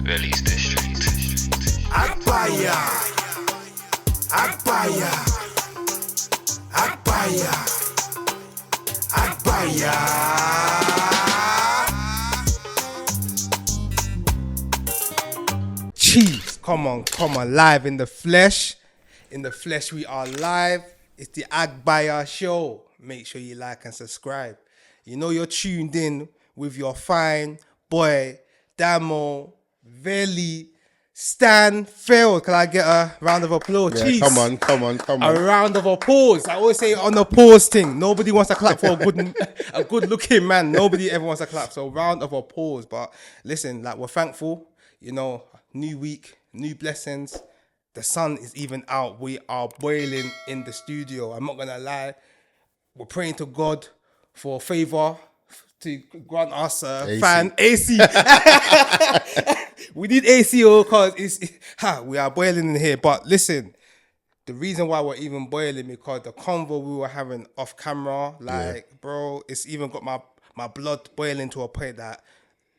Release the street. Agbaya, Agbaya, Agbaya, Agbaya. Chiefs, come on, live in the flesh. In the flesh, we are live. It's the Agbaya Show. Make sure you like and subscribe. You know you're tuned in with your fine boy, Damo, Veli, Stan, Phil. Can I get a round of applause? Yeah, Chiefs. come on. A round of applause. I always say on the pause thing. Nobody wants to clap for a good looking man. Nobody ever wants to clap. So round of applause. But listen, like, we're thankful. You know, new week, new blessings. The sun is even out. We are boiling in the studio. I'm not gonna lie. We're praying to God for favor to grant us fan AC. We need AC because we are boiling in here. But listen, the reason why we're even boiling because the convo we were having off camera, bro, it's even got my blood boiling to a point that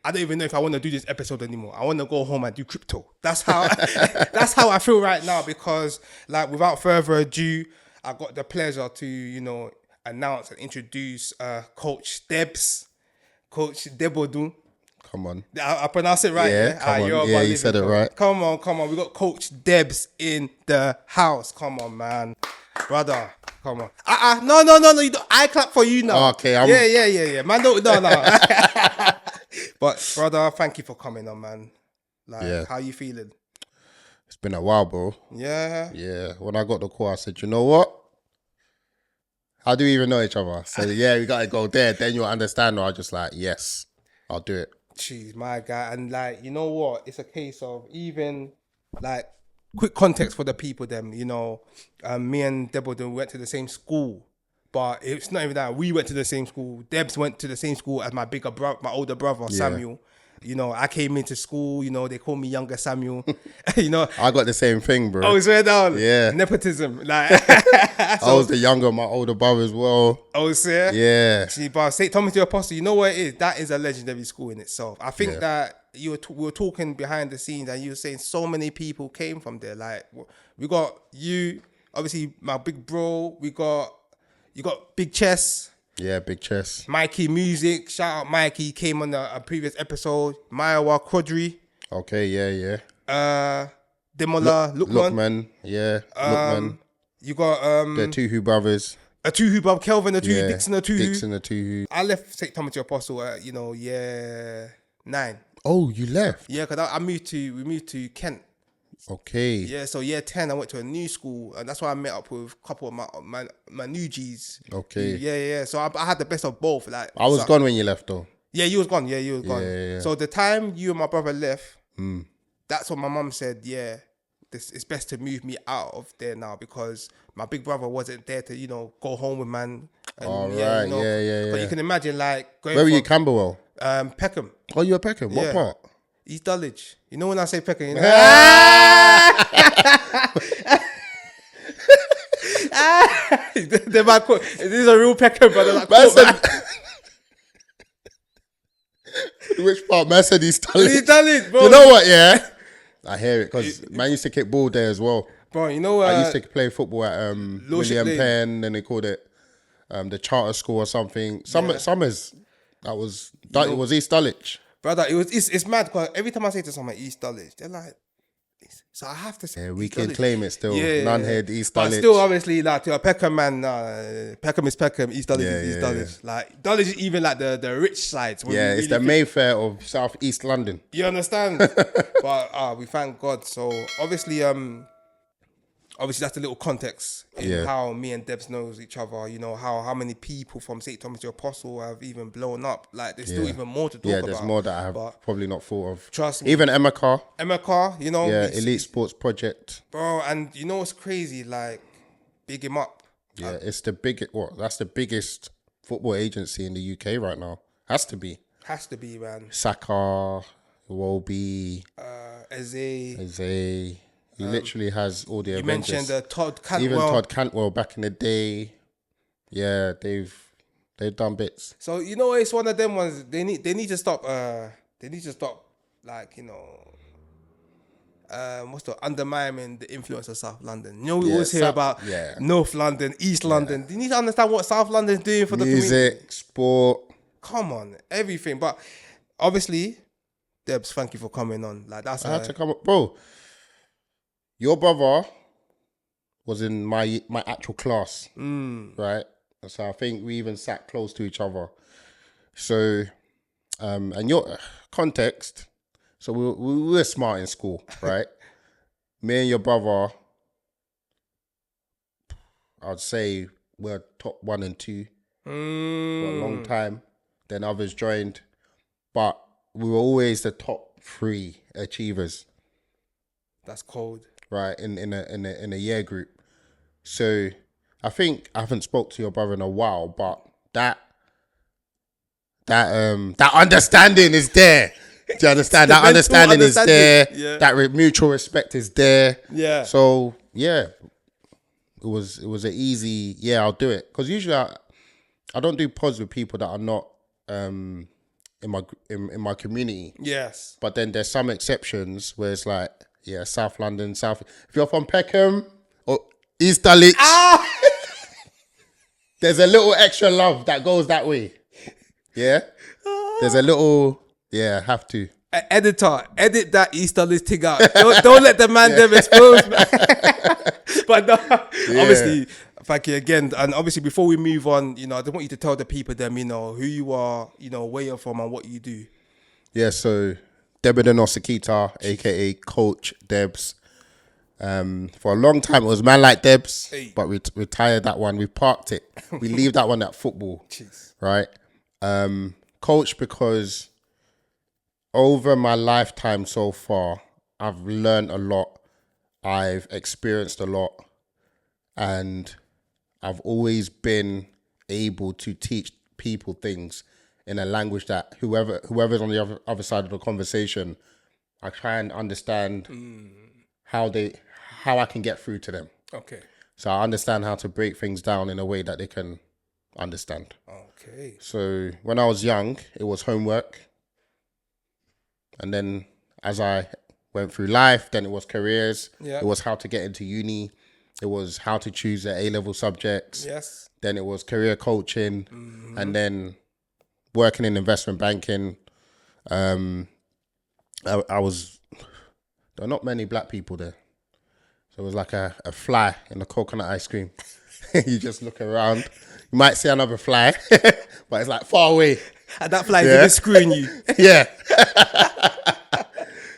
I don't even know if I want to do this episode anymore. I want to go home and do crypto. That's how I feel right now because, like, without further ado, I got the pleasure to, announce and introduce Coach Debs, Coach Debodun. Come on. I pronounce it right, yeah? Come on. Yeah, you said it right. Come on. We got Coach Debs in the house. Come on, man. Brother, come on. No. You don't, I clap for you now. Okay. Yeah. Man, no. But, brother, thank you for coming on, man. How you feeling? It's been a while, bro. Yeah. Yeah. When I got the call, I said, you know what? How do we even know each other? So, we got to go there. Then you'll understand. Or I just like, yes, I'll do it. Jeez, my guy. And, like, you know what? It's a case of even, like, quick context for the people, them, me and Debodun went to the same school. But it's not even that. We went to the same school. Debs went to the same school as my older brother, Samuel. I came into school, they call me younger Samuel. I got the same thing, bro. Oh, swear down. Yeah. Nepotism. I was the younger of my older brother as well. Oh, sir? Yeah. See, but St. Thomas the Apostle, you know what it is? That is a legendary school in itself. I think that we were talking behind the scenes and you were saying so many people came from there. Like, we got you, obviously my big bro, you got Big Chess. Yeah, Big Chess. Mikey Music. Shout out Mikey. He came on a previous episode. Mayawa Quadri. Okay, yeah. Demola Lookman. Yeah, Lookman. You got the Tuhu brothers. A Tuhu brother, Kelvin a Tuhu, Dixon a Tuhu. Dixon a Tuhu. I left St. Thomas the Apostle at, year 9. Oh, you left? Yeah, because we moved to Kent. Okay. Yeah, so year 10, I went to a new school, and that's why I met up with a couple of my new Gs. Okay. Yeah. So I had the best of both. Like, I was gone when you left, though. Yeah, you was gone. Gone. Yeah. So the time you and my brother left, that's what my mum said. Yeah, it's best to move me out of there now because my big brother wasn't there to go home with man. All right. Yeah. But you can imagine like going. Where were you, Camberwell? Peckham. Oh, you were Peckham. What part? East Dulwich. You know when I say Peckham, They're my quote. This is a real Peckham, brother. Like, which part? Man said East Dulwich. East Dulwich, bro. You know what? Yeah, I hear it because man used to kick ball there as well. Bro, I used to play football at William Penn. Then they called it the Charter School or something. Summers. It was East Dulwich. Brother, it's mad because every time I say to someone East Dulwich, they're like, so I have to say. Yeah, we can claim it still. Nunhead, East Dulwich. But still, obviously, like, to a Peckham man, Peckham is Peckham, East Dulwich is East Dulwich. Yeah. Like, Dulwich is even like the rich sides. Yeah, it's the Mayfair of South East London. You understand? But we thank God. So obviously that's a little context in how me and Debs knows each other. How many people from St. Thomas the Apostle have even blown up. Like, there's still even more to talk about. Yeah, there's more that I have probably not thought of. Trust me. Even Emma Carr. Yeah, Elite Sports Project. Bro, and you know what's crazy? Like, big him up. Yeah, it's the biggest. That's the biggest football agency in the UK right now. Has to be, man. Saka, Wolby, Eze. He literally has all the Avengers. You mentioned Todd Cantwell. Even Todd Cantwell back in the day. Yeah, they've done bits. So it's one of them ones. They need to stop. Like, what's the undermining the influence of South London. You know, we always hear about yeah. North London, East London. You need to understand what South London is doing for the community. Music, sport. Come on, everything. But obviously, Debs, thank you for coming on. Like that's I had to come up, bro. Your brother was in my actual class, right? So I think we even sat close to each other. So, and your context. So we were smart in school, right? Me and your brother, I'd say we're top 1 and 2 for a long time. Then others joined, but we were always the top 3 achievers. That's cold, right? In a year group. So I think I haven't spoke to your brother in a while, but that understanding is there. Do you understand? That understanding is there. Yeah. That mutual respect is there. Yeah. So yeah, it was an easy. Yeah, I'll do it because usually I don't do pods with people that are not in my community. Yes. But then there's some exceptions where it's like, yeah, South London, South. If you're from Peckham or East Dulwich, there's a little extra love that goes that way. Yeah, there's a little. Yeah, have to. Editor, edit that East Dulwich thing out. Don't let the man them expose. But no, obviously, thank you again. And obviously, before we move on, I don't want you to tell the people them, who you are, where you're from and what you do. Yeah, so Debodun Osekita, aka Coach Debs. For a long time, it was man like Debs, but we retired that one. We parked it. We leave that one at football. Jeez. Right? Coach, because over my lifetime so far, I've learned a lot. I've experienced a lot. And I've always been able to teach people things in a language that whoever's on the other side of the conversation, I try and understand how I can get through to them. Okay. So I understand how to break things down in a way that they can understand. Okay. So when I was young, it was homework. And then as I went through life, then it was careers. Yeah. It was how to get into uni. It was how to choose the A-level subjects. Yes. Then it was career coaching. And then working in investment banking. I was, there were not many black people there. So it was like a fly in the coconut ice cream. You just look around. You might see another fly, but it's like far away. And that fly is even screwing you. Yeah.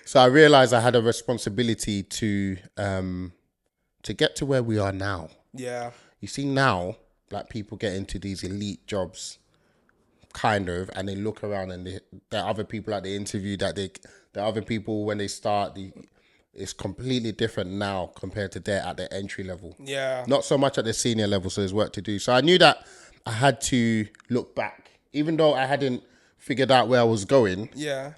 So I realized I had a responsibility to get to where we are now. Yeah. You see now, black people get into these elite jobs, kind of, and they look around and there are other people at the interview there are other people when they start, it's completely different now compared to there at the entry level. Yeah. Not so much at the senior level, so there's work to do. So I knew that I had to look back. Even though I hadn't figured out where I was going,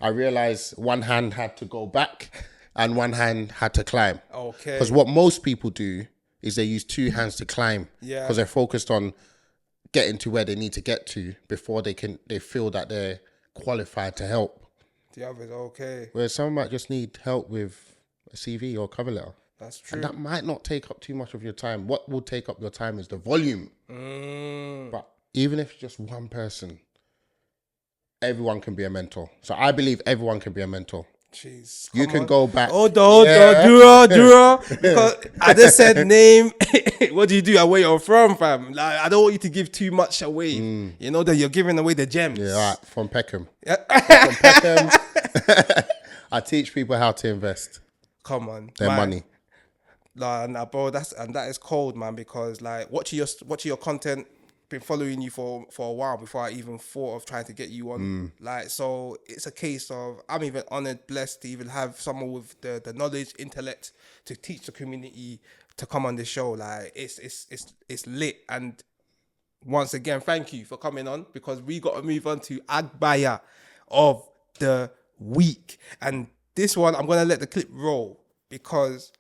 I realized one hand had to go back and one hand had to climb. Okay. Because what most people do is they use 2 hands to climb. Yeah. Because they're focused on getting to where they need to get to before they feel that they're qualified to help. The other's okay. Whereas some might just need help with a CV or cover letter. That's true. And that might not take up too much of your time. What will take up your time is the volume. But even if it's just one person, everyone can be a mentor. So I believe everyone can be a mentor. Jeez, you can go back. Dura. Because I just said name. What do you do and where you're from, fam? Like, I don't want you to give too much away. You know that you're giving away the gems. Yeah, right. From Peckham. From Peckham. I teach people how to invest. Come on, their money. Nah, bro, that is cold, man. Because like watching your content, been following you for a while before I even thought of trying to get you on. Like, so it's a case of I'm even honored, blessed to even have someone with the knowledge, intellect to teach the community to come on this show. Like, it's lit. And once again, thank you for coming on, because we got to move on to Agbaya of the week. And this one, I'm gonna let the clip roll because.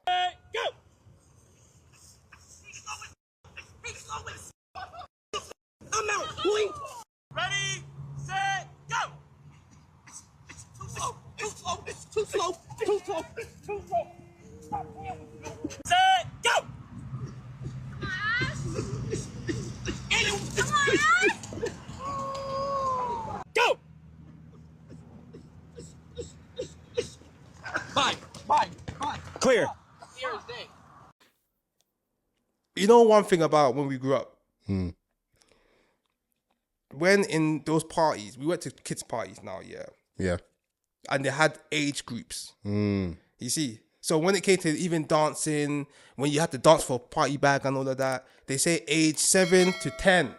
I'm out, boy. Ready, set, go. It's too slow. It's too slow. It's too slow. It's too slow. It's too slow. Set, go! Go! Bye. Clear. You know one thing about when we grew up? When in those parties, we went to kids' parties now, yeah. Yeah. And they had age groups. You see? So when it came to even dancing, when you had to dance for a party bag and all of that, they say age 7 to 10.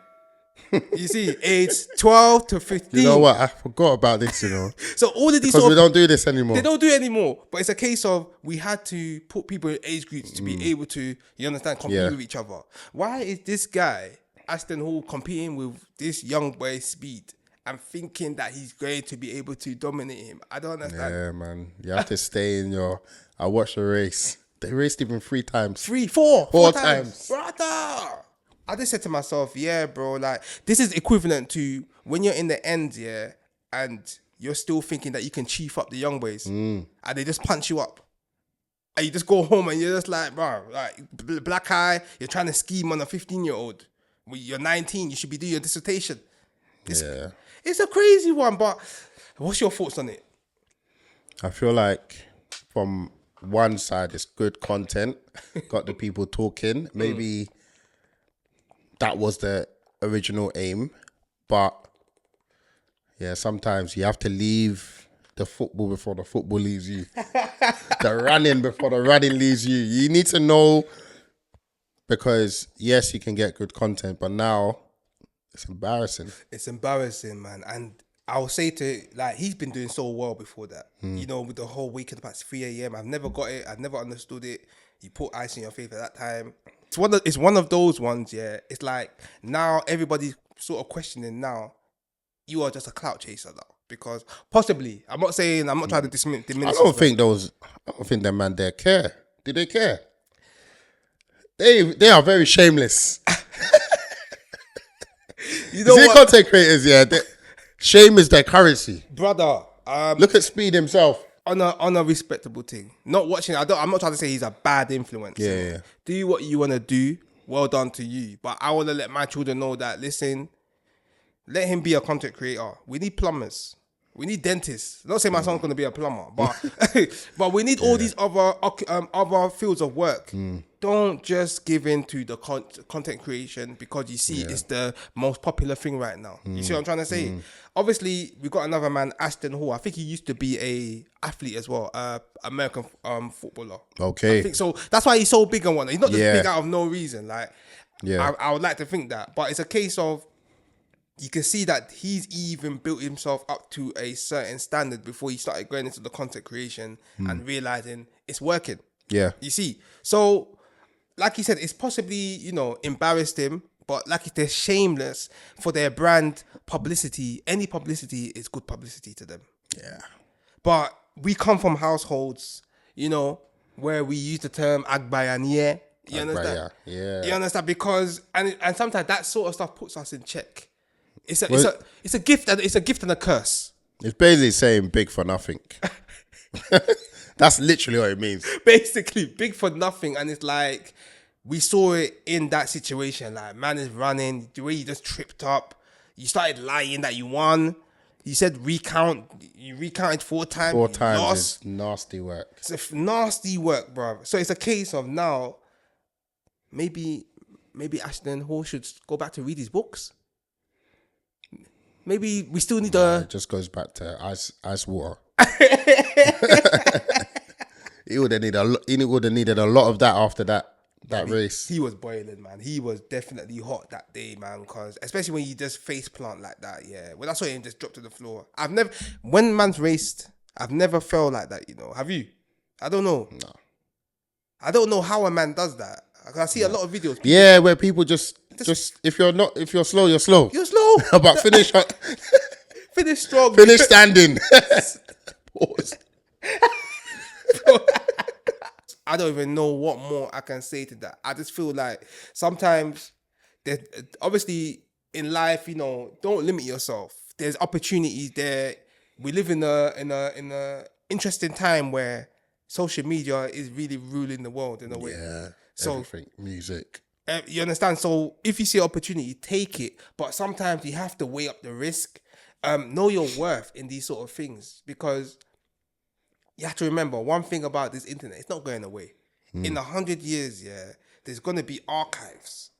You see? Age 12 to 15. You know what? I forgot about this, you know. So all of these Because we don't do this anymore. They don't do it anymore. But it's a case of we had to put people in age groups to be able to, you understand, compete with each other. Why is this guy, Aston Hall, competing with this young boy Speed and thinking that he's going to be able to dominate him? I don't understand. Yeah, man. You have to stay in your... I watched the race. They raced even 3 times. 4 times. Brother! I just said to myself, yeah, bro, like, this is equivalent to when you're in the end, yeah, and you're still thinking that you can chief up the young boys, and they just punch you up. And you just go home and you're just like, bro, like, black eye, you're trying to scheme on a 15-year-old. You're 19, you should be doing your dissertation. It's a crazy one, but what's your thoughts on it? I feel like from one side, it's good content, got the people talking. Maybe that was the original aim, but yeah, sometimes you have to leave the football before the football leaves you. The running before the running leaves you. You need to know, because yes, you can get good content, but now it's embarrassing. It's embarrassing, man. And I'll say to, like, he's been doing so well before that. You know, with the whole weekend about 3 a.m. I've never got it. I've never understood it. You put ice in your face at that time. It's one of those ones, yeah. It's like now everybody's sort of questioning now, you are just a clout chaser now. Because possibly, I'm not trying to diminish. I don't think that man there care. Do they care? They are very shameless. You know what? what? Content creators, yeah. Shame is their currency. Brother. Look at Speed himself. On a respectable thing. Not watching, I'm not trying to say he's a bad influence. Yeah. Do what you want to do. Well done to you. But I want to let my children know that, listen, let him be a content creator. We need plumbers. We need dentists. Not saying my son's going to be a plumber, but but we need all these other fields of work. Don't just give in to the content creation because you see it's the most popular thing right now. You see what I'm trying to say? Obviously, we got another man, Aston Hall. I think he used to be a athlete as well, American footballer. Okay. I think so. That's why he's so big and whatnot. He's not just big out of no reason. Like, I would like to think that. But it's a case of, you can see that he's even built himself up to a certain standard before he started going into the content creation and realizing it's working. Yeah. You see? So, like he said, it's possibly, you know, embarrassed him, but like they're shameless for their brand publicity. Any publicity is good publicity to them. Yeah. But we come from households, you know, where we use the term Agbaya. You understand? Yeah. You understand? Because, and sometimes that sort of stuff puts us in check. It's a gift and a curse. It's basically saying big for nothing. That's literally what it means. Basically, big for nothing. And it's like, we saw it in that situation. Like, man is running, the way you just tripped up. You started lying that you won. You said you recounted 4 times. 4 times lost. is nasty work. It's a nasty work, bro. So it's a case of now, maybe Ashton Hall should go back to read his books. Maybe we still need It just goes back to ice water. He would have needed a lot of that after that race. He was boiling, man. He was definitely hot that day, man. Because especially when you just face plant like that, yeah. When I saw him just drop to the floor, when man's raced, I've never felt like that. You know, have you? I don't know. No. I don't know how a man does that. I see a lot of videos. Yeah, where people just if you're slow, you're slow. You're slow. But finish finish strong. Finish standing. Pause. I don't even know what more I can say to that. I just feel like sometimes, obviously in life, you know, don't limit yourself. There's opportunities there. We live in a interesting time where social media is really ruling the world in a way. Yeah. So everything, music. you understand? So if you see an opportunity, take it. But sometimes you have to weigh up the risk. Know your worth in these sort of things, because you have to remember one thing about this internet: it's not going away. In 100 years, there's going to be archives.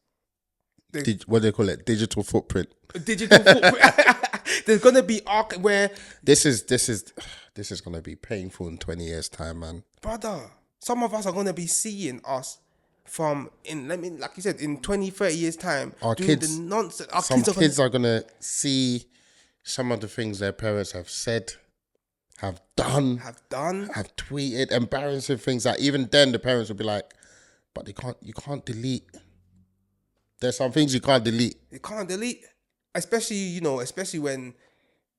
What do they call it? Digital footprint. Digital footprint. There's going to be where this is going to be painful in 20 years time, man. Brother, some of us are going to be seeing us like you said, in 20, 30 years time, our doing kids, the nonsense. Some kids are going to see some of the things their parents have said, have done, have tweeted, embarrassing things that even then the parents will be like, but you can't delete. There's some things you can't delete. You can't delete. Especially when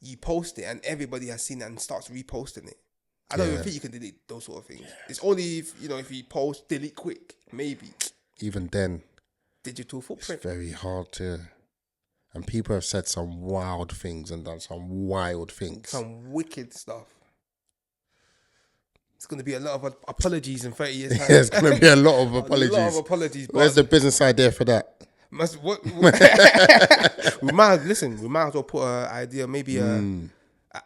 you post it and everybody has seen it and starts reposting it. I don't even think you can delete those sort of things. It's only if you post, delete quick, maybe. Even then, digital footprint. It's very hard to. And people have said some wild things and done some wild things. Some wicked stuff. It's going to be a lot of apologies in 30 years' time. It's going to be a lot of apologies. A lot of apologies. Where's the business idea for that? We might as well put an idea, maybe a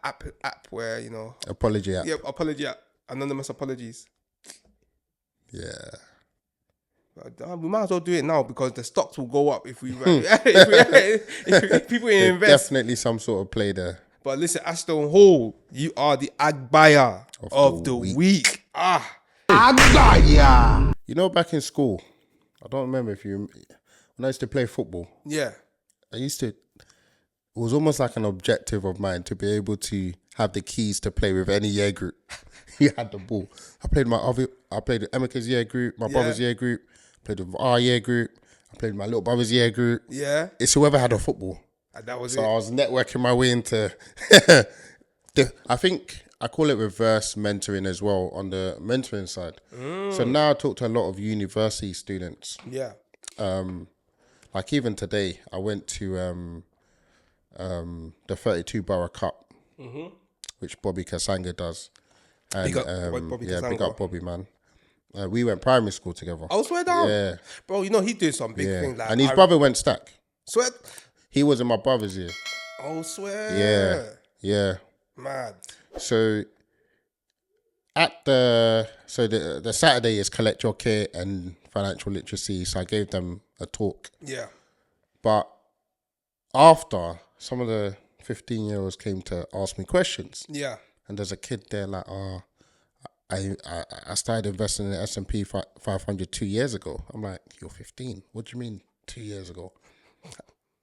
app where, apology app. Yeah, apology app. Anonymous apologies. Yeah. We might as well do it now, because the stocks will go up if we if people invest. Definitely some sort of play there. But listen, Ashton Hall, you are the Agbaya of the week. Agbaya. Back in school, I don't remember when I used to play football. Yeah. It was almost like an objective of mine to be able to have the keys to play with any year group. You had the ball. I played with Emeka's year group, my brother's year group, played with our year group, I played with my little brother's year group. Yeah. It's whoever had a football. And that was it. So I was networking my way into I think I call it reverse mentoring as well on the mentoring side. So now I talk to a lot of university students. Yeah. Like even today, I went to the 32 Borough Cup, which Bobby Kasanga does. And, big up Bobby, man. We went primary school together. Oh, swear down. Yeah. Bro, he did some big thing. Like, and his brother went stack. Swear? He was in my brother's year. Oh, swear. Yeah. Yeah. Mad. So the Saturday is collect your kit and financial literacy. So I gave them a talk. Yeah. But after, some of the 15-year-olds came to ask me questions. Yeah. And there's a kid there like, I started investing in the S&P 500 2 years ago. I'm like, you're 15. What do you mean 2 years ago?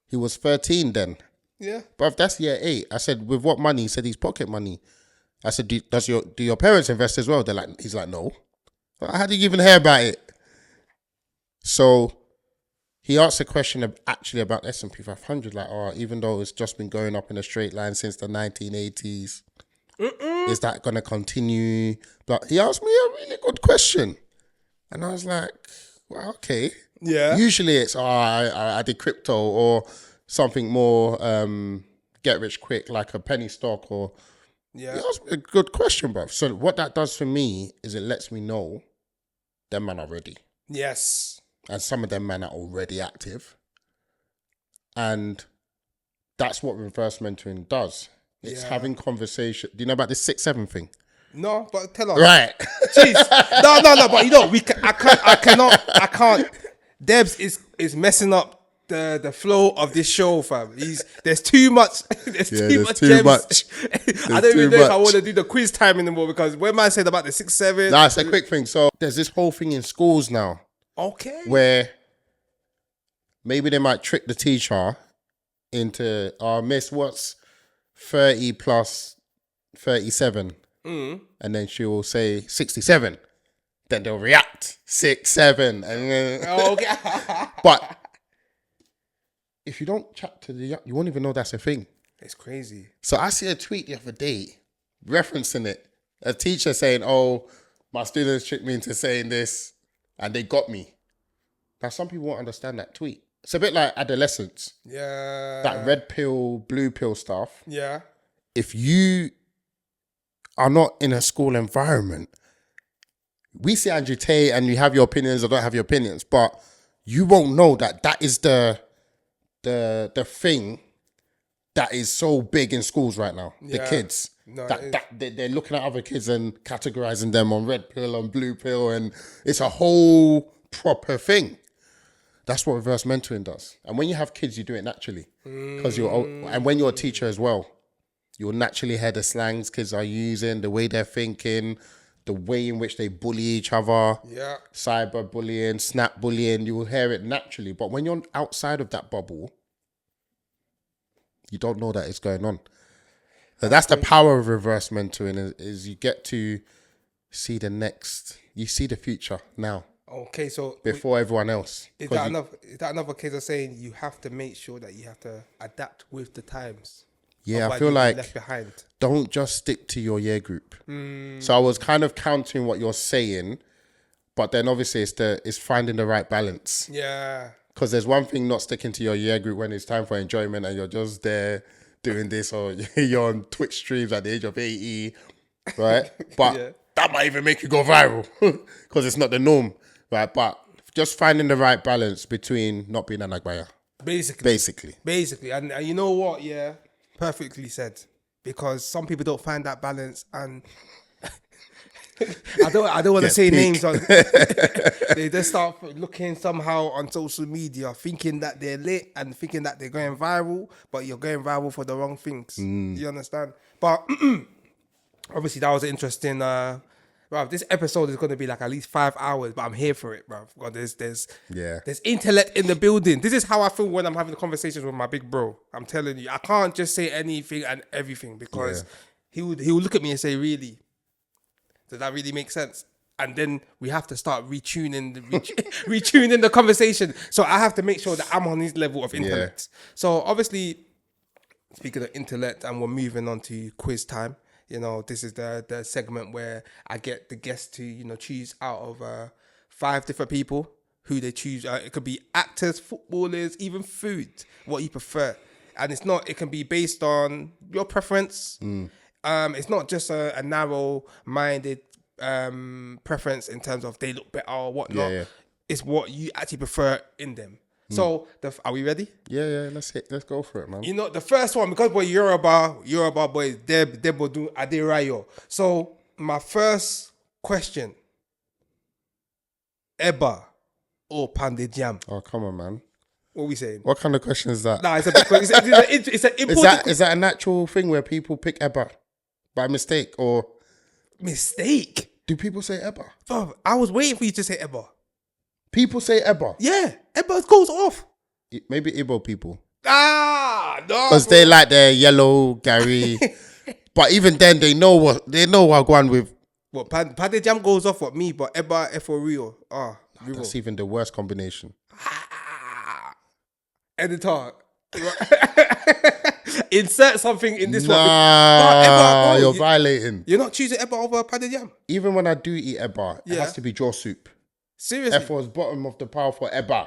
He was 13 then. Yeah. But if that's year 8, I said, with what money? He said, his pocket money. I said, do your parents invest as well? He's like, no. How do you even hear about it? So he asked a question about S&P 500, like, even though it's just been going up in a straight line since the 1980s, is that going to continue? But he asked me a really good question. And I was like, well, okay. Yeah. Usually it's, I did crypto or something more get rich quick, like a penny stock or... Yeah. He asked me a good question, bro. So what that does for me is it lets me know them man are ready. Yes. And some of them men are already active. And that's what reverse mentoring does. It's having conversation. Do you know about this 6-7 thing? No, but tell us. Right. Jeez. No, but I can't. Debs is messing up the flow of this show, fam. There's too much. There's too much. I don't even know if I want to do the quiz time anymore, because when man said about the 6-7. Nah, it's a quick thing. So there's this whole thing in schools now. Okay. Where maybe they might trick the teacher into, miss, what's 30 plus 37? And then she will say 67. Then they'll react 6, 7. And then, okay. But if you don't chat to the young, you won't even know that's a thing. It's crazy. So I see a tweet the other day referencing it. A teacher saying, my students tricked me into saying this and they got me. Now, some people won't understand that tweet. It's a bit like adolescence. Yeah. That red pill, blue pill stuff. Yeah. If you are not in a school environment we see Andrew Tate and you have your opinions or don't have your opinions, but you won't know that is the thing that is so big in schools right now. The kids. No, they're looking at other kids and categorizing them on red pill, on blue pill, and it's a whole proper thing. That's what reverse mentoring does. And when you have kids, you do it naturally. Because and when you're a teacher as well, you'll naturally hear the slangs kids are using, the way they're thinking, the way in which they bully each other, cyberbullying, snap bullying, you will hear it naturally. But when you're outside of that bubble, you don't know that it's going on. So that's the power of reverse mentoring is you get to see you see the future now. Okay, so before everyone else. Is that another case of saying you have to make sure that you have to adapt with the times? Yeah, I feel like left behind. Don't just stick to your year group. So I was kind of countering what you're saying, but then obviously it's finding the right balance. Yeah. Because there's one thing not sticking to your year group when it's time for enjoyment and you're just there doing this, or you're on Twitch streams at the age of 80, right? But that might even make you go viral because it's not the norm, right? But just finding the right balance between not being an Agbaya. Basically. And you know what? Yeah, perfectly said. Because some people don't find that balance, and I don't want to say names. They just start looking somehow on social media, thinking that they're lit and thinking that they're going viral, but you're going viral for the wrong things. You understand? But obviously, that was interesting. This episode is going to be like at least 5 hours, but I'm here for it, bro. God, there's intellect in the building. This is how I feel when I'm having conversations with my big bro. I'm telling you, I can't just say anything and everything because he would look at me and say, "Really? Does that really make sense?" And then we have to start retuning the conversation. So I have to make sure that I'm on his level of intellect. So obviously, speaking of intellect, and we're moving on to quiz time. You know, this is the segment where I get the guests to, choose out of 5 different people who they choose. It could be actors, footballers, even food, what you prefer. And it can be based on your preference. It's not just a narrow-minded preference in terms of they look better or whatnot. It's what you actually prefer in them. So, are we ready? Yeah. Let's go for it, man. The first one, because we're Yoruba boys, Debodun Aderayo. So, my first question: Eba or Pande Jam? Oh, come on, man. What are we saying? What kind of question is that? Nah, it's a big question. It's an important. Is that a natural thing where people pick Eba by mistake or mistake? Do people say Eba? Bro, I was waiting for you to say Eba. People say Eba. Yeah, Eba goes off. Maybe Igbo people. No. Because they like their yellow Gary. But even then, they know what I'm going with. What, Pande Jam goes off what me, but Eba F4 Rio. That's even the worst combination. Editor. Insert something in this one. Nah, you're violating. You're not choosing Eba over Pande Jam? Even when I do eat Eba, it has to be jaw soup. Seriously? F was bottom of the pile for Eba,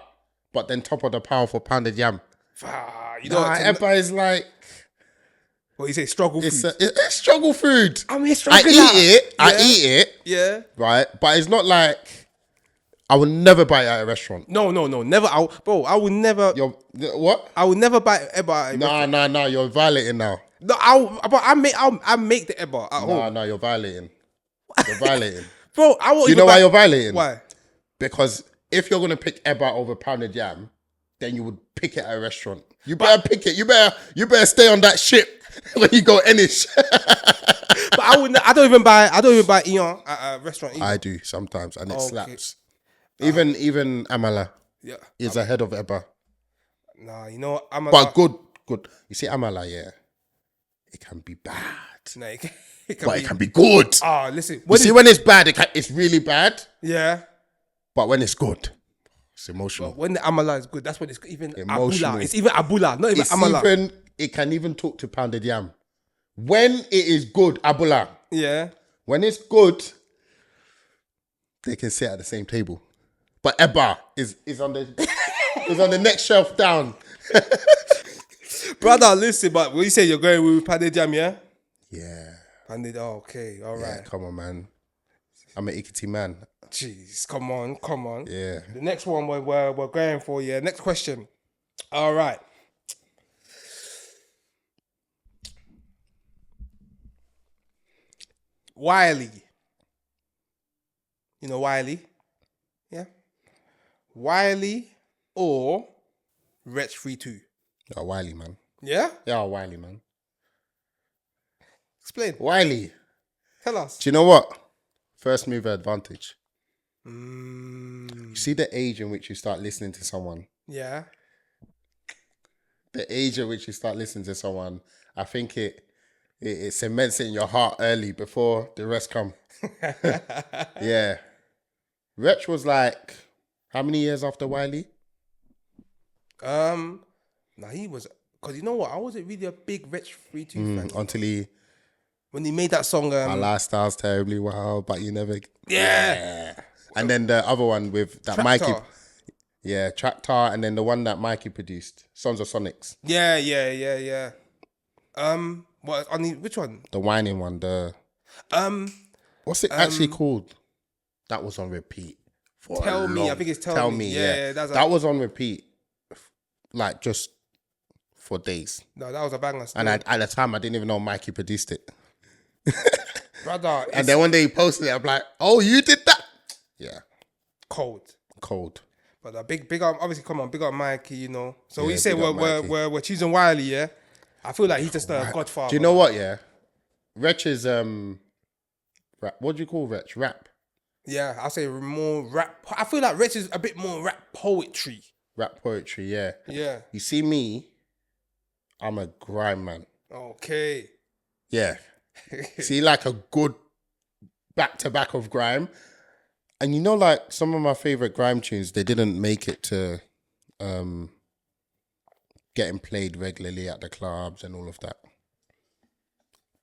but then top of the pile for pounded yam. Eba is like... What you say, struggle food? It's struggle food. I mean, struggling. I eat it. Yeah. Right? But it's not like... I would never buy it at a restaurant. No. Never. I would never... What? I would never buy Eba at a restaurant. No. You're violating now. No, I make the Eba at home. No. You're violating. You're violating. Bro, I won't. You know why you're violating? Why? Because if you're gonna pick Eba over pounded yam, then you would pick it at a restaurant. You better pick it. You better stay on that ship when you go Enish. But I wouldn't. I don't even buy Ian at a restaurant either. I do sometimes, and it slaps. Even Amala is ahead of Eba. Nah, you know Amala. But good. You see Amala, it can be bad. No, it can be good. Listen. When it's bad, it's really bad. Yeah. But when it's good, it's emotional. But when the Amala is good, that's when it's even emotional. Abula. It's even Abula, not even Amala. It can even talk to pounded yam. When it is good, Abula. Yeah. When it's good, they can sit at the same table. But Eba is on the next shelf down. Brother, listen, but when you say you're going with Pande Jam, yeah? Yeah. Okay, all right. Yeah, come on, man. I'm an Ikiti man. Jeez, come on. Yeah. The next one we're going for, yeah. Next question. All right. Wiley. You know Wiley? Yeah. Wiley or Wretch 32? Yeah, Wiley, man. Yeah? Yeah, Wiley, man. Explain. Wiley. Tell us. Do you know what? First mover advantage. Mm, You see the age in which you start listening to someone. yeah. The age at which you start listening to someone, I think it cements it in your heart early before the rest come. Yeah. Wretch was like, how many years after Wiley? Nah, he was, because you know what? I wasn't really a big Wretch 32 fan. Until he, When he made that song, our lifestyle's terribly wild, but you never. yeah. And then the other one with that Tractor. Mikey. Yeah, Tractor, and then the one that Mikey produced, Sons of Sonics. Yeah. What, which one? The whining one, what's it actually called? That was on repeat. For Tell a Me, long- I think it's Tell Me. Yeah, that was on repeat, like just for days. No, that was a banger. Still. And at the time, I didn't even know Mikey produced it. Brother, And then one day he posted it, I'm like, oh, you did that? Yeah, cold. But a big up, obviously, come on, big up Mikey, you know. So Yeah, we say big up Mikey. we're choosing Wiley, yeah? I feel like he's just a godfather. Do you know what? Yeah, Wretch is rap. What do you call Wretch? Rap. Yeah, I'll say more rap. I feel like Rich is a bit more rap poetry. Rap poetry. Yeah. Yeah. You see me, I'm a grime man. Okay. Yeah. See, like a good back to back of grime. And you know, like some of my favorite grime tunes, they didn't make it to getting played regularly at the clubs and all of that.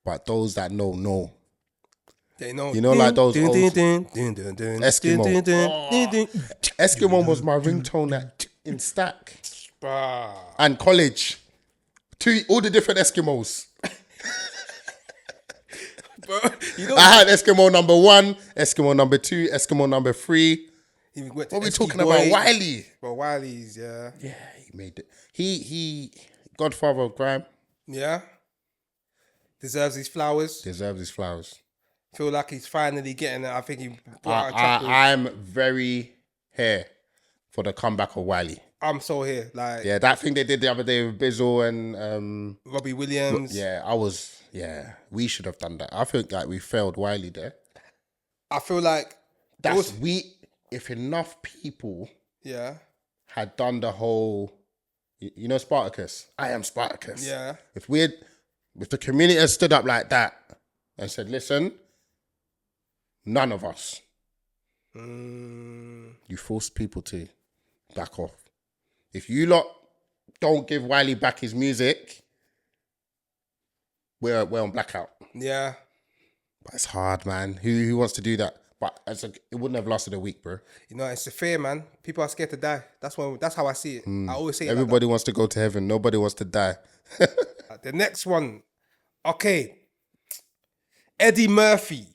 But those that know. They know. You know, like those old Eskimo. Eskimo was my ringtone in Stack Bruh. and college. All the different Eskimos. Bro, you know, I had Eskimo number 1, Eskimo number 2, Eskimo number 3. What are we talking about? Wiley. Bro, Wiley's, yeah. Yeah, he made it. He Godfather of grime. Yeah. Deserves his flowers. Deserves his flowers. Feel like he's finally getting it. I think he brought out a track with- I'm very here for the comeback of Wiley. I'm so here. Like, Yeah, that thing they did the other day with Bizzle and Robbie Williams. we should have done that. I feel like we failed Wiley there. I feel like If enough people yeah. had done the whole, you know, Spartacus. I am Spartacus. Yeah. If the community had stood up like that and said, listen, none of us. You forced people to back off. If you lot don't give Wiley back his music, we're on blackout. Yeah. But it's hard, man. Who wants to do that? But it wouldn't have lasted a week, bro. You know, it's a fear, man. People are scared to die. That's how I see it. I always say it like that. Everybody wants to go to heaven. Nobody wants to die. The next one. Okay. Eddie Murphy.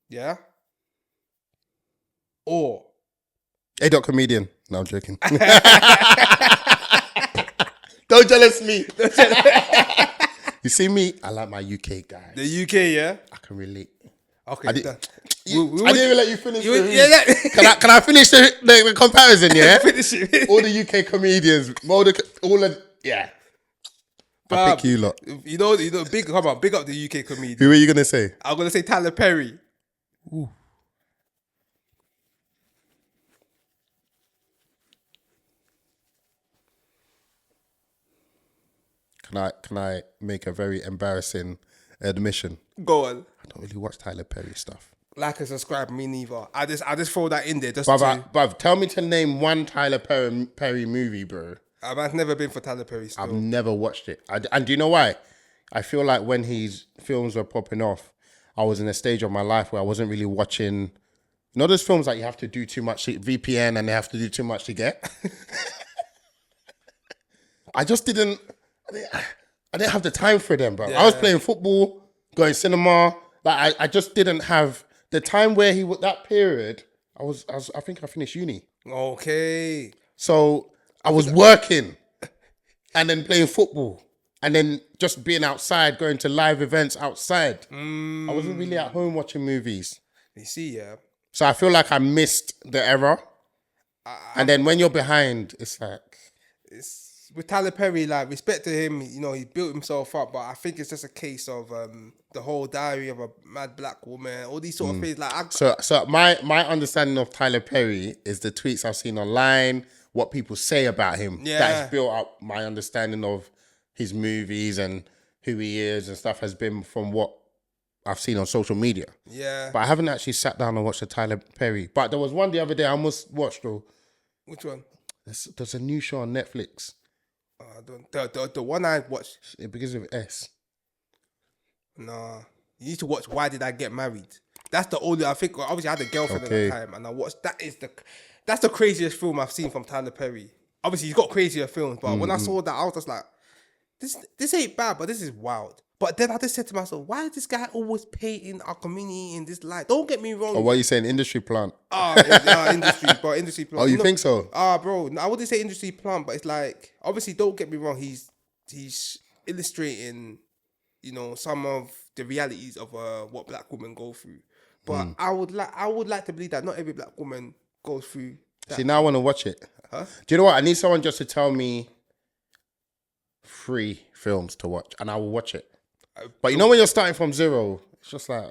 Yeah? Or Hey, dot comedian. No, I'm joking. Don't jealous me. You see me? I like my UK guys. the UK, yeah? I can relate. Okay. I didn't we even let you finish. yeah. Can I finish the comparison? Yeah. Finish it. All the UK comedians, yeah. I pick you lot. You know, big up the UK comedian. Who are you gonna say? I'm gonna say Tyler Perry. Ooh. Can I make a very embarrassing admission? Go on. I don't really watch Tyler Perry stuff. Like and subscribe, me neither. I just throw that in there just Bruv, tell me to name one Tyler Perry movie, bro. I've never been for Tyler Perry still. I've never watched it. And do you know why? I feel like when his films were popping off, I was in a stage of my life where I wasn't really watching. You know those films that you have to do too much VPN and they have to do too much to get? I didn't have the time for them, bro. Yeah. I was playing football, going cinema. Like I just didn't have the time where that period, I think I finished uni. Okay. So I was working and then playing football and then just being outside, going to live events outside. I wasn't really at home watching movies. You see, yeah. So I feel like I missed the era. And then when you're behind, it's like... It's with Tyler Perry, like, respect to him, you know, he built himself up, but I think it's just a case of the whole Diary of a Mad Black Woman, all these sort of things. Like, So my understanding of Tyler Perry is the tweets I've seen online, what people say about him. Yeah. That's built up my understanding of his movies and who he is and stuff has been from what I've seen on social media. Yeah. But I haven't actually sat down and watched the Tyler Perry. But there was one the other day I almost watched, though. Which one? There's a new show on Netflix. The one I watched. It begins with S. Nah. You need to watch Why Did I Get Married? That's the only, I think, obviously I had a girlfriend at the time and I watched, that's the craziest film I've seen from Tyler Perry. Obviously he's got crazier films, but when I saw that, I was just like, this ain't bad, but this is wild. But then I just said to myself, why is this guy always painting our community in this light? Don't get me wrong. Or what are you saying, industry plant? Industry plant. Oh, you think so? Bro, I wouldn't say industry plant, but it's like, obviously, don't get me wrong, he's illustrating, you know, some of the realities of what black women go through. But I would like to believe that not every black woman goes through that. See, now I want to watch it. Huh? Do you know what? I need someone just to tell me 3 films to watch, and I will watch it. But you know when you're starting from zero, it's just like...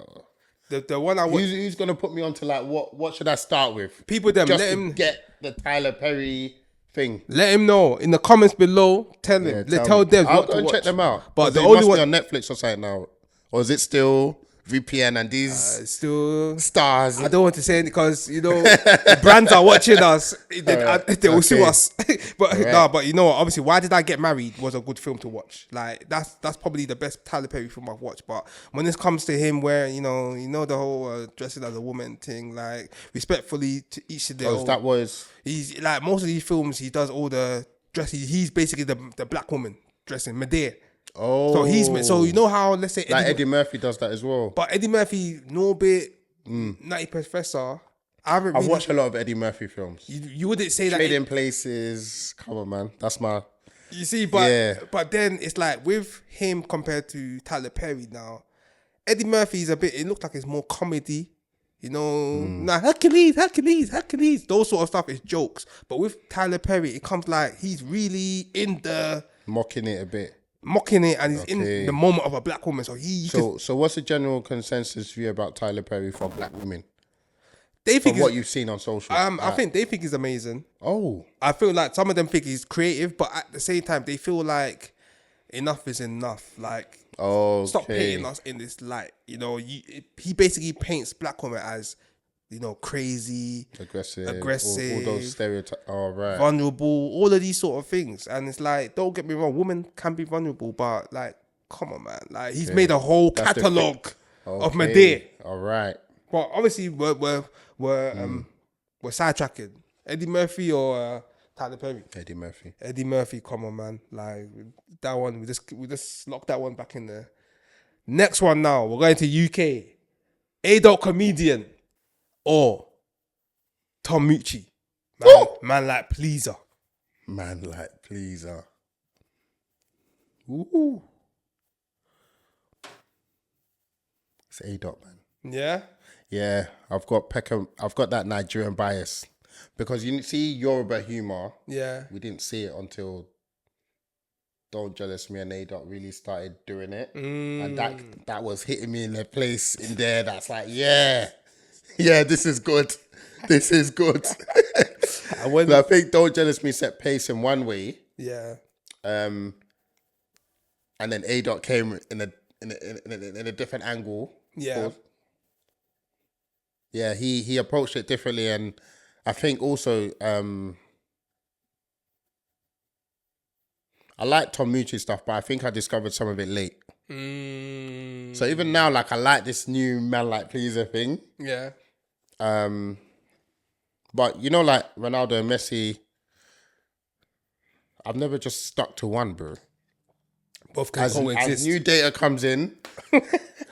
The one I watch... Who's going to put me onto like, what should I start with? People them, just let to him... get the Tyler Perry thing. Let him know. In the comments below, tell him. Tell Debs what to watch. I'll go and check them out. But the it only must one... be on Netflix or something now. Or is it still VPN and these still stars? I don't want to say it because, you know, the brands are watching us. They will sue us. But you know what? Obviously, Why Did I Get Married was a good film to watch. Like, that's probably the best Tyler Perry film I've watched. But when it comes to him where, you know the whole dressing as a woman thing, like, respectfully to each of their he's like, most of these films, he does all the dressing. He's basically the black woman dressing, Medea. Oh, so you know how, let's say Eddie Murphy does that as well. But Eddie Murphy, Norbit, Nutty Professor. I've watched a lot of Eddie Murphy films. You wouldn't say that. Trading Places. Come on, man. That's my... You see, but then it's like with him compared to Tyler Perry now, Eddie Murphy is it looks like it's more comedy. You know, Hercules, those sort of stuff is jokes. But with Tyler Perry, it comes like he's really in the... Mocking it a bit. And he's in the moment of a black woman. So what's the general consensus view about Tyler Perry for black women? They think what you've seen on social. I think they think he's amazing. Oh, I feel like some of them think he's creative, but at the same time, they feel like enough is enough. Like, stop painting us in this light. You know, he basically paints black women as, you know, crazy, aggressive, all those stereotypes. Oh, right. Vulnerable, all of these sort of things. And it's like, don't get me wrong, women can be vulnerable, but like, come on, man. Like, he's made a whole catalogue of Medea. All right. But obviously, we're sidetracking. Eddie Murphy or Tyler Perry? Eddie Murphy, come on, man. Like, that one, we just locked that one back in there. Next one now, we're going to UK. Adult comedian. Or Tom Mucci. Man like pleaser. Ooh. It's A-Dot, man. Yeah? Yeah. I've got that Nigerian bias. Because you see Yoruba humor. Yeah. We didn't see it until Don't Jealous Me and A-Dot really started doing it. And that was hitting me in a place in there that's like, yeah, this is good. I think Don't Jealous Me set pace in one way. Yeah. And then A-Dot came in a different angle. Yeah. Yeah, he approached it differently, and I think also I like Tom Mucci stuff, but I think I discovered some of it late. So even now, like, I like this new Man Like Pleaser thing. Yeah. But you know, like Ronaldo and Messi, I've never just stuck to one, bro. Both can coexist. As new data comes in,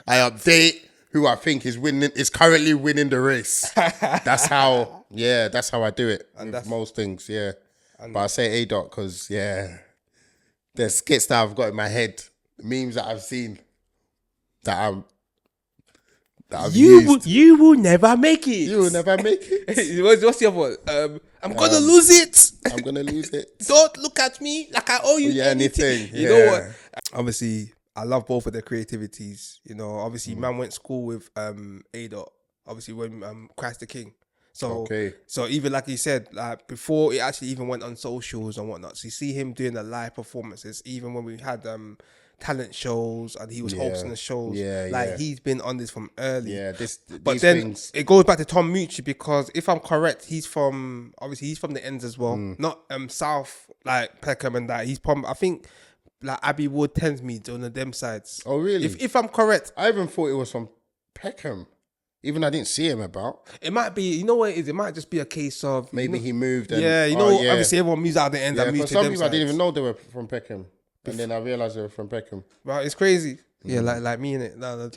I update, who I think is currently winning the race. That's how I do it with most things. Yeah, but I say A Dot because there's skits that I've got in my head, memes that I've seen that I've used. You will never make it. You will never make it. What's the other one? I'm gonna lose it. I'm gonna lose it. Don't look at me like I owe you anything. You know what? Obviously, I love both of their creativities. You know, obviously, man went to school with A Dot. Obviously, when Christ the King. So even like he said, like before it actually even went on socials and whatnot. So you see him doing the live performances, even when we had talent shows and he was hosting the shows. He's been on this from early. But then it goes back to Tom Mucci because if I'm correct, he's from the ends as well, not South like Peckham and that. He's from I think like Abbey Wood, Thamesmead on the them sides. Oh really? If I'm correct, I even thought it was from Peckham. Even I didn't see him about. It might be, you know what it is? It might just be a case of maybe he moved. And, obviously everyone moves out the end. And moves to some people I didn't even know they were from Peckham, and then I realized they were from Peckham. Right, it's crazy. Yeah, like me in it. No.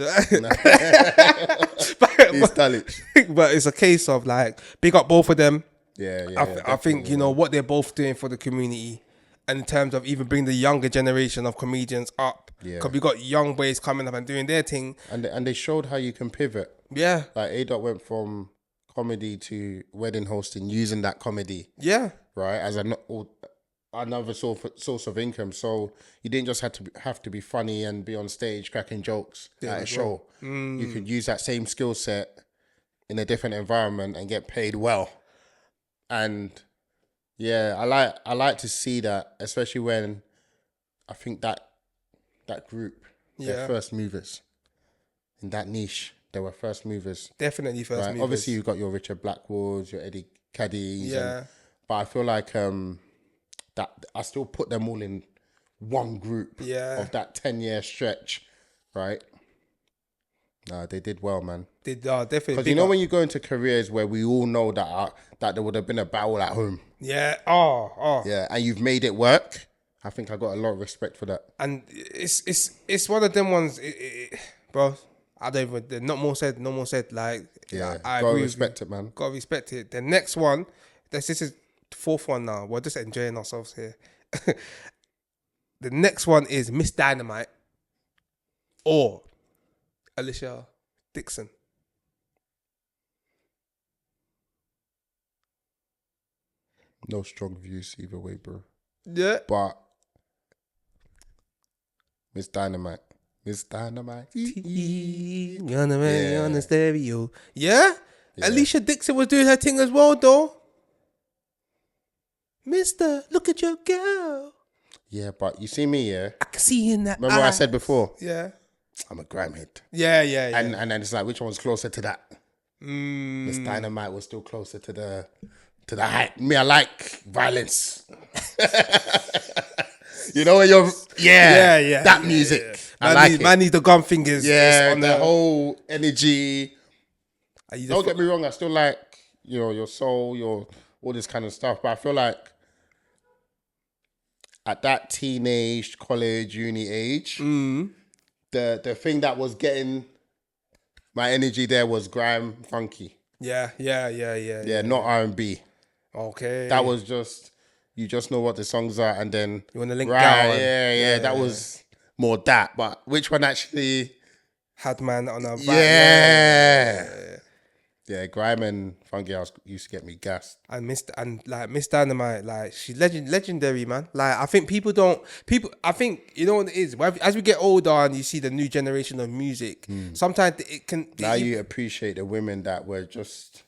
But it's a case of like big up both of them. I think you know what they're both doing for the community, and in terms of even bringing the younger generation of comedians up. Because we got young boys coming up and doing their thing, and they showed how you can pivot. Yeah, like A Dot went from comedy to wedding hosting using that comedy. Yeah, right, as another source of income. So you didn't just have to be funny and be on stage cracking jokes at a show. You could use that same skill set in a different environment and get paid well. And I like to see that, especially when I think that group, they're first movers in that niche. They were first movers. Definitely first movers. Obviously, you've got your Richard Blackwoods, your Eddie Caddies. But I feel like that I still put them all in one group of that 10-year stretch, right? No, they did well, man. Definitely. Because you know when you go into careers where we all know that there would have been a battle at home. Yeah. Yeah, and you've made it work. I think I got a lot of respect for that. And it's one of them ones, bro. I don't even. Not more said, no more said. Like, I gotta respect it, man. Gotta respect it. The next one, this is the fourth one now. We're just enjoying ourselves here. The next one is Miss Dynamite or Alicia Dixon. No strong views either way, bro. Yeah, but Miss Dynamite. On the stereo. Yeah? Alicia Dixon was doing her thing as well, though. Mister, look at your girl. Yeah, but you see me, I can see in that. Remember what I said before? Yeah. I'm a grime-head. Yeah. And then it's like, which one's closer to that? Miss Dynamite was still closer to the height. Me, I like violence. You know when you're that music. Yeah. I like it. Man needs the gun fingers. Yeah, on the whole energy. Don't get me wrong, I still like your soul, all this kind of stuff. But I feel like at that teenage, college, uni age, the thing that was getting my energy there was grime, funky. Yeah. Not R&B. Okay. That was just, you just know what the songs are, and then you want to link down. Yeah. That was more that. But which one actually had man on a vibe? Yeah, grime and funky house used to get me gassed. And Miss Dynamite, like she's legendary, man. Like I think I think you know what it is. As we get older and you see the new generation of music, sometimes it can. Now you appreciate the women that were just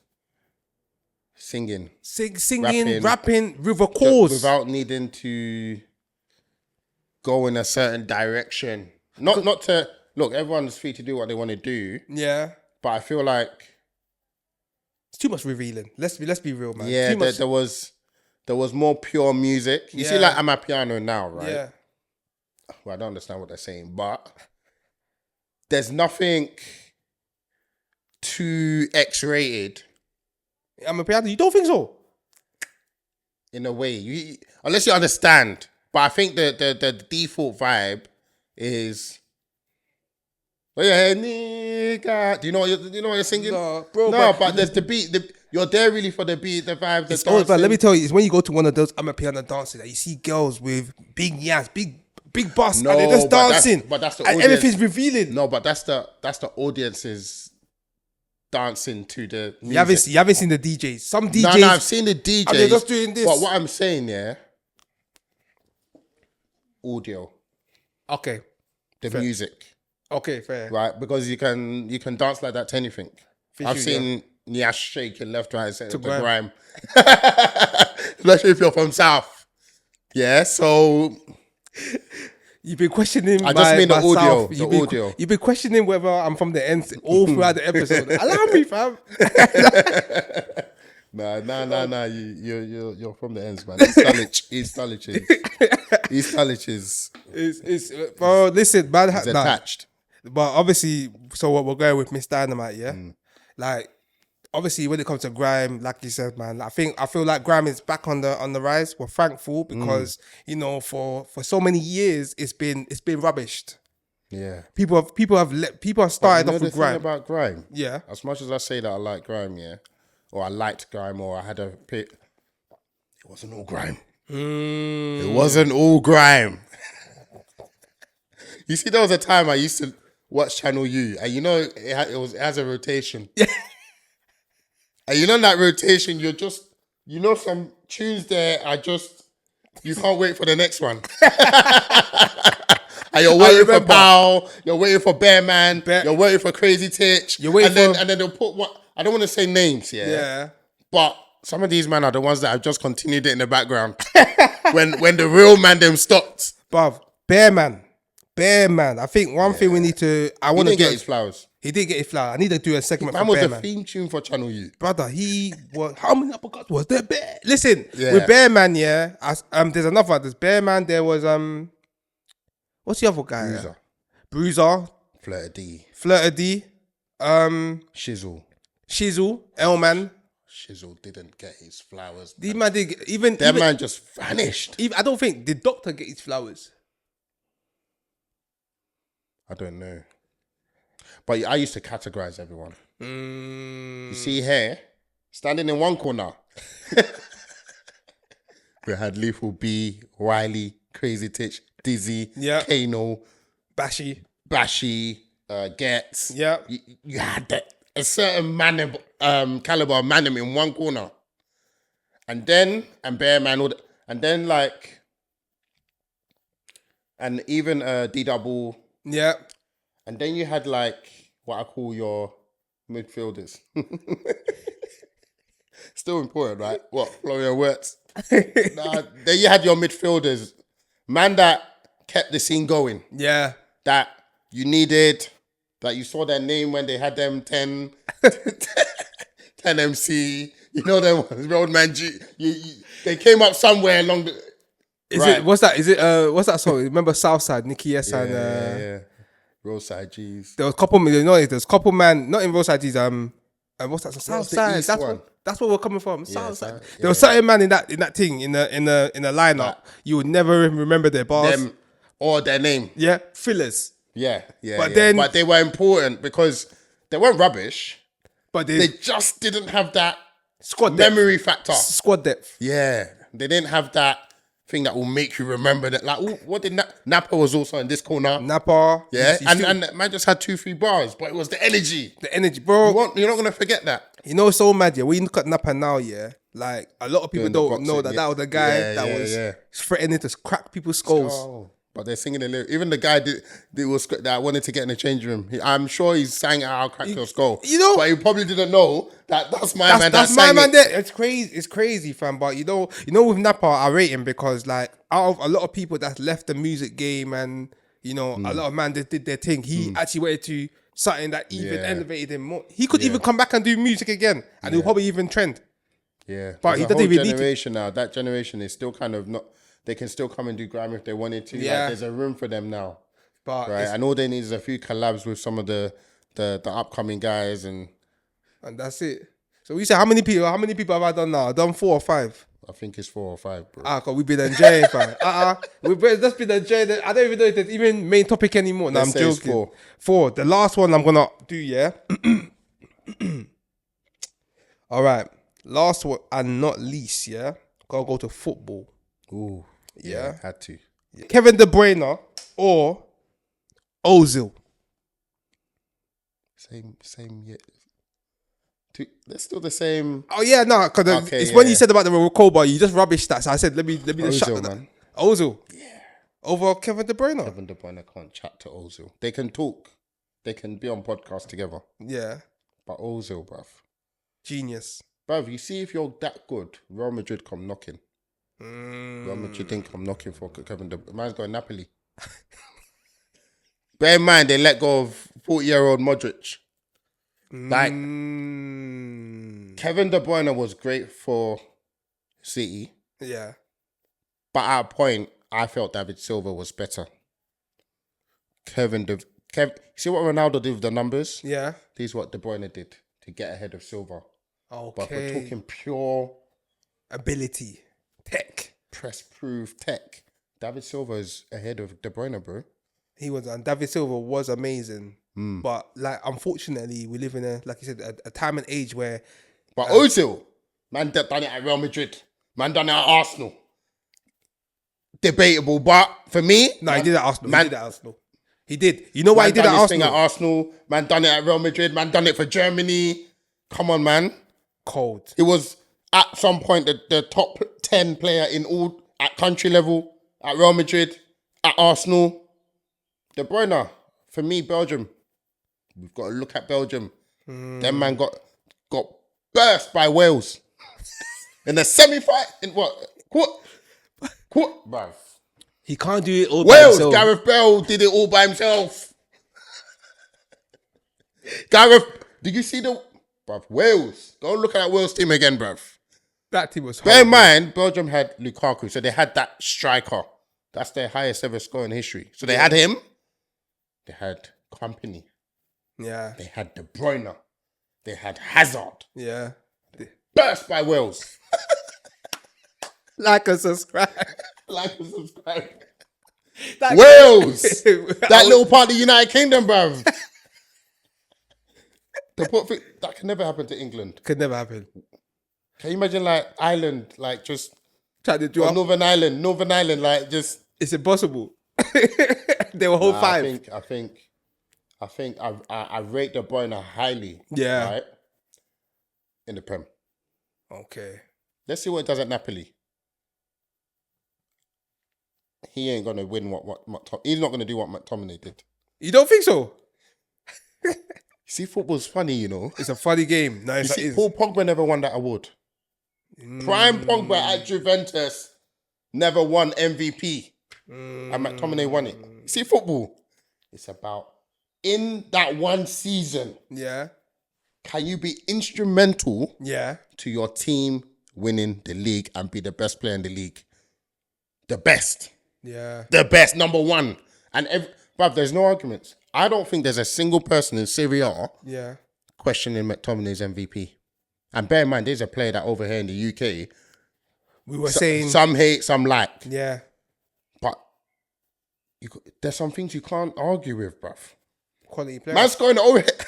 singing, rapping with a cause, without needing to go in a certain direction. Not to look. Everyone's free to do what they want to do. Yeah, but I feel like it's too much revealing. Let's be real, man. Yeah, there was more pure music. You see, like Amapiano now, right? Yeah. Well, I don't understand what they're saying, but there's nothing too X-rated. Amapiano, you don't think so? In a way, unless you understand. But I think the default vibe is Oh yeah, nigga. Do you know what you're singing? No, bro, No, but but there's the beat. You're there really for the beat, the vibe, the it's all, dancing. but let me tell you, it's when you go to one of those piano dances that you see girls with big yas, big bust, No, and they're just but dancing. that's the and audience. everything's revealing. No, but that's the audience's dancing to the music. You haven't seen the DJs. Some DJs. No, I've seen the DJs. And they're just doing this. But what I'm saying, yeah, audio, Okay. the Fair. music, Okay, fair. right? Because you can dance like that to anything. For I've sure, seen Nyash shaking left, right, center to grime. grime. Especially if you're from South. Yeah, so You've been questioning. I just mean the audio. South. The audio. You've been questioning whether I'm from the ends all throughout the episode. Allow me, fam. Nah. You're from the ends, man. East Dulwich's. It's bro. Listen, man. It's attached. But obviously, so what we're going with Miss Dynamite, yeah. Like, obviously, when it comes to grime, like you said, man, I feel like grime is back on the rise. We're thankful because for so many years it's been rubbished. Yeah. People have started off with grime. About grime. Yeah. As much as I say that I like grime, yeah, or I liked grime, or I had a it wasn't all grime. It wasn't all grime. You see, there was a time I used to watch Channel U, and it has a rotation. Yeah. And that rotation, some tunes there are just, you can't wait for the next one. And you're waiting for Bow, you're waiting for Bearman, you're waiting for Crazy Titch, and then they'll put what, I don't want to say names, yeah. But some of these men are the ones that have just continued it in the background. when the real man them stopped. Bruv, Bearman. I think one thing we need to. I want to get his flowers. He did get his flowers. I need to do a segment Man for was Bearman. the theme tune for Channel U. Brother, he was. How many uppercuts was there? Listen, with Bearman, yeah. There's another. There's Bearman. There was what's the other guy? Bruiser. Flirter D. Shizzle. Elman. Shizzle didn't get his flowers. These man did man just vanished. I don't think did Doctor get his flowers. I don't know. But I used to categorize everyone. You see here, standing in one corner, we had Lethal B, Wiley, Crazy Titch, Dizzy, Kano, Bashy, Getz. Yeah. You had a certain caliber of man in one corner. And Bearman, and then like, and even D-Double. Yeah. And then you had like what I call your midfielders. Still important, right? What? Florian Wirtz. Then you had your midfielders. Man that kept the scene going. Yeah. That you needed, that you saw their name when they had them 10 MC. You know them ones, Road Man G. They came up somewhere along the... What's that song? Remember Southside, Nicky S and... Yeah. Roadside G's. There was a couple, there's a couple man, not in Roadside G's, what's that? Southside. That's where we're coming from. Southside. There was certain man in that thing, in the lineup, you would never remember their bars. Them or their name. Yeah. Fillers. Yeah. But they were important because they weren't rubbish. But they just didn't have that squad memory factor. Squad depth. Yeah. They didn't have that thing that will make you remember that. Like, what did Napa was also in this corner. Napa. Yeah. And man just had 2-3 bars, but it was the energy. The energy, bro. You're not going to forget that. You know, it's so mad, yeah. When you look at Napa now, yeah, like a lot of people don't know that was the guy that was threatening to crack people's skulls. Oh, but they're singing the lyrics. Even the guy that wanted to get in the change room. I'm sure he sang out, "I'll crack your skull." You know, but he probably didn't know that that's my man. That's my man. There. It's crazy. It's crazy, fam. But you know, with Napa, I rate him because like out of a lot of people that's left the music game and a lot of man that did their thing, he actually went to something that even elevated him more. He could even come back and do music again, and he'll probably even trend. Yeah, but he doesn't even generation now. That generation is still kind of not. They can still come and do grime if they wanted to. Yeah, like, there's a room for them now. But right, and all they need is a few collabs with some of the upcoming guys, and that's it. So we say how many people have I done now? I've done 4 or 5. I think it's 4 or 5, bro. Cause we've been enjoying, fam. We've just been enjoying it. I don't even know if there's even main topic anymore. No, I'm Let's say it's joking. 4. The last one I'm gonna do, yeah. All right. Last one and not least, yeah. Gotta go to football. Ooh, yeah, had to. Kevin De Bruyne or Ozil. Same. Yeah. They're still the same. Oh yeah, no, because it's when you said about the Recoba, you just rubbish that. So I said, let me just shut Ozil, that. man. Ozil. Yeah. Over Kevin De Bruyne. Kevin De Bruyne can't chat to Ozil. They can talk. They can be on podcasts together. Yeah. But Ozil, bruv. Genius. Bruv, you see if you're that good, Real Madrid come knocking. Real Madrid didn't come knocking for Kevin De Bruyne. Man's going Napoli. Bear in mind, they let go of 40-year-old Modric. Like, Kevin De Bruyne was great for City. Yeah. But at a point, I felt David Silva was better. See what Ronaldo did with the numbers? Yeah. This is what De Bruyne did to get ahead of Silva. Okay. But we're talking pure ability, tech, press-proof tech. David Silva is ahead of De Bruyne, bro. He was, and David Silva was amazing. But like, unfortunately, we live in like you said, a time and age where. But Ozil, man, done it at Real Madrid. Man, done it at Arsenal. Debatable, but for me, no, he did it at Arsenal. He did it at Arsenal. He did. You know why he did it at Arsenal? Thing at Arsenal. Man, done it at Real Madrid. Man, done it for Germany. Come on, man. Cold. He was at some point the top 10 player in all at country level at Real Madrid, at Arsenal. De Bruyne, for me, Belgium. We've got to look at Belgium. Them man got burst by Wales in the semi-final. In what? Bruv. He can't do it all Wales, by himself. Gareth Bale did it all by himself. Gareth, did you see the... Bruv, Wales. Go look at that Wales team again, bruv. That team was Bear in horrible. mind, Belgium had Lukaku, so they had that striker. That's their highest ever score in history. So they had him. They had Company. Yeah. They had De Bruyne. They had Hazard. Yeah. Burst by Wales. Like and subscribe. Like and subscribe. That Wales. That little part of the United Kingdom, bruv. That can never happen to England. Could never happen. Can you imagine, like, Ireland, like, just... Try to do Northern Ireland, like, just... It's impossible. They will hold 5. I think I rate De Bruyne highly. Yeah. Right? In the Prem. Okay. Let's see what it does at Napoli. He ain't gonna win he's not gonna do what McTominay did. You don't think so? See, football's funny, you know. It's a funny game. No, Paul Pogba never won that award. Prime Pogba at Juventus never won MVP. And McTominay won it. See, football, it's about in that one season. Yeah. Can you be instrumental to your team winning the league and be the best player in the league? The best. Yeah. The best, number one. And bruv, there's no arguments. I don't think there's a single person in Serie A questioning McTominay's MVP. And bear in mind, there's a player that over here in the UK, we were saying some hate, some like. Yeah. But there's some things you can't argue with, bruv. Quality player. Man's going overhead.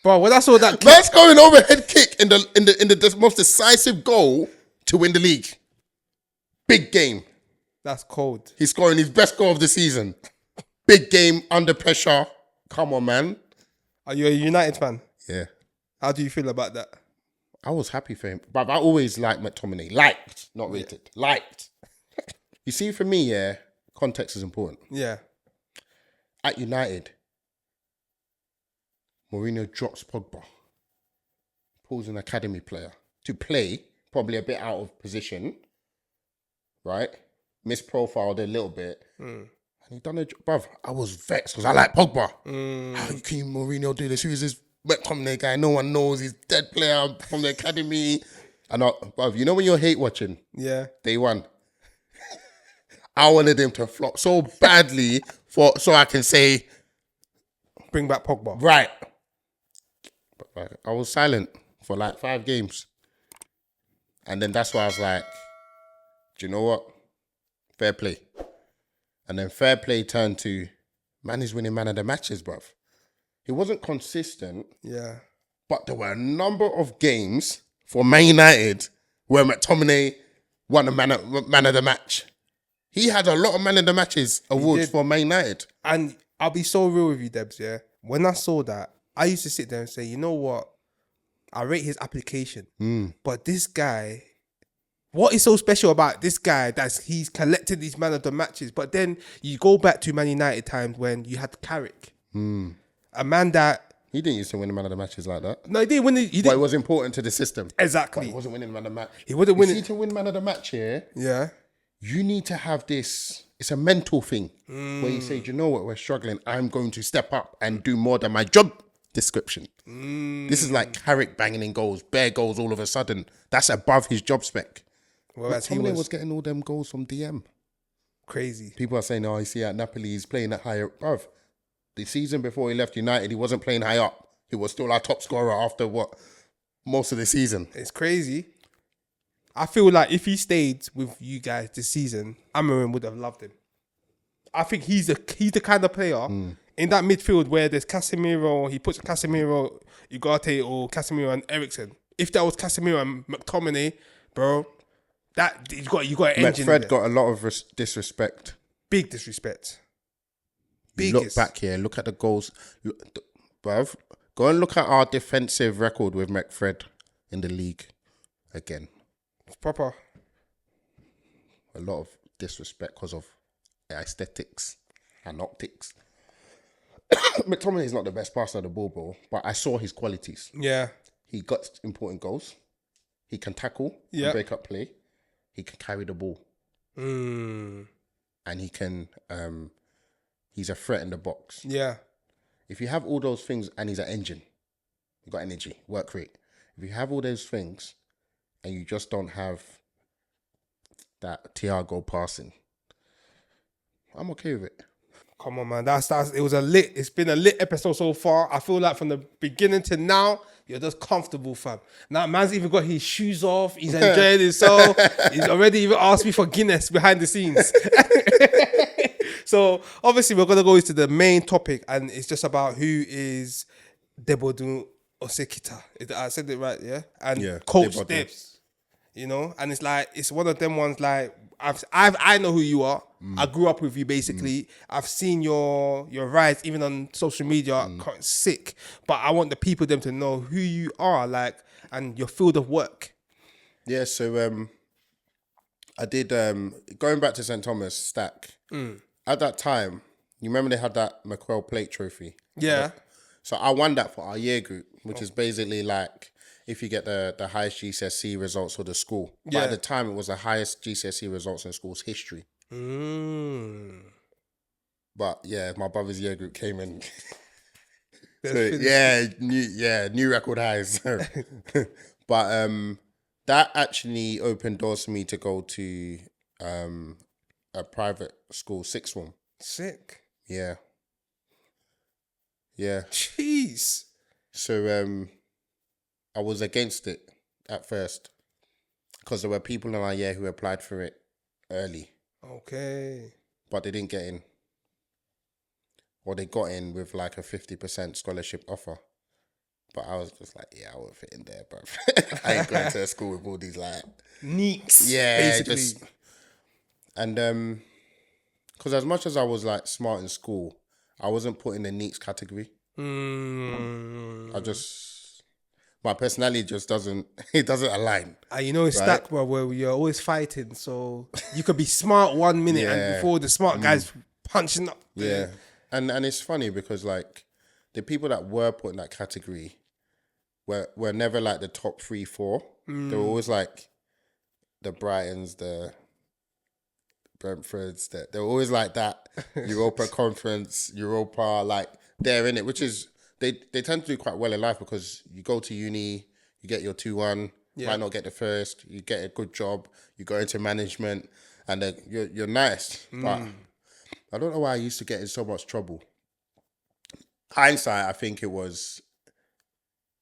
Bro, when I saw that Man's going overhead kick in the most decisive goal to win the league. Big game. That's cold. He's scoring his best goal of the season. Big game, under pressure. Come on, man. Are you a United fan? Yeah. How do you feel about that? I was happy for him. But I always liked McTominay. Liked, not rated. Liked. You see, for me, context is important. Yeah. At United, Mourinho drops Pogba. Pulls an academy player to play, probably a bit out of position, right? Misprofiled a little bit. And he done a job. Bruv, I was vexed because I like Pogba. How can you, Mourinho, do this? Who is this McTominay guy? No one knows. He's dead player from the academy. And bruv, you know when you're hate watching? Yeah. Day one. I wanted him to flop so badly so I can say, bring back Pogba. Right. But I was silent for like 5 games. And then that's why I was like, do you know what? Fair play. And then fair play turned to, man is winning man of the matches, bruv. He wasn't consistent. Yeah. But there were a number of games for Man United where McTominay won a man of the match. He had a lot of man of the matches awards for Man United. And I'll be so real with you, Debs, yeah? When I saw that, I used to sit there and say, you know what? I rate his application. But this guy, what is so special about this guy that he's collected these man of the matches? But then you go back to Man United times when you had Carrick. A man that... He didn't used to win the man of the matches like that. No, he didn't win it. But it was important to the system. Exactly. But he wasn't winning man of the match. He wasn't winning. You see, to win man of the match here, yeah, you need to have this, it's a mental thing where you say, do you know what, we're struggling. I'm going to step up and do more than my job description. This is like Carrick banging in goals, bare goals all of a sudden. That's above his job spec. Well, he was getting all them goals from DM. Crazy. People are saying, oh, you see at Napoli, he's playing at higher above. The season before he left United, he wasn't playing high up. He was still our top scorer after most of the season. It's crazy. I feel like if he stayed with you guys this season, Amarin would have loved him. I think he's the kind of player in that midfield where there's Casemiro, he puts Casemiro, Ugarte, or Casemiro and Eriksen. If that was Casemiro and McTominay, bro, that you got an engine. Fred got a lot of disrespect. Big disrespect. Look back here. Look at the goals. Bruv, go and look at our defensive record with McFred in the league again. It's proper. A lot of disrespect because of aesthetics and optics. McTominay is not the best passer of the ball, bro, but I saw his qualities. Yeah. He got important goals. He can tackle, and break up play. He can carry the ball. And he can... he's a threat in the box. Yeah. If you have all those things and he's an engine, you got energy, work rate. If you have all those things and you just don't have that Thiago passing, I'm okay with it. Come on, man. It's been a lit episode so far. I feel like from the beginning to now, you're just comfortable, fam. Now, man's even got his shoes off. He's enjoying himself. He's already even asked me for Guinness behind the scenes. So, obviously, we're going to go into the main topic, and it's just about who is Debodun Osekita. I said it right, yeah? And Coach Debs, you know? And it's like, it's one of them ones like, I know who you are. I grew up with you, basically. I've seen your rise, even on social media, sick. But I want the people, them to know who you are, like, and your field of work. Yeah, so I did, going back to St. Thomas, Stack. At that time, you remember they had that McQuell Plate trophy? Yeah. So I won that for our year group, which is basically like if you get the highest GCSE results for the school. But at the time, it was the highest GCSE results in school's history. But yeah, my brother's year group came in. New record highs. But that actually opened doors for me to go to a private school, sixth form. Sick. Yeah. Yeah. Jeez. So I was against it at first because there were people in our year who applied for it early. Okay. But they didn't get in. Or they got in with like a 50% scholarship offer. But I was just like, yeah, I won't fit in there, bro. I ain't going to a school with all these like... Neeks. Yeah, basically. And because as much as I was like smart in school, I wasn't put in the neats category. My personality just doesn't align. You know, it's Stack, bro, where you're always fighting. So you could be smart 1 minute and before the smart guys punching up. Yeah. And it's funny because like the people that were put in that category were never like the top 3, 4. They were always like the Brightons, the Brentfords, they were always like that. Europa Conference, Europa, like they're in it, which is they tend to do quite well in life because you go to uni, you get your 2-1, might not get the first, you get a good job, you go into management, and then you're nice. But I don't know why I used to get in so much trouble. Hindsight, I think it was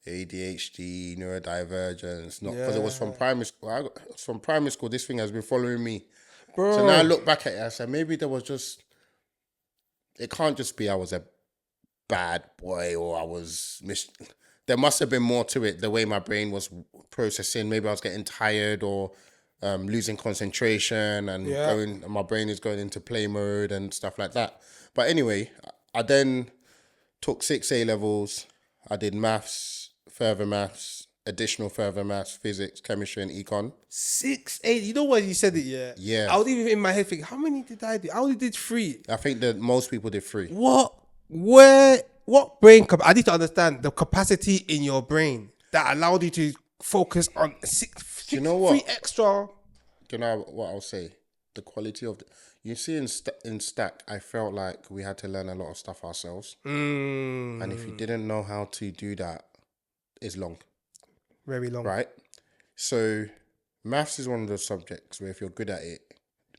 ADHD, neurodivergence, not because it was from primary school. From primary school, this thing has been following me. Bro. So now I look back at it, I said, maybe there was just, it can't just be I was a bad boy or I was, there must have been more to it, the way my brain was processing. Maybe I was getting tired or losing concentration and my brain is going into play mode and stuff like that. But anyway, I then took 6 A-levels. I did maths, further maths, additional further maths, physics, chemistry, and econ. 6, 8. You know what you said it, yeah? Yeah. I was even in my head thinking, how many did I do? I only did 3. I think that most people did 3. What brain I need to understand the capacity in your brain that allowed you to focus on 6, you know what? 3 extra. Do you know what I'll say? The quality of you see in Stack, I felt like we had to learn a lot of stuff ourselves. And if you didn't know how to do that, it's long. Very long. Right? So maths is one of those subjects where if you're good at it,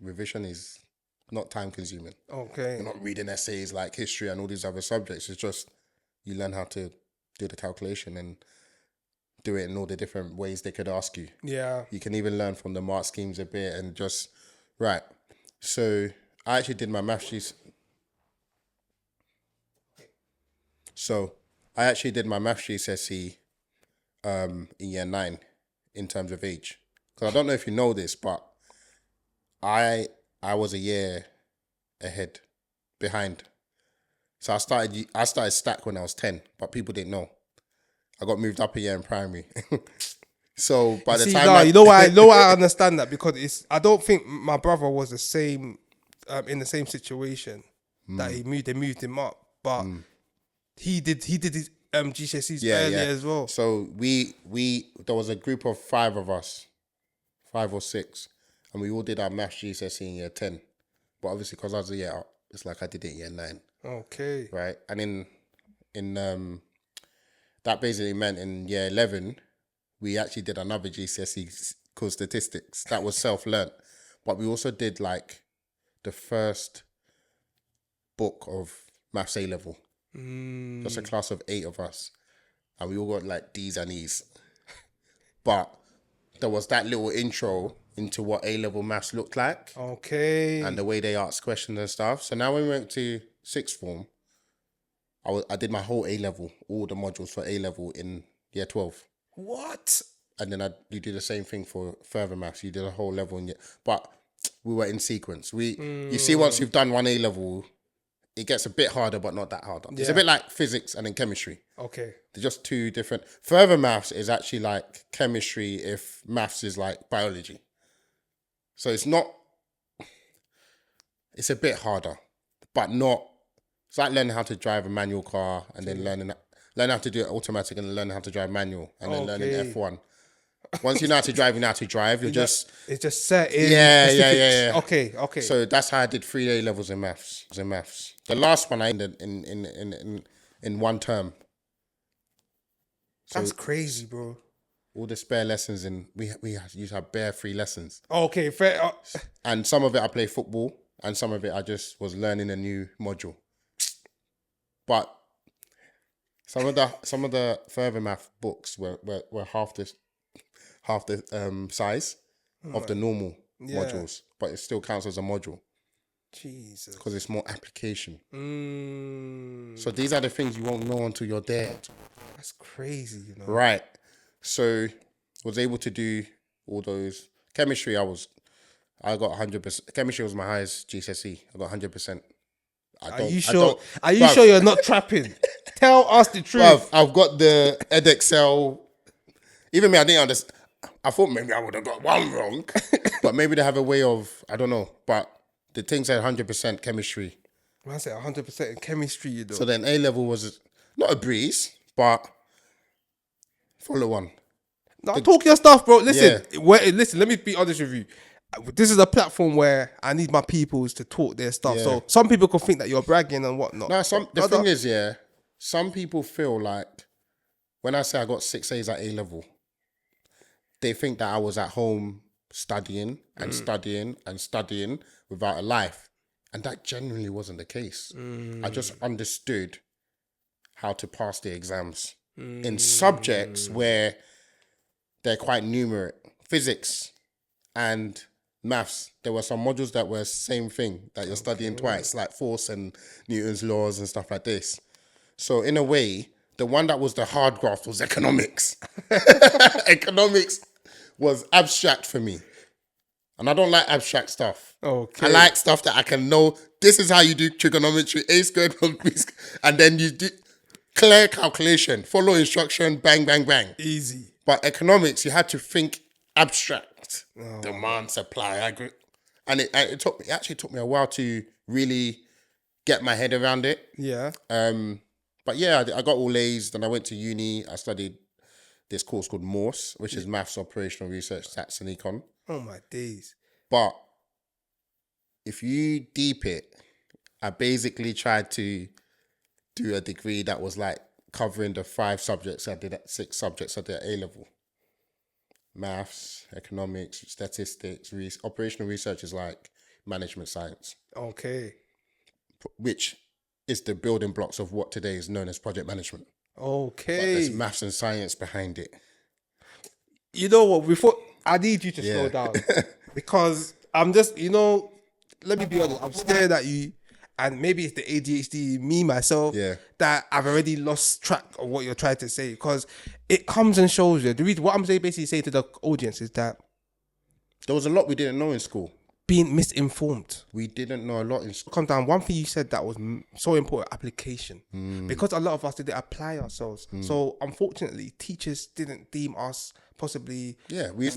revision is not time consuming. Okay. You're not reading essays like history and all these other subjects. It's just you learn how to do the calculation and do it in all the different ways they could ask you. Yeah. You can even learn from the mark schemes a bit and just, right. So I actually did my maths GCSE in year 9 in terms of age. Because I don't know if you know this, but I was a year behind. So I started Stack when I was 10, but people didn't know. I got moved up a year in primary. So by the time you know why I understand that, because I don't think my brother was the same in the same situation that they moved him up, but he did his GCSEs earlier as well. So there was a group of 5 of us, 5 or 6, and we all did our maths GCSE in year 10. But obviously because I was a year up, it's like I did it in year 9. Okay. Right, and in that basically meant in year 11. We actually did another GCSE called statistics. That was self-learnt. But we also did like the first book of maths A-level. Just a class of 8 of us. And we all got like D's and E's. But there was that little intro into what A-level maths looked like. Okay. And the way they asked questions and stuff. So now when we went to 6th form, I did my whole A-level, all the modules for A-level in year 12. What? And then you do the same thing for further maths. You did a whole level, but we were in sequence. You see, once you've done one A-level, it gets a bit harder, but not that harder. Yeah. It's a bit like physics and then chemistry. Okay. They're just 2 different. Further maths is actually like chemistry if maths is like biology. So it's a bit harder, but not. It's like learning how to drive a manual car and then learn how to do it automatic and learn how to drive manual and then learning F1. Once you know how to drive, you know how to drive. It's just set in. Yeah. Okay. So that's how I did 3 A-levels in maths. The last one I ended in 1 term. So that's crazy, bro. All the spare lessons we used to have bare free lessons. Okay, fair. And some of it I play football, and some of it I just was learning a new module. But some of the further math books were half the size of the normal modules, but it still counts as a module. Jesus. Because it's more application. So these are the things you won't know until you're there. That's crazy, you know. Right. So was able to do all those. Chemistry, I got 100%. Chemistry was my highest GCSE. I got 100%. Are you sure? Are you sure you're not trapping? Tell us the truth. Bruv, I've got the Edexcel. Even me, I didn't understand. I thought maybe I would have got one wrong, but maybe they have a way of, I don't know. But the thing said 100% chemistry. I said 100% in chemistry, you know. So then A-level was not a breeze, but follow on. No, talk your stuff, bro. Listen, listen. Let me be honest with you. This is a platform where I need my peoples to talk their stuff. Yeah. So some people could think that you're bragging and whatnot. No, the thing is, some people feel like when I say I got 6 A's at A-level, they think that I was at home studying and studying and studying without a life. And that genuinely wasn't the case. I just understood how to pass the exams. in subjects where they're quite numeric. Physics and maths, there were some modules that were same thing that you're studying twice, like force and Newton's laws and stuff like this. So in a way, the one that was the hard graft was economics. Economics was abstract for me. And I don't like abstract stuff. Okay. I like stuff that I can know. This is how you do trigonometry, A squared plus B squared. And then you do clear calculation, follow instruction, bang, bang, bang. Easy. But economics, you had to think abstract. Demand, supply, agree. And it actually took me a while to really get my head around it. Yeah. But yeah, I got all A's. Then I went to uni. I studied this course called Morse, which is Maths, Operational Research, Stats and Econ. Oh my days. But if you deep it, I basically tried to do a degree that was like covering the 5 subjects I did at 6 subjects I did at A-level. Maths, economics, statistics, operational research is like management science. Okay. Which is the building blocks of what today is known as project management. Okay. But there's maths and science behind it. You know what? Before I need you to slow down because I'm just, let me be honest. I'm staring at you, and maybe it's the ADHD, me myself, that I've already lost track of what you're trying to say because it comes and shows you. The reason what I'm basically saying to the audience is that there was a lot we didn't know in school. Being misinformed. We didn't know a lot in school. Come down. One thing you said that was so important: application. Because a lot of us didn't apply ourselves. So unfortunately, teachers didn't deem us possibly. We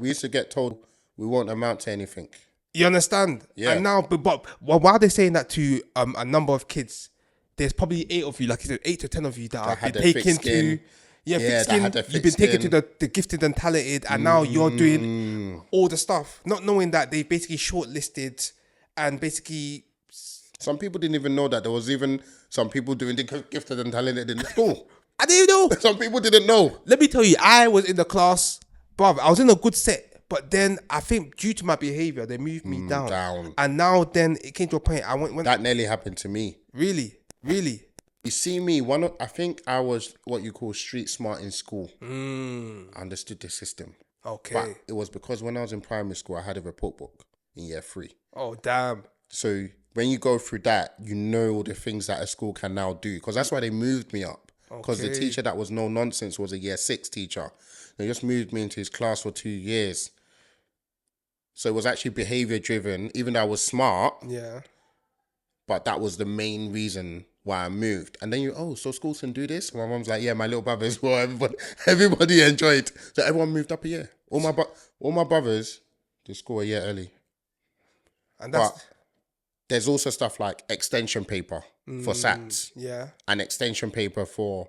used to get told we won't amount to anything. You understand? Yeah. And now, but while they're saying that to a number of kids, there's probably 8 of you, like you said, 8 to 10 of you that have been taken to. Thick skin. You've been taken to the gifted and talented, and now you're doing all the stuff, not knowing that they basically shortlisted and basically. Some people didn't even know that there was even some people doing the gifted and talented in school. I didn't know. Some people didn't know. Let me tell you, I was in the class, bruv. I was in a good set, but then I think due to my behavior, they moved me down. And now then it came to a point I went. That nearly happened to me. Really. You see me, I think I was what you call street smart in school. I understood the system. Okay. But it was because when I was in primary school, I had a report book in year 3. Oh, damn. So when you go through that, you know all the things that a school can now do. Because that's why they moved me up. Because the teacher that was no nonsense was a year 6 teacher. They just moved me into his class for 2 years. So it was actually behavior driven, even though I was smart. Yeah. But that was the main reason why I moved. And then so schools can do this? My mom's like, yeah, my little brothers, well, everybody enjoyed. So everyone moved up a year. All my brothers, they score a year early. And but there's also stuff like extension paper for SATs. Yeah. And extension paper for,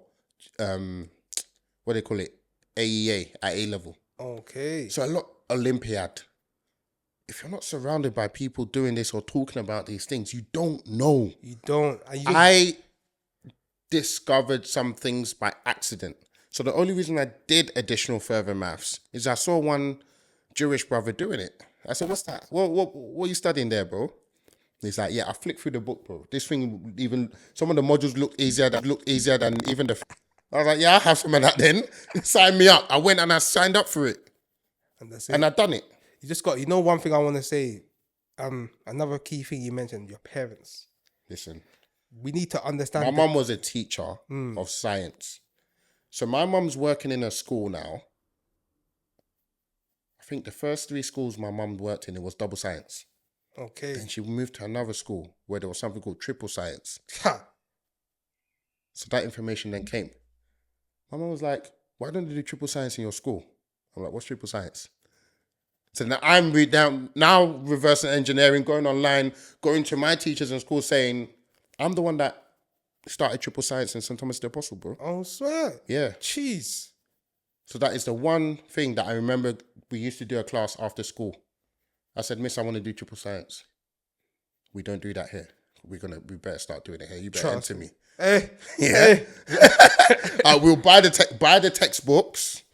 what do they call it? AEA at A-level. Okay. So a lot Olympiad. If you're not surrounded by people doing this or talking about these things, you don't know. You don't. I discovered some things by accident. So the only reason I did additional further maths is I saw one Jewish brother doing it. I said, what's that? What are you studying there, bro? He's like, yeah, I flicked through the book, bro. This thing, even some of the modules look easier than even the... I was like, yeah, I'll have some of that then. Sign me up. I went and I signed up for it. And that's it. And I done it. You just got, one thing I want to say, another key thing you mentioned, your parents. Listen. We need to understand. My mum was a teacher of science. So my mum's working in a school now. I think the first 3 schools my mum worked in, it was double science. Okay. Then she moved to another school where there was something called triple science. So that information then came. My mum was like, why don't you do triple science in your school? I'm like, what's triple science? So now I'm reversing engineering, going online, going to my teachers in school saying, I'm the one that started triple science in St. Thomas the Apostle, bro. Oh, swear. Yeah. Jeez. So that is the one thing that I remember we used to do a class after school. I said, Miss, I want to do triple science. We don't do that here. We better start doing it here. You better enter me. Hey. Yeah. Hey. We'll buy the textbooks.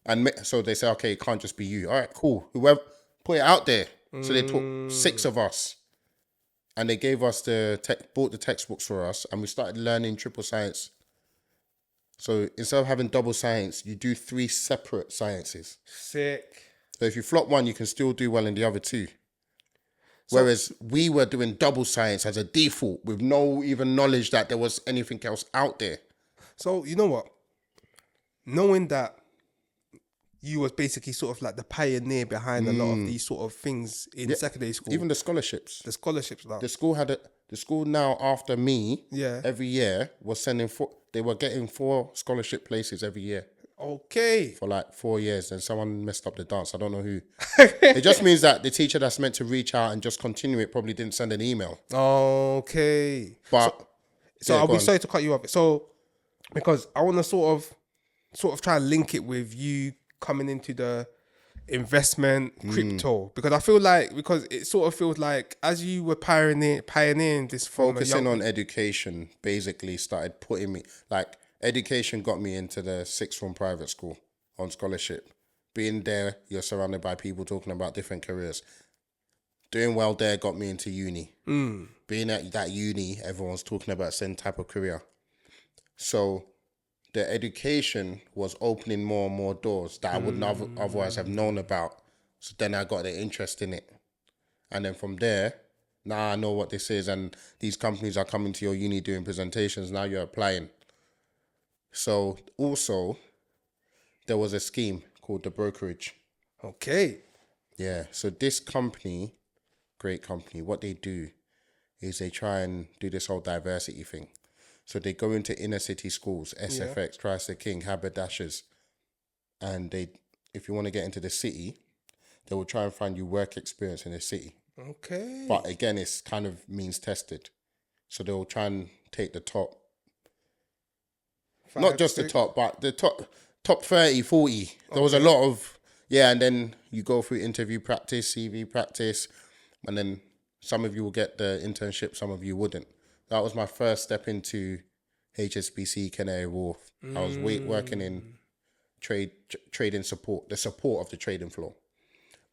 And so they say, okay, it can't just be you. All right, cool. Whoever, put it out there. So they took 6 of us. And they gave us bought the textbooks for us. And we started learning triple science. So instead of having double science, you do 3 separate sciences. Sick. So if you flop one, you can still do well in the other 2. Whereas we were doing double science as a default with no even knowledge that there was anything else out there. So, you know what? Knowing that you was basically sort of like the pioneer behind a lot of these sort of things in secondary school. Even the scholarships. The scholarships now. The school now after me, Yeah. every year was they were getting 4 scholarship places every year. Okay. For like 4 years, and someone messed up the dance. I don't know who. It just means that the teacher that's meant to reach out and just continue it probably didn't send an email. Okay. But so yeah, I'll be sorry to cut you off. So because I want to sort of try and link it with you coming into the investment crypto, because I feel like, because it sort of feels like as you were pioneering this from focusing on education basically started putting me like. Education got me into the 6th form private school on scholarship. Being there, you're surrounded by people talking about different careers. Doing well there got me into uni. Being at that uni, everyone's talking about the same type of career. So the education was opening more and more doors that I wouldn't otherwise have known about. So then I got the interest in it. And then from there, now I know what this is, and these companies are coming to your uni doing presentations. Now you're applying. So also, there was a scheme called the brokerage. Okay. Yeah. So this company, great company, what they do is they try and do this whole diversity thing. So they go into inner city schools, SFX, Christ the King, Haberdashers, and if you want to get into the city, they will try and find you work experience in the city. Okay. But again, it's kind of means tested. So they will try and take the top. Not just the top, but the top 30, 40. There was a lot of, and then you go through interview practice, CV practice, and then some of you will get the internship, some of you wouldn't. That was my first step into HSBC, Canary Wharf. I was working in trading support, the support of the trading floor.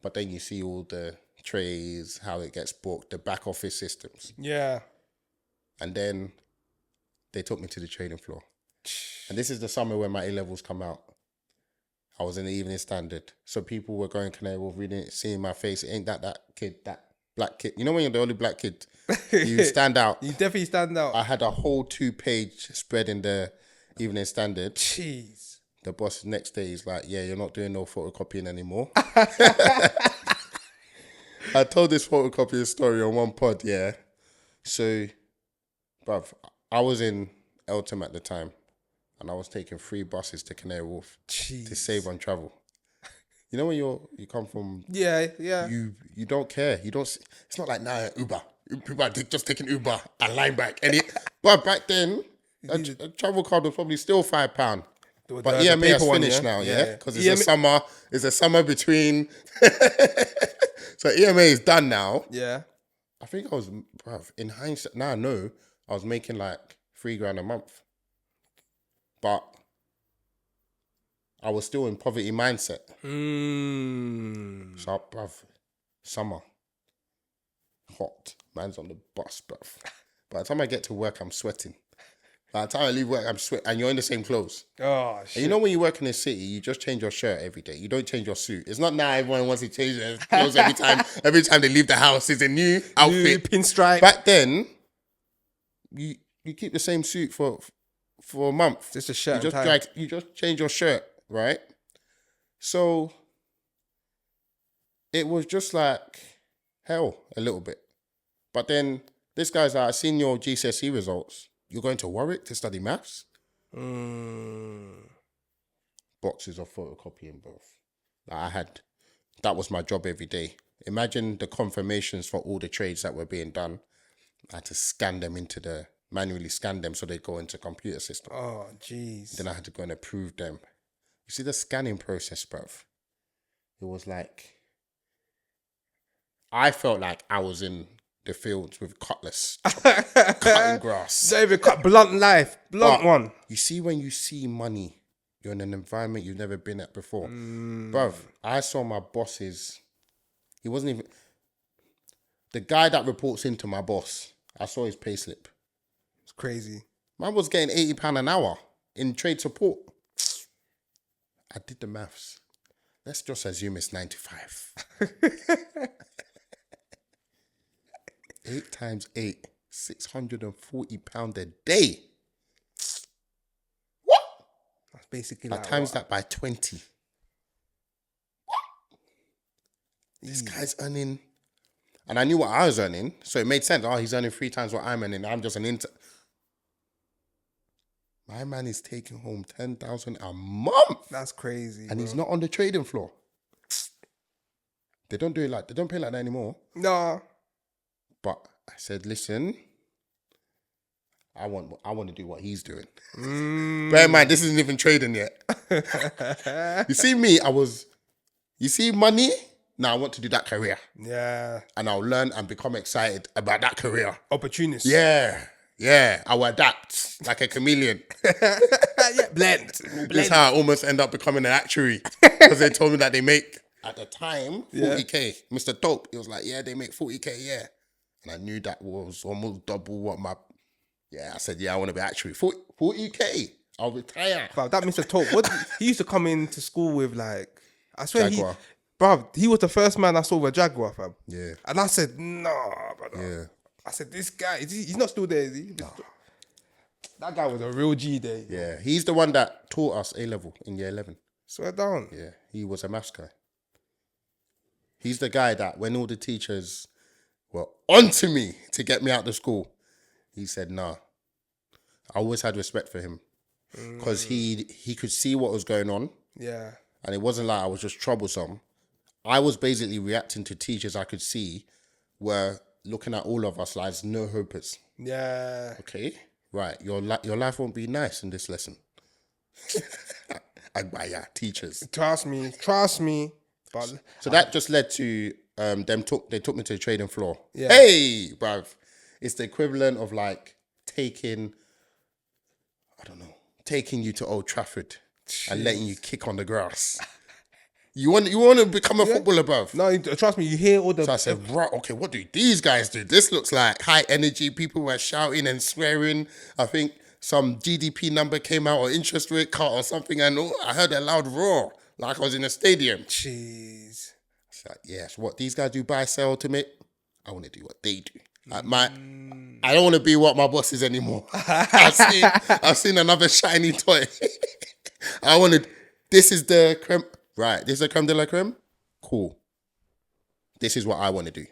But then you see all the trays, how it gets booked, the back office systems. Yeah. And then they took me to the trading floor. And this is the summer when my A-levels come out. I was in the Evening Standard. So people were going Canary Wharf, reading it, seeing my face. It ain't that kid, that black kid. You know when you're the only black kid, you stand out. You definitely stand out. I had a whole 2-page spread in the Evening Standard. Jeez. The boss next day is like, yeah, you're not doing no photocopying anymore. I told this photocopying story on one pod, yeah. So, bruv, I was in Eltham at the time. And I was taking 3 buses to Canary Wharf to save on travel. You know when you come from... Yeah. You don't care. You don't... It's not like now Uber. People just taking Uber and line back. But back then, a travel card was probably still £5. But EMA is finished now, yeah? Because it's a summer. It's a summer between... So EMA is done now. Yeah. I think I was... Bruv, in hindsight, now I know I was making like $3,000 a month. But I was still in poverty mindset. So, bruv, summer, hot, man's on the bus, bruv. By the time I get to work, I'm sweating. By the time I leave work, I'm sweating. And you're in the same clothes. Oh, shit. And you know when you work in the city, you just change your shirt every day. You don't change your suit. It's not now everyone wants to change their clothes every time. Every time they leave the house, it's a new outfit. New pinstripe. Back then, you keep the same suit for a month. Just a shirt You just change your shirt, right? So it was just like hell a little bit. But then this guy's like, I've seen your GCSE results. You're going to Warwick to study maths? Boxes of photocopying, bro. That was my job every day. Imagine the confirmations for all the trades that were being done. I had to manually scan them so they go into computer system. Oh, jeez. Then I had to go and approve them. You see the scanning process, bruv? It was like, I felt like I was in the fields with cutlass, cutting grass. Don't even cut blunt one. You see, when you see money, you're in an environment you've never been at before. Bruv, I saw my bosses. He wasn't even... The guy that reports into my boss, I saw his payslip. It's crazy. Man was getting £80 an hour. in trade support. I did the maths. Let's just assume it's 95. 8 times 8, £640 a day. What? That's basically I like times that by 20. What? This Easy. guy's earning, and I knew what I was earning, so it made sense. Oh, he's earning 3 times what I'm earning. I'm just an intern. My man is taking home 10,000 a month. That's crazy. And he's not on the trading floor. They don't pay like that anymore. No. But I said, listen, I want to do what he's doing. Bear in mind, this isn't even trading yet. You see me, you see money? Now I want to do that career. Yeah. And I'll learn and become excited about that career. Opportunist. Yeah. I'll adapt like a chameleon. Yeah, blend. That's how I almost end up becoming an actuary. Because they told me that they make, at the time, 40K. Mr. Dope, he was like, yeah, they make 40K, yeah. And I knew that was almost double what I said, I want to be actuary. 40K, I'll retire. But that Mr. Tope, he used to come into school with like, I swear Jaguar. he was the first man I saw with a Jaguar, fam. Yeah. And I said, nah, brother. Yeah. I said, this guy, he's not still there, is he? No. That guy was a real G there. Yeah, he's the one that taught us A-level in year 11. Swear down. Yeah, he was a maths guy. He's the guy that when all the teachers were onto me to get me out of school, he said, nah. I always had respect for him because he could see what was going on. Yeah. And it wasn't like I was just troublesome. I was basically reacting to teachers I could see were looking at all of us like no hopers. Yeah. Okay, right. Your life won't be nice in this lesson. Agbaya, teachers. Trust me. But so that just led to they took me to the trading floor. Yeah. Hey, bruv. It's the equivalent of like taking you to Old Trafford and letting you kick on the grass. You want to become a footballer, bruv? No, trust me, you hear all the... So I said, right, okay, what do these guys do? This looks like high energy. People were shouting and swearing. I think some GDP number came out or interest rate cut or something. And I heard a loud roar like I was in a stadium. Jeez. It's like, yes, what these guys do, buy, sell, ultimate. I want to do what they do. Like I don't want to be what my boss is anymore. I've seen another shiny toy. This is the creme. Right, this is the creme de la creme. Cool. This is what I want to do.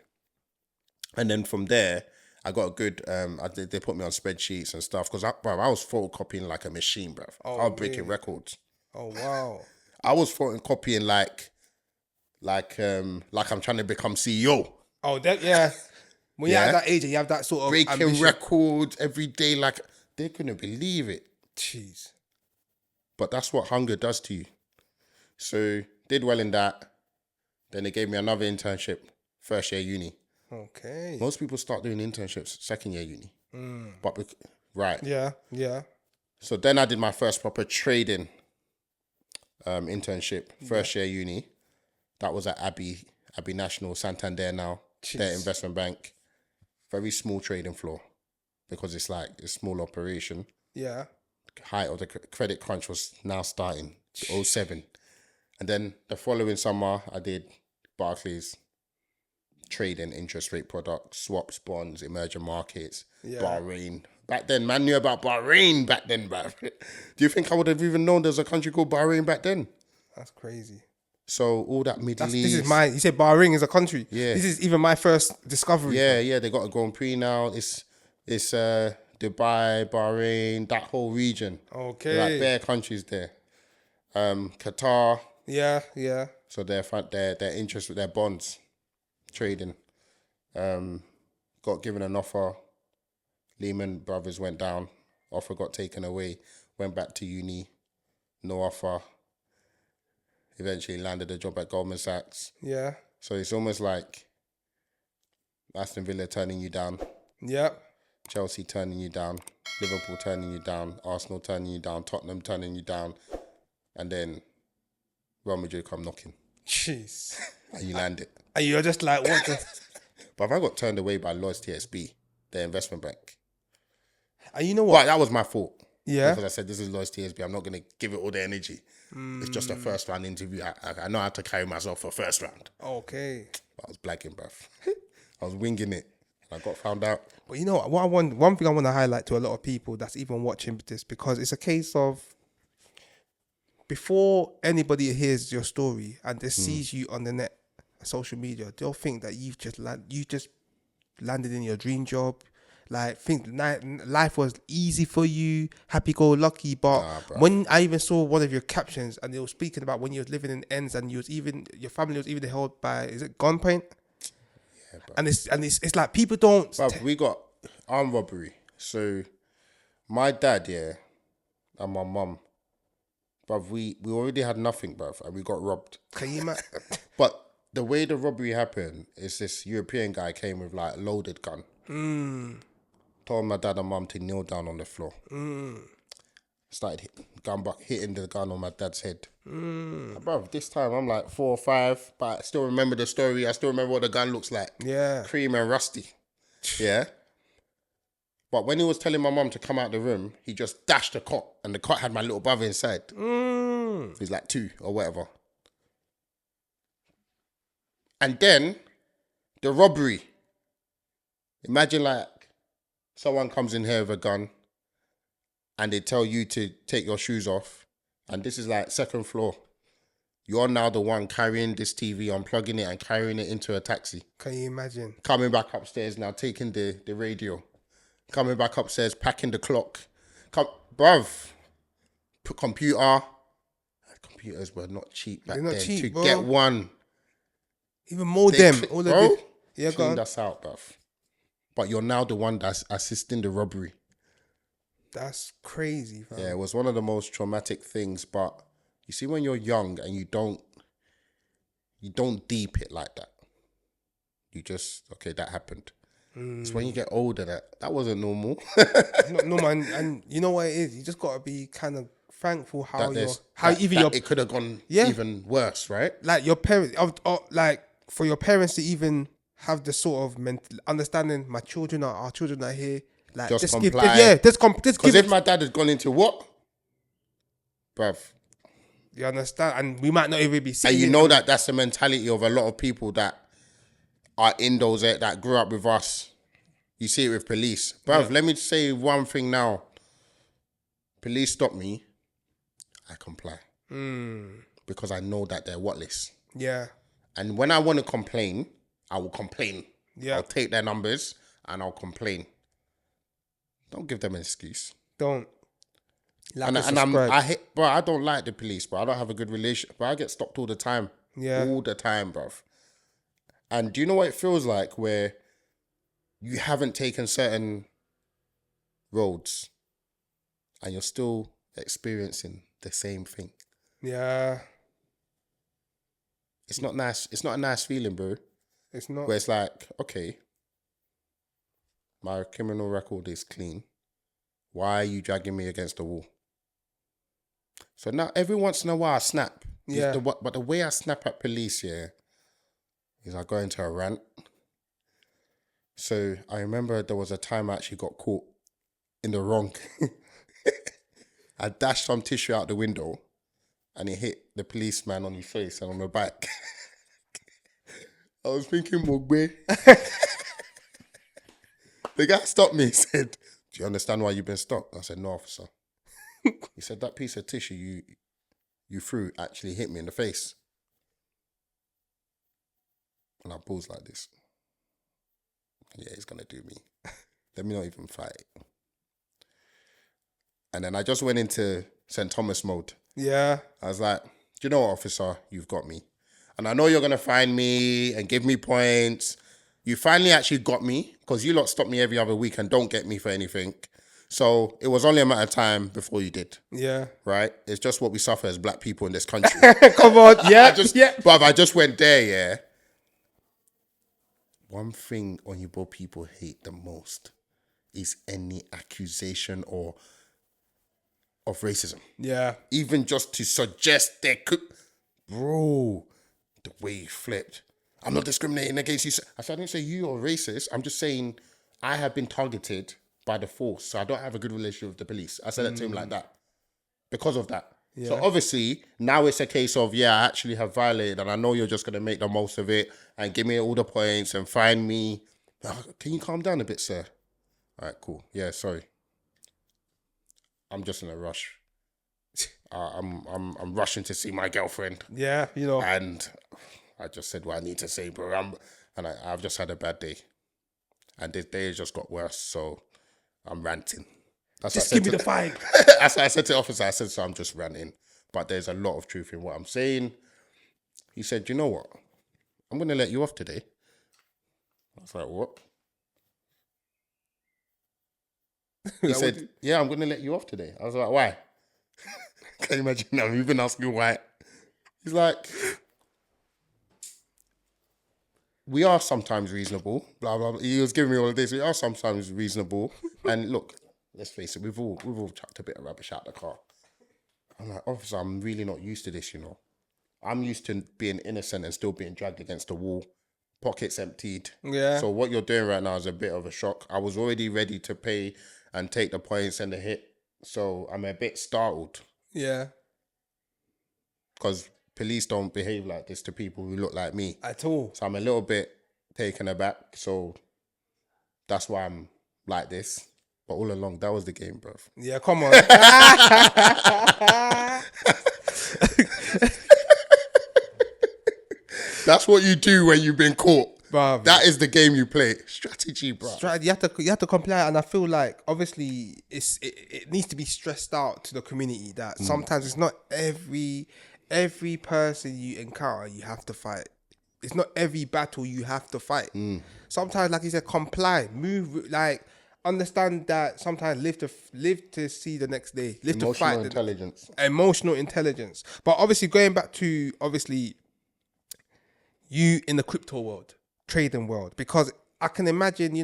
And then from there, I got a good, they put me on spreadsheets and stuff because I was photocopying like a machine, bro. I was breaking records. Oh, wow. I was photocopying like I'm trying to become CEO. Oh, yeah. When you're at that age and you have that sort of breaking ambition. records every day, like they couldn't believe it. Jeez. But that's what hunger does to you. So did well in that. Then they gave me another internship, first year uni. Okay. Most people start doing internships second year uni. But right. Yeah. So then I did my first proper trading internship, first year uni. That was at Abbey National, Santander now, their investment bank. Very small trading floor because it's like a small operation. Yeah. Height of the credit crunch was now starting, 07. And then the following summer, I did Barclays, trading interest rate products, swaps, bonds, emerging markets, Bahrain. Back then, man knew about Bahrain back then, bro. Do you think I would have even known there's a country called Bahrain back then? That's crazy. So all that Middle East. This is you said Bahrain is a country. Yeah. This is even my first discovery. Yeah, they got a Grand Prix now. It's Dubai, Bahrain, that whole region. Okay. Like bare countries there. Qatar. Yeah. So their interest with their bonds, trading. Got given an offer. Lehman Brothers went down. Offer got taken away. Went back to uni. No offer. Eventually landed a job at Goldman Sachs. Yeah. So it's almost like Aston Villa turning you down. Yep. Chelsea turning you down. Liverpool turning you down. Arsenal turning you down. Tottenham turning you down. And then Real Madrid come knocking. Jeez. And you land it. And you're just like, what the... But I got turned away by Lloyds TSB, their investment bank. And you know what? But that was my fault. Yeah. Because I said, this is Lloyd's TSB. I'm not going to give it all the energy. It's just a first round interview. I know how to carry myself for first round. Okay. I was blagging, bruv. I was winging it. I got found out. But you know what? One thing I want to highlight to a lot of people that's even watching this, because it's a case of before anybody hears your story and they sees you on the net, social media, they'll think that you just landed in your dream job. Like, think life was easy for you, happy-go-lucky. But when I even saw one of your captions and they were speaking about when you was living in ends and your family was even held by, is it gunpoint? Yeah, and it's like people don't. Bruv, we got armed robbery. So my dad, and my mum, bruv, we already had nothing, bruv, and we got robbed. Can you imagine? But the way the robbery happened is this European guy came with like a loaded gun. Told my dad and mum to kneel down on the floor. Started hitting the gun on my dad's head. Bruv, this time I'm like 4 or 5, but I still remember the story. I still remember what the gun looks like. Yeah. Cream and rusty. Yeah. But when he was telling my mum to come out the room, he just dashed the cot, and the cot had my little brother inside. He's like 2 or whatever. And then the robbery. Imagine like someone comes in here with a gun and they tell you to take your shoes off. And this is like 2nd floor. You're now the one carrying this TV, unplugging it and carrying it into a taxi. Can you imagine? Coming back upstairs now, taking the radio. Coming back upstairs, packing the clock. Bruv, put computer. Computers were not cheap back then. Cheap, to bro. get one. Even more them. All of bro, it. Yeah, go on. cleaned us out, bruv. But you're now the one that's assisting the robbery. That's crazy, fam. Yeah, it was one of the most traumatic things. But you see, when you're young and you don't deep it like that. You just, okay, that happened. It's when you get older that wasn't normal. No, man. And you know what it is? You just got to be kind of thankful it could have gone even worse, right? Like your parents, like for your parents to even have the sort of understanding. Our children are here. Like just comply. Because if my dad had gone into what, bruv, you understand, and we might not even be seeing. And you know that's the mentality of a lot of people that are in those that grew up with us. You see it with police, bruv. Let me say one thing now. Police stop me, I comply because I know that they're whatless. Yeah. And when I want to complain, I will complain. Yeah. I'll take their numbers and I'll complain. Don't give them an excuse. Don't. Like I don't like the police, but I don't have a good relationship. But I get stopped all the time. Yeah. All the time, bruv. And do you know what it feels like where you haven't taken certain roads and you're still experiencing the same thing? Yeah. It's not nice. It's not a nice feeling, bro. It's not. Where it's like, okay, my criminal record is clean. Why are you dragging me against the wall? So now every once in a while I snap. Yeah. But the way I snap at police, is I go into a rant. So I remember there was a time I actually got caught in the wrong. I dashed some tissue out the window and it hit the policeman on his face and on the back. I was thinking, Mogbe. The guy stopped me. He said, "Do you understand why you've been stopped?" I said, "No, officer." He said, "That piece of tissue you threw actually hit me in the face." And I paused like this. Yeah, he's going to do me. Let me not even fight. And then I just went into St. Thomas mode. Yeah. I was like, "Do you know what, officer? You've got me. And I know you're going to find me and give me points. You finally actually got me because you lot stop me every other week and don't get me for anything. So it was only a matter of time before you did." Yeah. Right? It's just what we suffer as black people in this country. Come on. Yeah. But I just went there, yeah. One thing Onyibo people hate the most is any accusation of racism. Yeah. Even just to suggest there could... Bro, the way you flipped. "I'm not discriminating against you." I said, "I didn't say you are racist. I'm just saying I have been targeted by the force. So I don't have a good relationship with the police. I said it to him like that because of that. Yeah. So obviously now it's a case of, I actually have violated and I know you're just going to make the most of it and give me all the points and fine me. Can you calm down a bit, sir? All right, cool. Yeah, sorry. I'm just in a rush. I'm rushing to see my girlfriend. Yeah, And I just said what I need to say, bro. I've just had a bad day. And this day has just got worse, so I'm ranting. Just give me the vibe. That's what I said to the officer. I said, so I'm just ranting. But there's a lot of truth in what I'm saying. He said, you know what? I'm going to let you off today. I was like, what? He said, yeah, I'm going to let you off today. I was like, why? Can you imagine? No, you've been asking why. He's like, we are sometimes reasonable. Blah, blah, blah. He was giving me all of this. We are sometimes reasonable. And look, let's face it, we've all chucked a bit of rubbish out the car. I'm like, officer, I'm really not used to this, I'm used to being innocent and still being dragged against the wall, pockets emptied. Yeah. So what you're doing right now is a bit of a shock. I was already ready to pay and take the points and the hit. So I'm a bit startled. Yeah. Because police don't behave like this to people who look like me. At all. So I'm a little bit taken aback. So that's why I'm like this. But all along, that was the game, bruv. Yeah, come on. That's what you do when you've been caught. Bruv. That is the game you play. Strategy, bro. You have to comply, and I feel like obviously it needs to be stressed out to the community that sometimes it's not every person you encounter you have to fight. It's not every battle you have to fight. Sometimes, like you said, comply, move, like understand that sometimes live to see the next day, live to fight. Emotional intelligence. But obviously, going back to you in the crypto world, trading world, because I can imagine,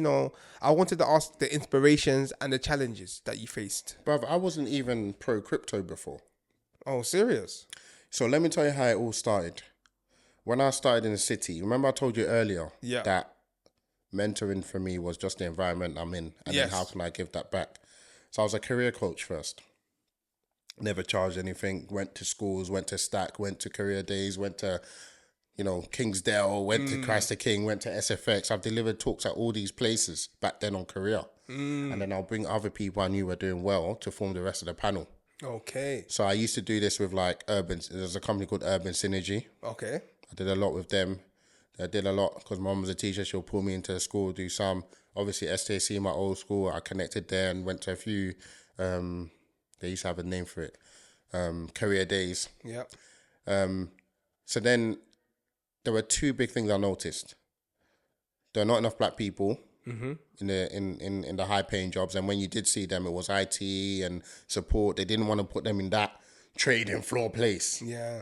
I wanted to ask the inspirations and the challenges that you faced. Bruv, I wasn't even pro crypto before. Oh, serious? So let me tell you how it all started. When I started in the city, remember I told you earlier that mentoring for me was just the environment I'm in, and then how can I give that back? So I was a career coach first. Never charged anything. Went to schools, went to Stack, went to career days, went to Kingsdale, went to Christ the King, went to SFX. I've delivered talks at all these places back then on career. And then I'll bring other people I knew were doing well to form the rest of the panel. Okay. So I used to do this with there's a company called Urban Synergy. Okay. I did a lot with them. I did a lot because my mum was a teacher. She'll pull me into the school, do some. Obviously, STC, my old school, I connected there and went to a few, they used to have a name for it, career days. Yeah. So then there were two big things I noticed. There are not enough black people in the high paying jobs, and when you did see them, it was IT and support. They didn't want to put them in that trading floor place. Yeah.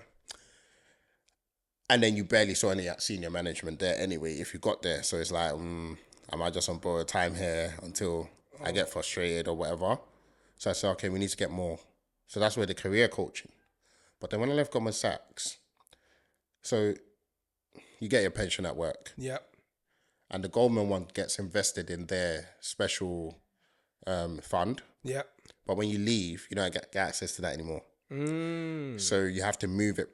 And then you barely saw any senior management there anyway, if you got there. So it's like, am I just on borrowed time here until I get frustrated or whatever? So I said, okay, we need to get more. So that's where the career coaching. But then when I left Goldman Sachs, so you get your pension at work. Yep. And the Goldman one gets invested in their special fund. Yep. But when you leave, you don't get access to that anymore. So you have to move it.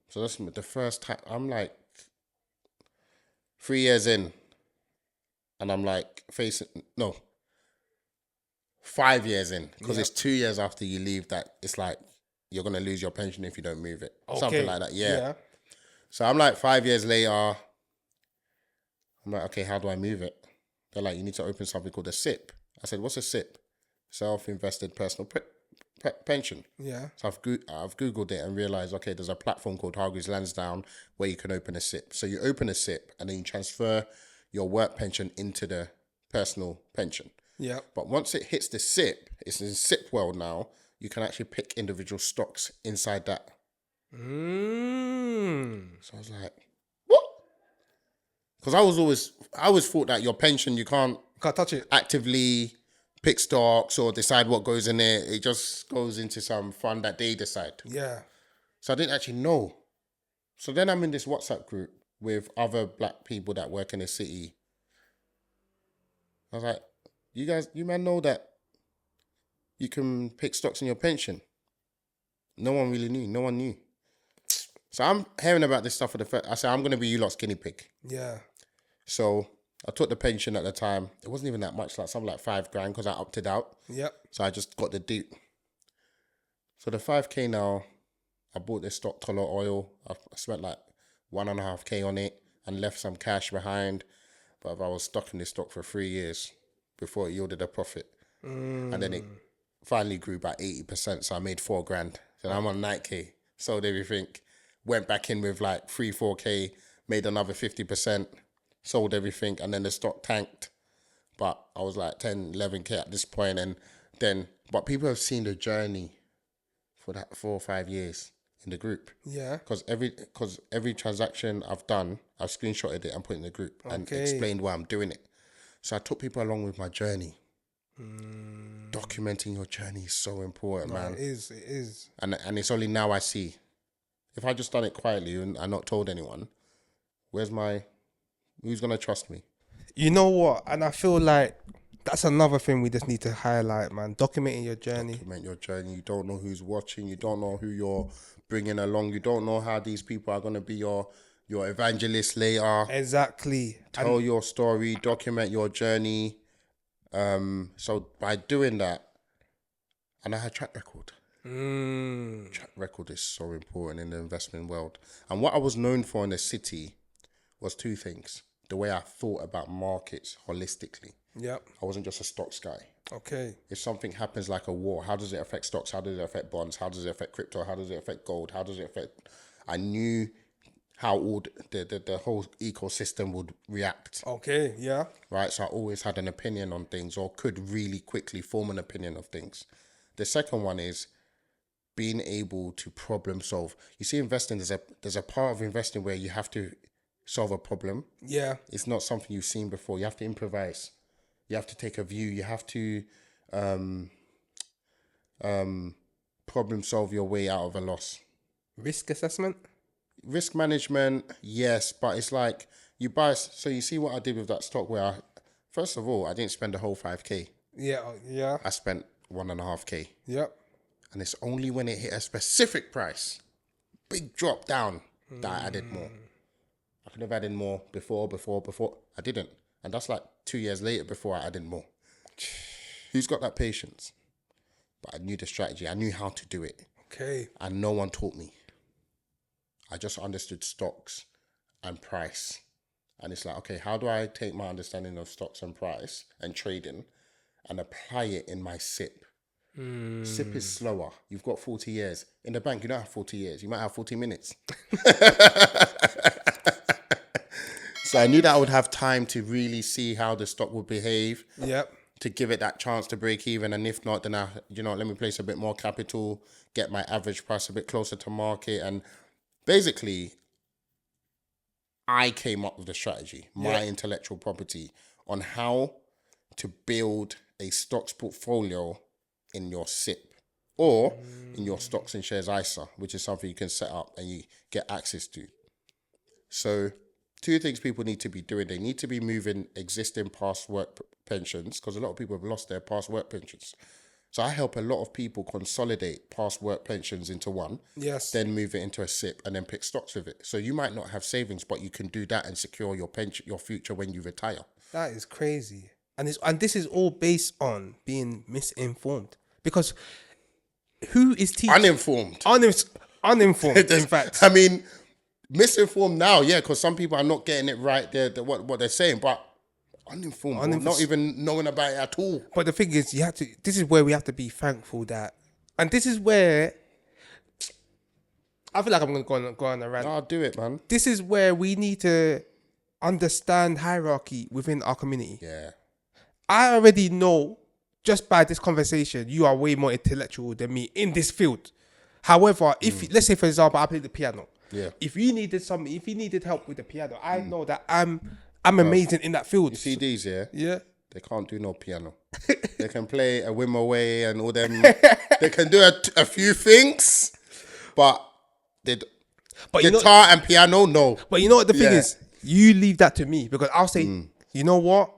So that's the first time. I'm like 3 years in, and I'm like 5 years in, because it's 2 years after you leave that it's like you're going to lose your pension if you don't move it. Okay. Something like that, yeah. So I'm like 5 years later, I'm like, okay, how do I move it? They're like, you need to open something called a SIP. I said, what's a SIP? Self-invested personal pension. Yeah. So I've Googled it and realized, okay, there's a platform called Hargreaves Lansdown where you can open a SIP. So you open a SIP and then you transfer your work pension into the personal pension. Yeah. But once it hits the SIP, it's in SIP world now, you can actually pick individual stocks inside that. So I was like, what? Because I always thought that your pension, you can't touch it. Actively pick stocks or decide what goes in it. It just goes into some fund that they decide. Yeah. So I didn't actually know. So then I'm in this WhatsApp group with other black people that work in the city. I was like, you man know that you can pick stocks in your pension. No one really knew. No one knew. So I'm hearing about this stuff for the first. I said, I'm going to be you lot's guinea pig. Yeah. So I took the pension at the time. It wasn't even that much, like something like $5,000 because I opted out. Yep. So I just got the dupe. So the 5K now, I bought this stock Tolo oil. I spent like 1.5K on it and left some cash behind. But I was stuck in this stock for 3 years before it yielded a profit. And then it finally grew by 80%. So I made $4,000. So I'm on 9K. Sold everything. Went back in with like 3-4K. Made another 50%. Sold everything. And then the stock tanked. But I was like 10, 11K at this point. And then, but people have seen the journey for that 4 or 5 years in the group. Yeah. Because every transaction I've done, I've screenshotted it and put it in the group and explained why I'm doing it. So I took people along with my journey. Documenting your journey is so important, man. It is. And it's only now I see. If I just done it quietly and I not told anyone, who's gonna trust me? You know what? And I feel like that's another thing we just need to highlight, man. Documenting your journey. Document your journey. You don't know who's watching. You don't know who you're bringing along. You don't know how these people are gonna be your evangelist later. Exactly. Tell your story. Document your journey. So by doing that, and I had track record. Track record is so important in the investment world. And what I was known for in the city was 2 things. The way I thought about markets holistically. Yep. I wasn't just a stocks guy. Okay. If something happens like a war, how does it affect stocks? How does it affect bonds? How does it affect crypto? How does it affect gold? How does it affect... I knew how all the whole ecosystem would react. Okay, yeah. Right, so I always had an opinion on things or could really quickly form an opinion of things. The second one is being able to problem solve. You see, investing, there's a part of investing where you have to solve a problem. Yeah. It's not something you've seen before. You have to improvise. You have to take a view. You have to problem solve your way out of a loss. Risk assessment? Risk management, yes, but it's like you buy. So you see what I did with that stock where first of all, I didn't spend the whole 5K. Yeah. I spent 1.5K. Yep. And it's only when it hit a specific price, big drop down, that I added more. I could have added more before. I didn't. And that's like 2 years later before I added more. Who's got that patience? But I knew the strategy. I knew how to do it. Okay. And no one taught me. I just understood stocks and price. And it's like, okay, how do I take my understanding of stocks and price and trading and apply it in my SIP? SIP is slower. You've got 40 years. In the bank, you don't have 40 years. You might have 40 minutes. So I knew that I would have time to really see how the stock would behave. Yep. To give it that chance to break even. And if not, then let me place a bit more capital, get my average price a bit closer to market. And basically, I came up with the strategy, my intellectual property, on how to build a stocks portfolio in your SIP or in your stocks and shares ISA, which is something you can set up and you get access to. So 2 things people need to be doing. They need to be moving existing past work pensions, because a lot of people have lost their past work pensions. So I help a lot of people consolidate past work pensions into one, then move it into a SIP and then pick stocks with it. So you might not have savings, but you can do that and secure your pension, your future when you retire. That is crazy. And this is all based on being misinformed. Because who is teaching? Uninformed. Uninformed, in fact. I mean, misinformed now, yeah, because some people are not getting it right, what they're saying, but uninformed, not even knowing about it at all. But the thing is, this is where we have to be thankful that, and this is where, I feel like I'm going to go on a rant. I'll do it, man. This is where we need to understand hierarchy within our community. Yeah. I already know, just by this conversation, you are way more intellectual than me in this field. However, if let's say, for example, I play the piano. Yeah. If you needed help with the piano, I know that I'm amazing in that field. You see these, yeah? Yeah. They can't do no piano. They can play a Wim Away and all them. They can do a few things, but guitar and piano, no. But you know what the thing is? You leave that to me, because I'll say, you know what?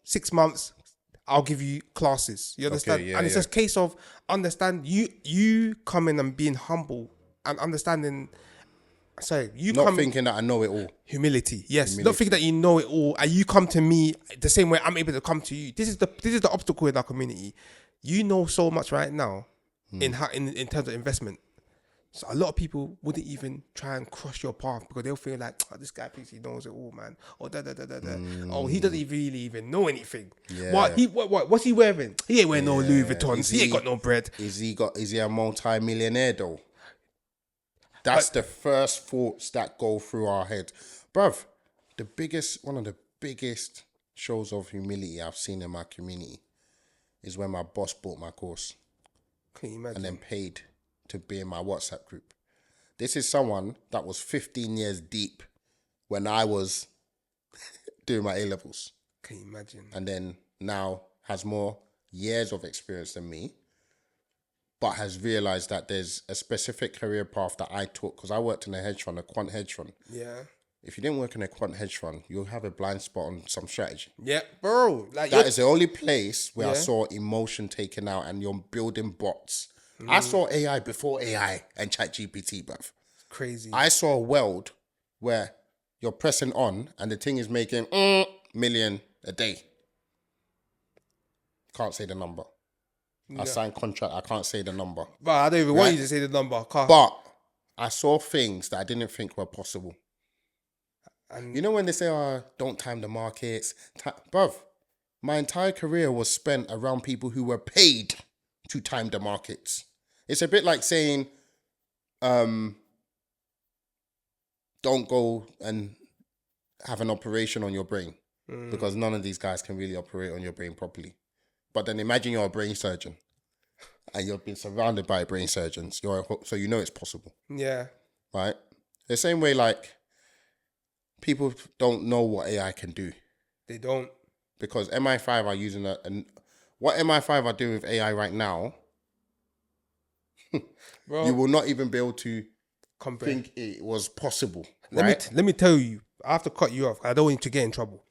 6 months, I'll give you classes. You understand? Okay, yeah, and it's yeah. a case of understand you coming and being humble and understanding. Sorry, you Not come thinking that I know it all. humility. Yes, not thinking that you know it all, and you come to me the same way I'm able to come to you. This is the obstacle in our community. You know so much right now in terms of investment. So a lot of people wouldn't even try and cross your path because they'll feel like, oh, this guy thinks he knows it all, man. Or Oh, he doesn't really even know anything. Yeah. What's he wearing? He ain't wearing no Louis Vuittons. He ain't got no bread. Is he a multi-millionaire though? That's the first thoughts that go through our head. Bruv, one of the biggest shows of humility I've seen in my community is when my boss bought my course. Can you imagine? And then paid to be in my WhatsApp group. This is someone that was 15 years deep when I was doing my A-levels. Can you imagine? And then now has more years of experience than me, but has realized that there's a specific career path that I took because I worked in a hedge fund, a quant hedge fund. Yeah. If you didn't work in a quant hedge fund, you'll have a blind spot on some strategy. Yeah, bro. That is the only place where I saw emotion taken out and you're building bots. I saw AI before AI and ChatGPT, bruv. Crazy. I saw a world where you're pressing on and the thing is making million a day. Can't say the number. I signed contract. I can't say the number. But I don't even want you to say the number. But I saw things that I didn't think were possible. And you know when they say, oh, don't time the markets? Bruv, my entire career was spent around people who were paid to time the markets. It's a bit like saying, don't go and have an operation on your brain because none of these guys can really operate on your brain properly. But then imagine you're a brain surgeon and you've been surrounded by brain surgeons. So you know it's possible. Yeah. Right? The same way, like, people don't know what AI can do. They don't. Because MI5 are using what MI5 are doing with AI right now, bro, you will not even be able to think it was possible. Let me tell you, I have to cut you off. I don't want you to get in trouble.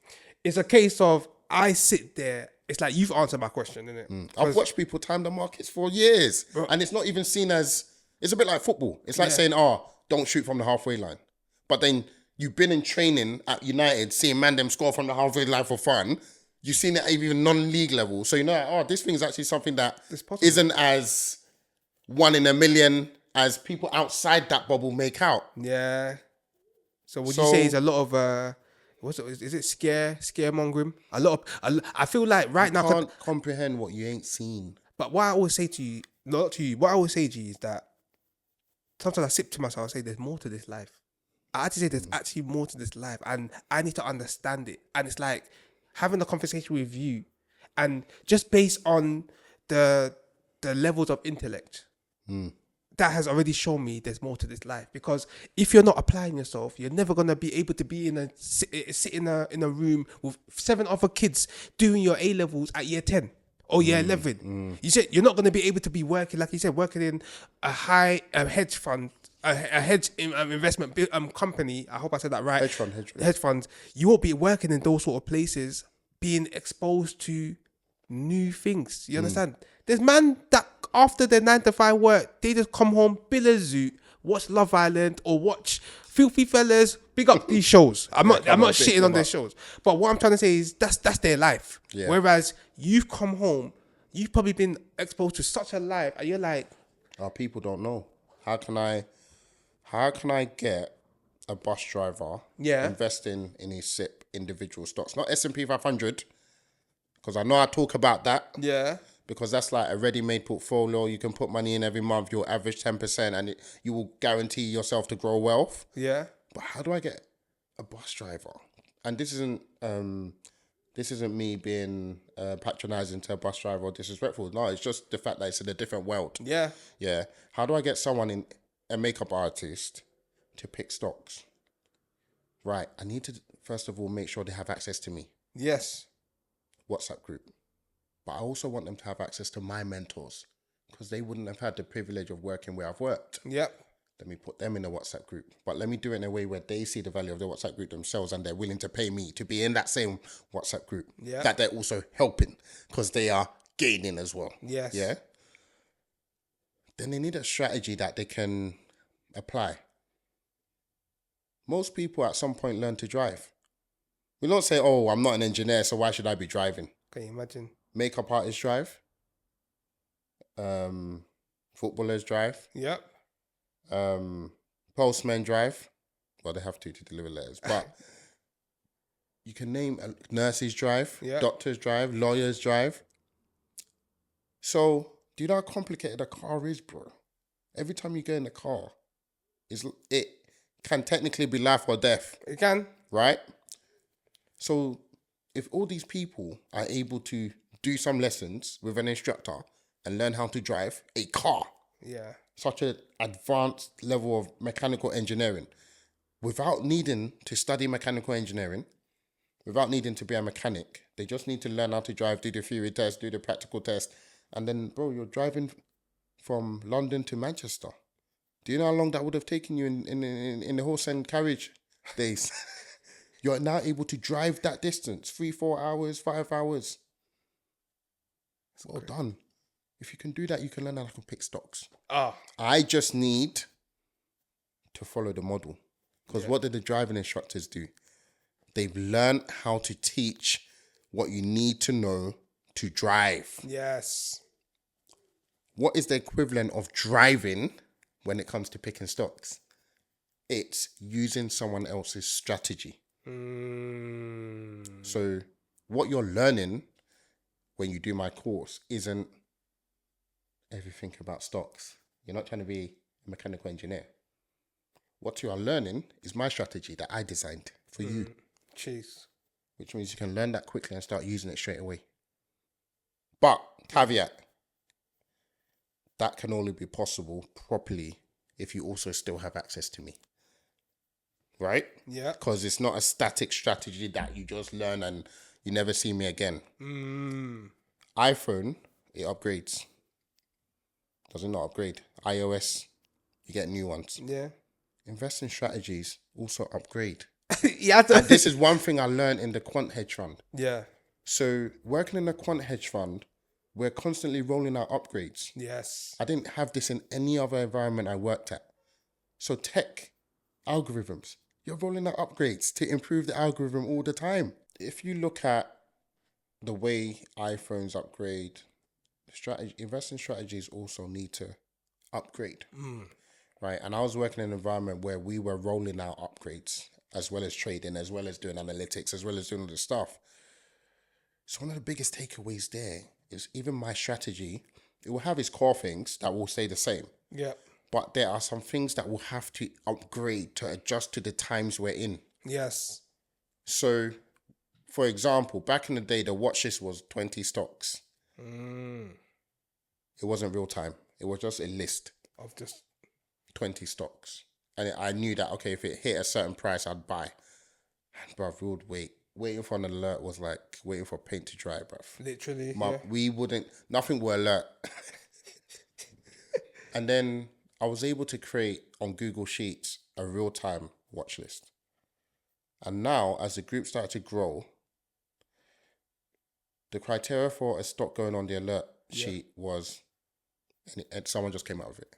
It's a case of I sit there. It's like you've answered my question, isn't it? I've watched people time the markets for years, bro, and it's not even seen as. It's a bit like football. It's like saying, don't shoot from the halfway line. But then you've been in training at United, seeing man them score from the halfway line for fun. You've seen it at even non-league level. So you know, this thing is actually something that isn't as one in a million as people outside that bubble make out. Yeah. So would you say it's a lot of is it scaremongering? I feel like right now you can't comprehend what you ain't seen. But what I always say to you, not to you, what I always say to you is that sometimes I sip to myself, I say there's more to this life. I actually say there's actually more to this life and I need to understand it. And it's like having a conversation with you and just based on the levels of intellect, that has already shown me there's more to this life. Because if you're not applying yourself, you're never gonna be able to be sit in a room with 7 other kids doing your A levels at year 10 or year 11. You said you're not gonna be able to be working, like you said, working in a high hedge fund, a hedge investment company. I hope I said that right. Hedge funds. You won't be working in those sort of places, being exposed to new things. You understand? There's man that after their 9-to-5 work, they just come home, bill a zoot, watch Love Island or watch Filthy Fellas. Big up these shows. I'm not shitting on their shows. But what I'm trying to say is that's their life. Yeah. Whereas you've come home, you've probably been exposed to such a life, and you're like, people don't know. How can I get a bus driver investing in his SIP individual stocks, not S&P 500? Because I know I talk about that. Yeah. Because that's like a ready-made portfolio. You can put money in every month. You'll average 10%, and you will guarantee yourself to grow wealth. Yeah. But how do I get a bus driver? And this isn't me being patronizing to a bus driver or disrespectful. No, it's just the fact that it's in a different world. Yeah. Yeah. How do I get someone a makeup artist to pick stocks? Right. I need to first of all make sure they have access to me. Yes. WhatsApp group. But I also want them to have access to my mentors because they wouldn't have had the privilege of working where I've worked. Yep. let me put them in the WhatsApp group. But let me do it in a way where they see the value of the WhatsApp group themselves and they're willing to pay me to be in that same WhatsApp group. Yeah. That they're also helping because they are gaining as well. Yes. Yeah. Then they need a strategy that they can apply. Most people at some point learn to drive. We don't say, oh, I'm not an engineer, so why should I be driving? Can you imagine? Makeup artists drive. Footballers drive. Yep. Postmen drive. Well, they have to deliver letters. But you can name nurses drive. Yep. Doctors drive. Lawyers drive. So, do you know how complicated a car is, bro? Every time you go in the car, it can technically be life or death. It can. Right? So, if all these people are able to do some lessons with an instructor and learn how to drive a car, yeah, such an advanced level of mechanical engineering, without needing to study mechanical engineering, without needing to be a mechanic, they just need to learn how to drive, do the theory test, do the practical test, and then, bro, you're driving from London to Manchester. Do you know how long that would have taken you in the horse and carriage days? You're now able to drive that distance, 3-4 hours, 5 hours. Well done. If you can do that, you can learn how to pick stocks. I just need to follow the model. Because what did the driving instructors do? They've learned how to teach what you need to know to drive. Yes. What is the equivalent of driving when it comes to picking stocks? It's using someone else's strategy. So what you're learning when you do my course isn't everything about stocks. You're not trying to be a mechanical engineer. What you are learning is my strategy that I designed for you. Jeez. Which means you can learn that quickly and start using it straight away. But, caveat, that can only be possible properly if you also still have access to me. Right? Yeah. Because it's not a static strategy that you just learn and you never see me again. iPhone, it upgrades. Does it not upgrade? iOS, you get new ones. Yeah. Investing strategies also upgrade. Yeah. And this is one thing I learned in the quant hedge fund. Yeah. So working in a quant hedge fund, we're constantly rolling out upgrades. Yes. I didn't have this in any other environment I worked at. So tech, algorithms, you're rolling out upgrades to improve the algorithm all the time. If you look at the way iPhones upgrade, investing strategies also need to upgrade. Right? And I was working in an environment where we were rolling out upgrades, as well as trading, as well as doing analytics, as well as doing all this stuff. So one of the biggest takeaways there is even my strategy, it will have its core things that will stay the same. Yeah. But there are some things that will have to upgrade to adjust to the times we're in. Yes. So, for example, back in the day, the watch list was 20 stocks. It wasn't real time. It was just a list Of just 20 stocks. And I knew that, okay, if it hit a certain price, I'd buy. And, bruv, we would wait. Waiting for an alert was like waiting for paint to dry, bruv. literally. Nothing will alert. And then I was able to create on Google Sheets a real-time watch list. And now, as the group started to grow, the criteria for a stock going on the alert sheet was, and someone just came out of it.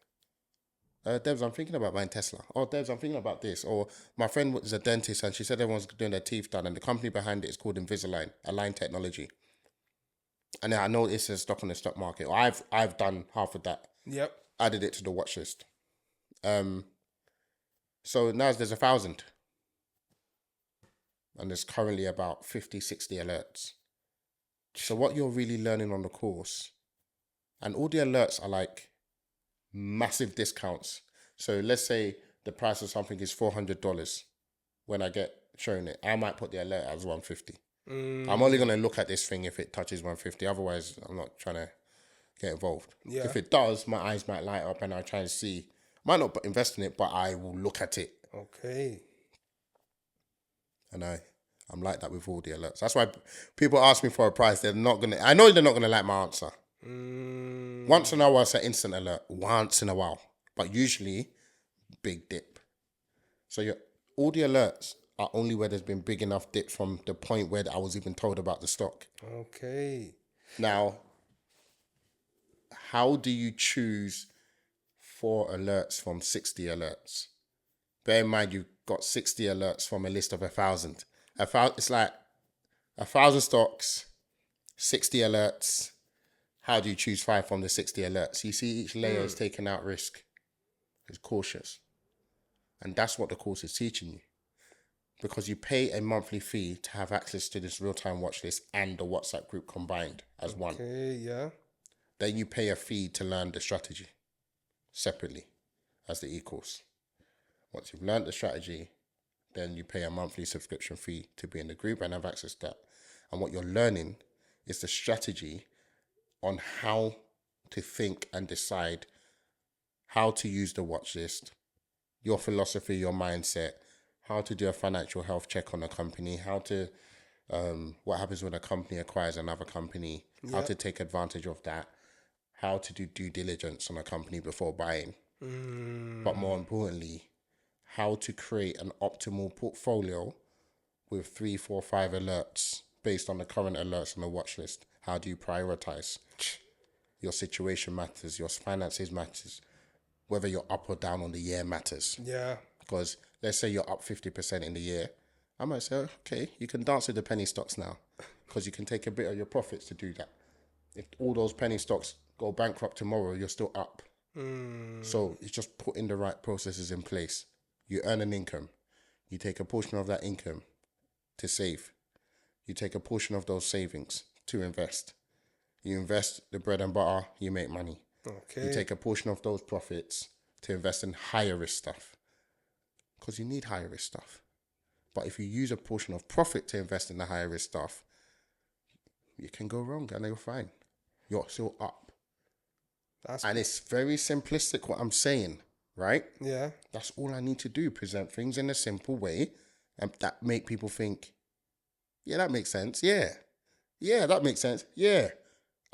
Debs, I'm thinking about buying Tesla. Oh, Debs, I'm thinking about this. Or my friend was a dentist and she said everyone's doing their teeth done and the company behind it is called Invisalign, Align Technology. And then I know it's a stock on the stock market. Or I've done half of that. Yep. Added it to the watch list. So now there's 1,000. And there's currently about 50, 60 alerts. So what you're really learning on the course, and all the alerts are like massive discounts. So let's say the price of something is $400. When I get shown it, I might put the alert as $150. I'm only going to look at this thing if it touches $150. Otherwise, I'm not trying to get involved. Yeah. If it does, my eyes might light up and I'll try and see. Might not invest in it, but I will look at it. Okay. And I'm like that with all the alerts. That's why people ask me for a price. I know they're not going to like my answer. Once in a while, it's an instant alert. Once in a while. But usually, big dip. So all the alerts are only where there's been big enough dip from the point where I was even told about the stock. Okay. Now, how do you choose 4 alerts from 60 alerts? Bear in mind, you've got 60 alerts from a list of 1,000. It's like 1,000 stocks, 60 alerts. How do you choose 5 from the 60 alerts? You see each layer is taking out risk. It's cautious. And that's what the course is teaching you. Because you pay a monthly fee to have access to this real-time watch list and the WhatsApp group combined as one. Okay, yeah. Then you pay a fee to learn the strategy separately as the e-course. Once you've learned the strategy, then you pay a monthly subscription fee to be in the group and have access to that. And what you're learning is the strategy on how to think and decide how to use the watch list, your philosophy, your mindset, how to do a financial health check on a company, how to, what happens when a company acquires another company, how to take advantage of that, how to do due diligence on a company before buying. But more importantly, how to create an optimal portfolio with 3, 4, 5 alerts based on the current alerts on the watch list. How do you prioritize? Your situation matters, your finances matters, whether you're up or down on the year matters. Yeah. Because let's say you're up 50% in the year. I might say, okay, you can dance with the penny stocks now because you can take a bit of your profits to do that. If all those penny stocks go bankrupt tomorrow, you're still up. So it's just putting the right processes in place. You earn an income. You take a portion of that income to save. You take a portion of those savings to invest. You invest the bread and butter, you make money. Okay. You take a portion of those profits to invest in higher risk stuff. Because you need higher risk stuff. But if you use a portion of profit to invest in the higher risk stuff, you can go wrong and you're fine. You're still up. And it's very simplistic what I'm saying, right? Yeah. That's all I need to do. Present things in a simple way and that make people think, yeah, that makes sense. Yeah. Yeah, that makes sense. Yeah.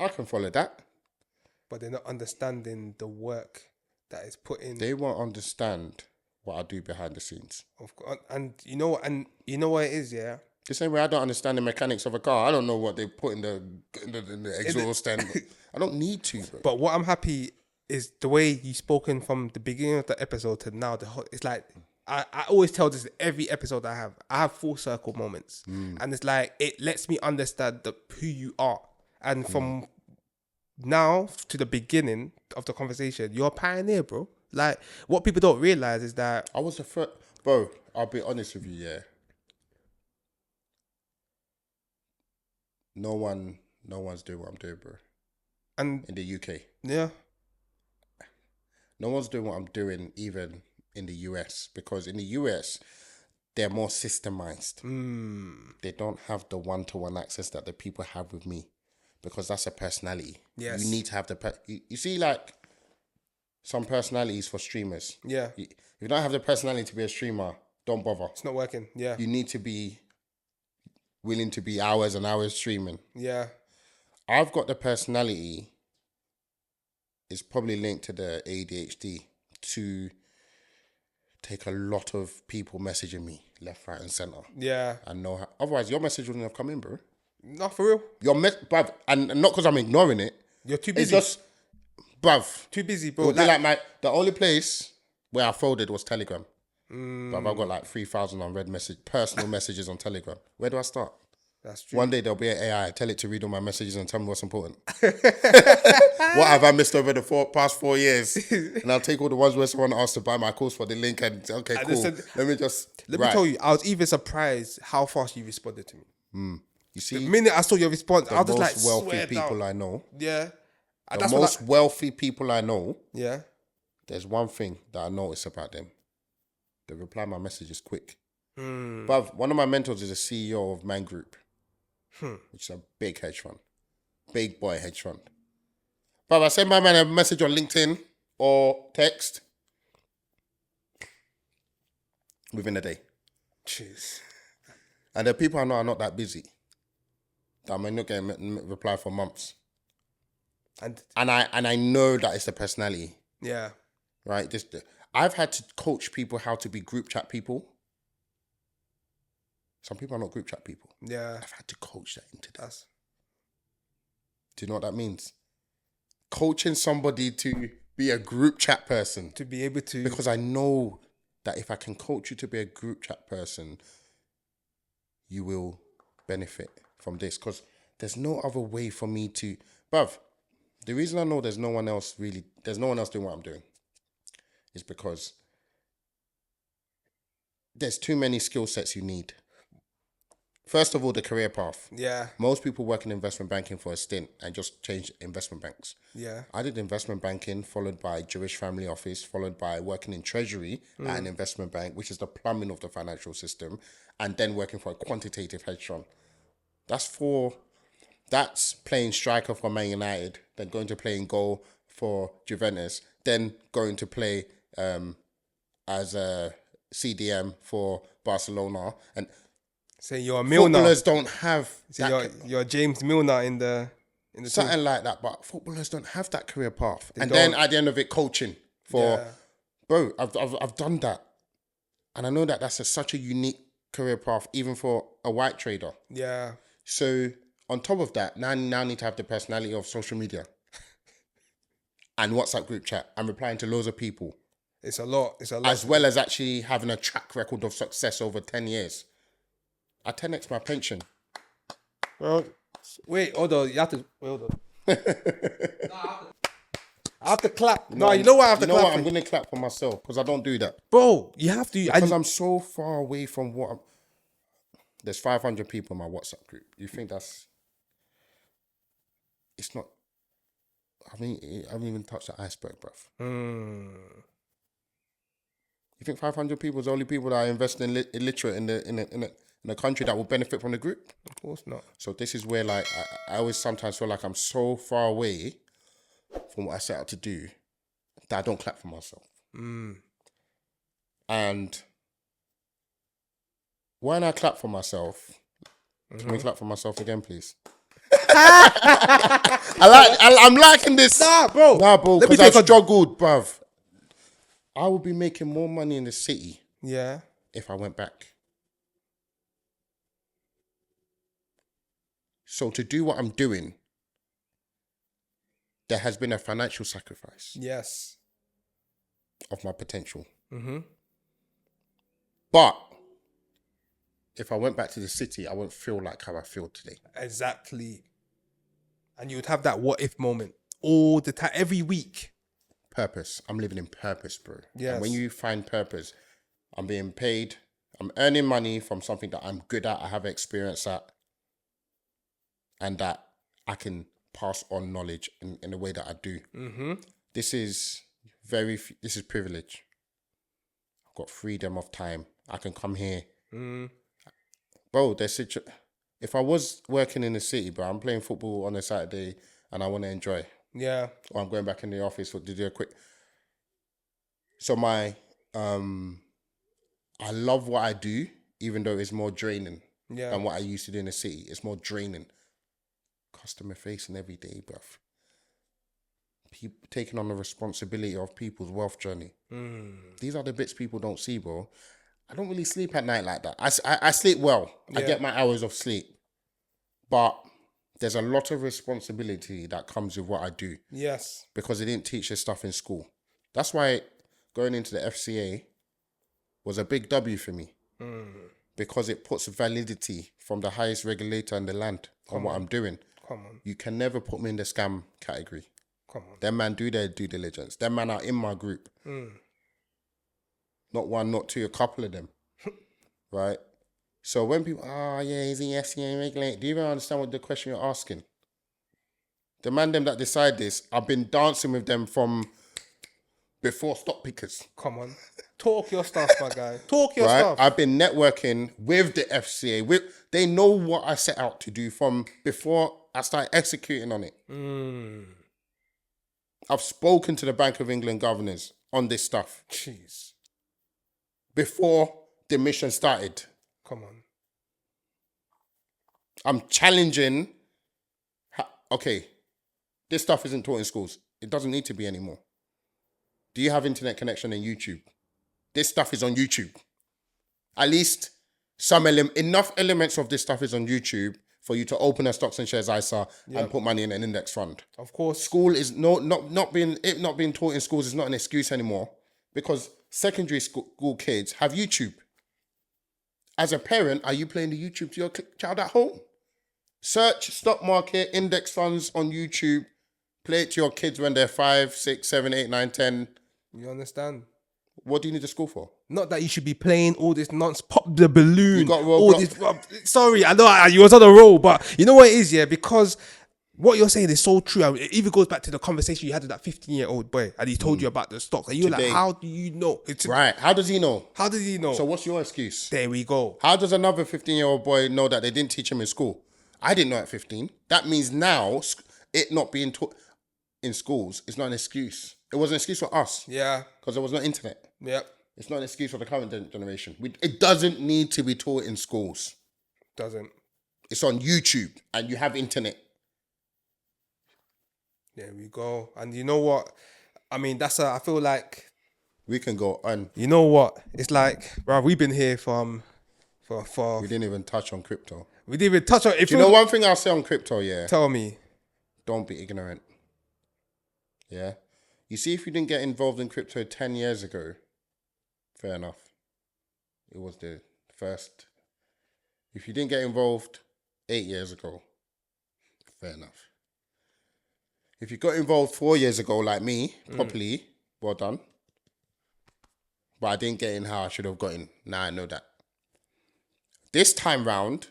I can follow that. But they're not understanding the work that is put in. They won't understand what I do behind the scenes. Of course. And you know what it is, yeah? The same way I don't understand the mechanics of a car. I don't know what they put in the exhaust and I don't need to. Bro. But what I'm happy is the way you spoken from the beginning of the episode to now. It's like I always tell this in every episode I have full circle moments, and it's like it lets me understand who you are. And from now to the beginning of the conversation, you're a pioneer, bro. Like what people don't realize is that I was the first, bro. I'll be honest with you, yeah. No one's doing what I'm doing, bro. And in the UK, yeah, no one's doing what I'm doing even in the US, because in the US they're more systemized. They don't have the one-to-one access that the people have with me, because that's a personality. Yes. You need to have you see, like some personalities for streamers. Yeah. If you don't have the personality to be a streamer, don't bother. It's not working. Yeah. You need to be willing to be hours and hours streaming. Yeah. I've got the personality. It's probably linked to the ADHD to take a lot of people messaging me left, right, and center. Yeah. I know how. Otherwise, your message wouldn't have come in, bro. Not for real. Bruv, and not because I'm ignoring it. You're too busy. It's just, bruv. Too busy, bro. The only place where I folded was Telegram. Bruv, I've got like 3,000 unread personal messages on Telegram. Where do I start? That's true. One day there'll be an AI. Tell it to read all my messages and tell me what's important. What have I missed over the past 4 years? And I'll take all the ones where someone asked to buy my course for the link and say, okay, cool. Let me tell you, I was even surprised how fast you responded to me. You see, the minute I saw your response, I was just like, wealthy people I know. Yeah. The most wealthy people I know. Yeah. There's one thing that I notice about them. They reply my messages quick. But one of my mentors is a CEO of Man Group, which is a big hedge fund. Big boy hedge fund. But I send my man a message on LinkedIn or text within a day. Jeez. And the people I know are not that busy. That I may not get a reply for months. And I know that it's the personality. Yeah. Right? I've had to coach people how to be group chat people. Some people are not group chat people. Yeah. I've had to coach that into that. That's... Do you know what that means? Coaching somebody to be a group chat person. To be able to... Because I know that if I can coach you to be a group chat person, you will benefit from this. Because there's no other way for me to... Bruv, the reason I know there's no one else doing what I'm doing is because there's too many skill sets you need. First of all, the career path. Yeah. Most people work in investment banking for a stint and just change investment banks. Yeah. I did investment banking, followed by Jewish family office, followed by working in treasury at an investment bank, which is the plumbing of the financial system, and then working for a quantitative hedge fund. That's playing striker for Man United, then going to play in goal for Juventus, then going to play as a CDM for Barcelona. And so you're a Milner. Footballers don't have you're James Milner in the something team. like that, but footballers don't have that career path. Then at the end of it, coaching bro, I've done that, and I know that that's such a unique career path, even for a white trader. Yeah. So on top of that, now need to have the personality of social media and WhatsApp group chat. I'm replying to loads of people. It's a lot. As well as actually having a track record of success over 10 years. I 10x my pension. Well, wait, hold on. You have to... Hold on. I have to clap. No, you know what I have to clap? You know what? I'm going to clap for myself because I don't do that. Bro, you have to... Because I'm so far away from what I'm... There's 500 people in my WhatsApp group. You think that's... It's not... I haven't even touched the iceberg, bruv. You think 500 people is the only people that are investing illiterate in a country that will benefit from the group? Of course not. So this is where, like, I always sometimes feel like I'm so far away from what I set out to do that I don't clap for myself. And when I clap for myself, can we clap for myself again, please? I'm liking this. Nah, bro, because I've struggled, bruv. I would be making more money in the city if I went back. So to do what I'm doing, there has been a financial sacrifice. Yes. Of my potential. But if I went back to the city, I wouldn't feel like how I feel today. Exactly. And you would have that what if moment all the time, every week. Purpose. I'm living in purpose, bro. Yes. And when you find purpose, I'm being paid, I'm earning money from something that I'm good at, I have experience at, and that I can pass on knowledge in the way that I do. This is privilege. I've got freedom of time. I can come here. Bro, if I was working in the city, bro, I'm playing football on a Saturday and I want to enjoy. Yeah. Or I'm going back in the office to do a quick. So I love what I do, even though it's more draining than what I used to do in the city. It's more draining. Customer facing every day, bruv. Taking on the responsibility of people's wealth journey. These are the bits people don't see, bro. I don't really sleep at night like that. I sleep well. I get my hours of sleep. But there's a lot of responsibility that comes with what I do. Yes. Because they didn't teach this stuff in school. That's why going into the FCA was a big W for me. Because it puts validity from the highest regulator in the land on what I'm doing. Come on. You can never put me in the scam category. Come on. Them man do their due diligence. Them man are in my group. Not one, not two, a couple of them. Right? So when people, is he FCA regulated? Do you even understand what the question you're asking? The man them that decide this, I've been dancing with them from before stock pickers. Come on. Talk your stuff, my guy. Talk your stuff. I've been networking with the FCA. They know what I set out to do from before I started executing on it. I've spoken to the Bank of England governors on this stuff. Jeez. Before the mission started. Come on. I'm challenging. Okay, this stuff isn't taught in schools. It doesn't need to be anymore. Do you have internet connection and YouTube? This stuff is on YouTube. At least enough elements of this stuff is on YouTube for you to open a stocks and shares ISA and put money in an index fund. Of course. School is not being taught in schools is not an excuse anymore, because secondary school kids have YouTube. As a parent, are you playing the YouTube to your child at home? Search stock market, index funds on YouTube. Play it to your kids when they're 5, 6, 7, 8, 9, 10. You understand? What do you need the school for? Not that you should be playing all this nonsense. Pop the balloon. You got all this. Sorry, I know you was on a roll, but you know what it is, yeah? Because what you're saying is so true. It even goes back to the conversation you had with that 15-year-old boy, and he told you about the stocks. And you're like, how do you know? Right. How does he know? How does he know? So what's your excuse? There we go. How does another 15-year-old boy know that they didn't teach him in school? I didn't know at 15. That means now it not being taught in schools is not an excuse. It was an excuse for us. Yeah. Because there was no internet. Yep. It's not an excuse for the current generation. It doesn't need to be taught in schools. Doesn't. It's on YouTube and you have internet. There we go. And you know what? I mean, I feel like... We can go on. You know what? It's like, bro, we've been here for... We didn't even touch on crypto. We didn't even touch on... Do you know one thing I'll say on crypto, yeah? Tell me. Don't be ignorant. Yeah? You see, if you didn't get involved in crypto 10 years ago, fair enough. It was the first. If you didn't get involved 8 years ago, fair enough. If you got involved 4 years ago, like me, properly, well done. But I didn't get in how I should have gotten. Now I know that. This time round,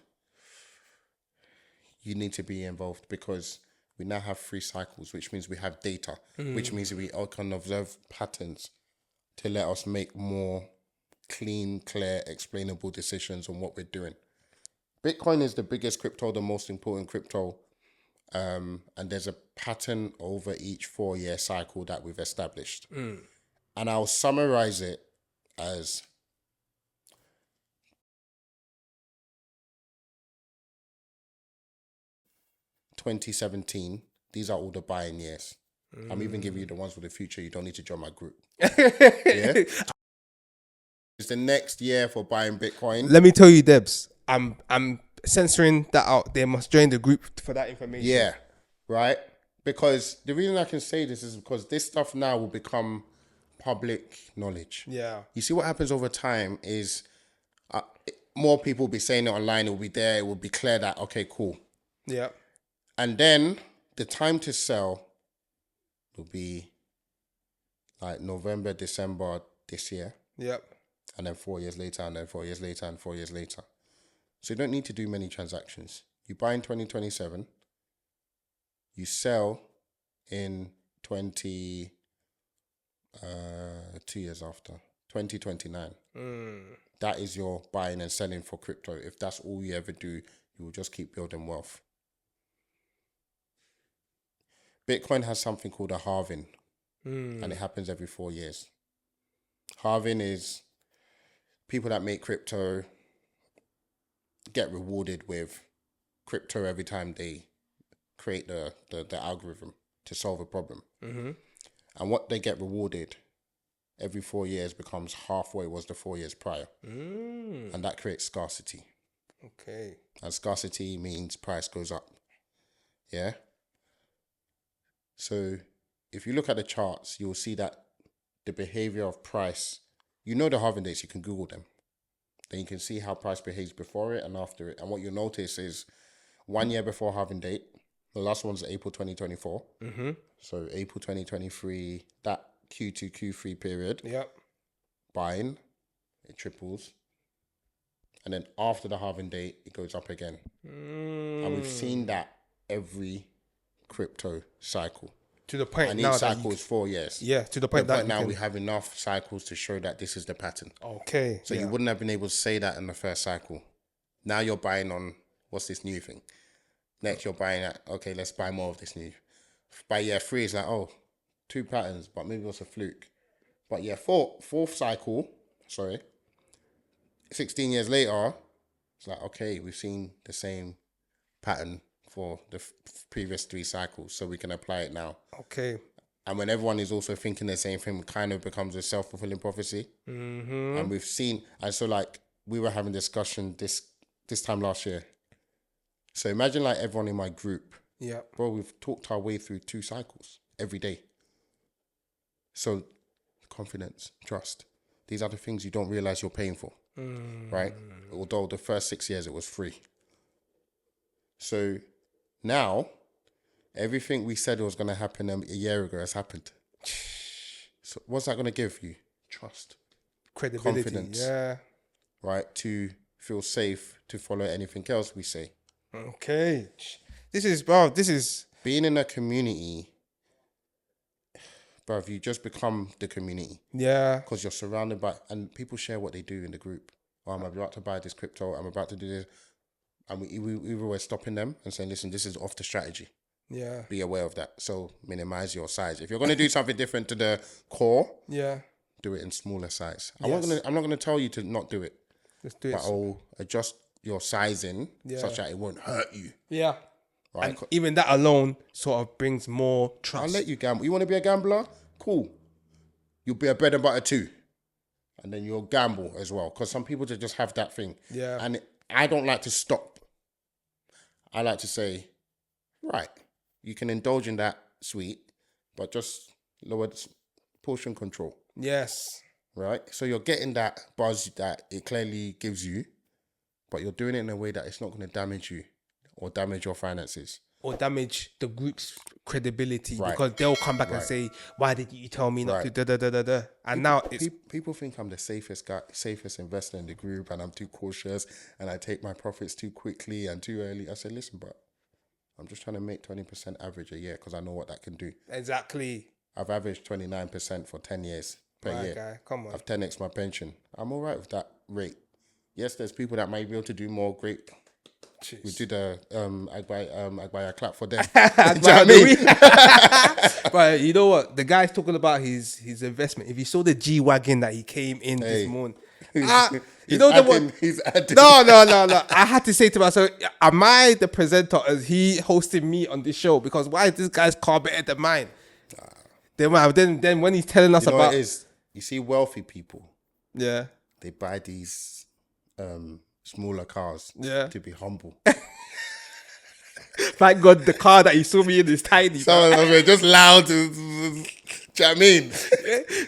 you need to be involved because we now have 3 cycles, which means we have data, which means we all can observe patterns to let us make more clean, clear, explainable decisions on what we're doing. Bitcoin is the biggest crypto, the most important crypto. And there's a pattern over each 4-year cycle that we've established. And I'll summarize it as 2017. These are all the buying years. I'm even giving you the ones for the future. You don't need to join my group. Yeah? It's the next year for buying Bitcoin. Let me tell you, Debs, I'm censoring that out. They must join the group for that information. Yeah, right? Because the reason I can say this is because this stuff now will become public knowledge. Yeah. You see what happens over time is more people will be saying it online. It will be there. It will be clear that, okay, cool. Yeah. And then the time to sell will be like November, December this year. Yep. And then 4 years later, and then 4 years later, and 4 years later. So you don't need to do many transactions. You buy in 2027. You sell in 2 years after, 2029. That is your buying and selling for crypto. If that's all you ever do, you will just keep building wealth. Bitcoin has something called a halving, and it happens every 4 years. Halving is people that make crypto get rewarded with crypto every time they create the algorithm to solve a problem. And what they get rewarded every 4 years becomes halfway was the 4 years prior. And that creates scarcity. Okay. And scarcity means price goes up. Yeah? So if you look at the charts, you'll see that the behavior of price, you know the halving dates, you can Google them. Then you can see how price behaves before it and after it. And what you'll notice is 1 year before halving date, the last one's April 2024. So April 2023, that Q2, Q3 period. Yep. Buying, it triples. And then after the halving date, it goes up again. And we've seen that every crypto cycle. To the point and now each that cycle is 4 years. Yeah, to the point that now we have enough cycles to show that this is the pattern. Okay. So you wouldn't have been able to say that in the first cycle. Now you're buying on, what's this new thing? Next you're buying at, okay, let's buy more of this new. By year 3, it's like, oh, 2 patterns, but maybe it was a fluke. But yeah, fourth cycle, 16 years later, it's like, okay, we've seen the same pattern for the previous 3 cycles, so we can apply it now. Okay. And when everyone is also thinking the same thing, it kind of becomes a self-fulfilling prophecy. Mm-hmm. And we've seen, and so like we were having discussion this time last year. So imagine like everyone in my group. Yeah. Bro, we've talked our way through 2 cycles every day. So confidence, trust. These are the things you don't realize you're paying for, right? Although the first 6 years it was free. So now, everything we said was going to happen a year ago has happened. So what's that going to give you? Trust. Credibility. Confidence. Yeah. Right? To feel safe to follow anything else we say. Okay. This is... Being in a community, bruv, you just become the community. Yeah. Because you're surrounded by... And people share what they do in the group. Oh, I'm about to buy this crypto. I'm about to do this. And we were always stopping them and saying, listen, this is off the strategy. Yeah. Be aware of that. So minimize your size. If you're going to do something different to the core, do it in smaller size. Yes. I'm not going to tell you to not do it. Just do it. But I'll adjust your sizing such that it won't hurt you. Yeah. Right? And even that alone sort of brings more trust. I'll let you gamble. You want to be a gambler? Cool. You'll be a bread and butter too. And then you'll gamble as well. Because some people just have that thing. Yeah. And I don't like to stop. I like to say, right, you can indulge in that sweet, but just lower the portion control. Yes. Right? So you're getting that buzz that it clearly gives you, but you're doing it in a way that it's not going to damage you or damage your finances. Or damage the group's credibility, Right. because they'll come back and say, why did you tell me not to da-da-da-da-da? And now it's... People think I'm the safest investor in the group and I'm too cautious and I take my profits too quickly and too early. I say, listen, but I'm just trying to make 20% average a year because I know what that can do. Exactly. I've averaged 29% for 10 years per year. Guy, come on. I've 10x my pension. I'm all right with that rate. Yes, there's people that might be able to do more. Great. Jeez. We do the Agbaya clap for them. But you know what? The guy's talking about his investment. If you saw the G-Wagon that he came in this morning, you know what? He's adding. No. I had to say to myself, am I the presenter? Is he hosting me on this show? Because why is this guy's car better than mine? Then when he's telling us You know about... what it is? You see wealthy people, Yeah. they buy these smaller cars to be humble. Thank God the car that he saw me in is tiny. Some of them are just loud. Do you know what I mean?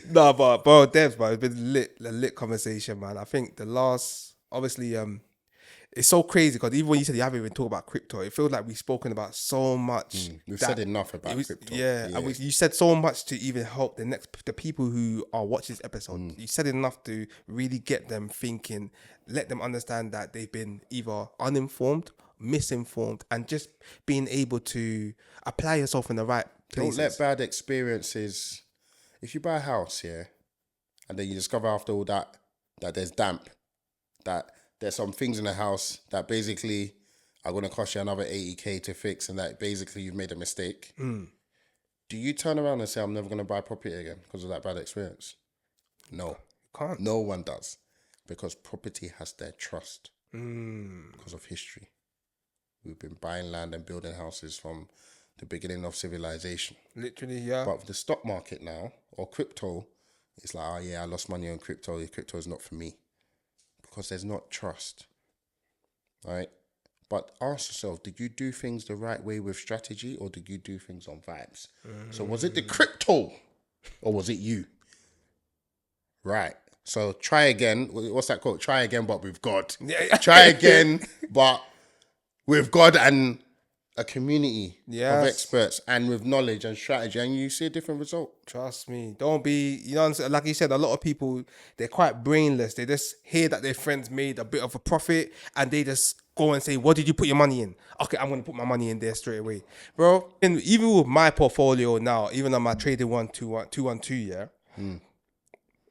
No, but bro, Debs, man, it's been a lit conversation, man. I think the last, obviously, it's so crazy because even when you said you haven't even talked about crypto, it feels like we've spoken about so much. We've said enough about crypto. Yeah. And you said so much to even help the people who are watching this episode. You said enough to really get them thinking, let them understand that they've been either uninformed, misinformed, and just being able to apply yourself in the right places. Don't let bad experiences. If you buy a house, and then you discover after all that there's damp, that there's some things in the house that basically are going to cost you another 80k to fix, and that basically you've made a mistake. Do you turn around and say, I'm never going to buy property again because of that bad experience? No. Can't. No one does. Because property has their trust because of history. We've been buying land and building houses from the beginning of civilization. Literally, yeah. But with the stock market now, or crypto, it's like, I lost money on crypto. Crypto is not for me. Because there's not trust, right? But ask yourself, did you do things the right way with strategy, or did you do things on vibes? So was it the crypto, or was it you? Right. So try again. What's that called? Try again, but with God. Try again, but with God and a community of experts and with knowledge and strategy, and you see a different result. Trust me. Don't be, like you said, a lot of people, they're quite brainless. They just hear that their friends made a bit of a profit and they just go and say, what did you put your money in? Okay, I'm going to put my money in there straight away. Bro, and even with my portfolio now, even on my traded 212,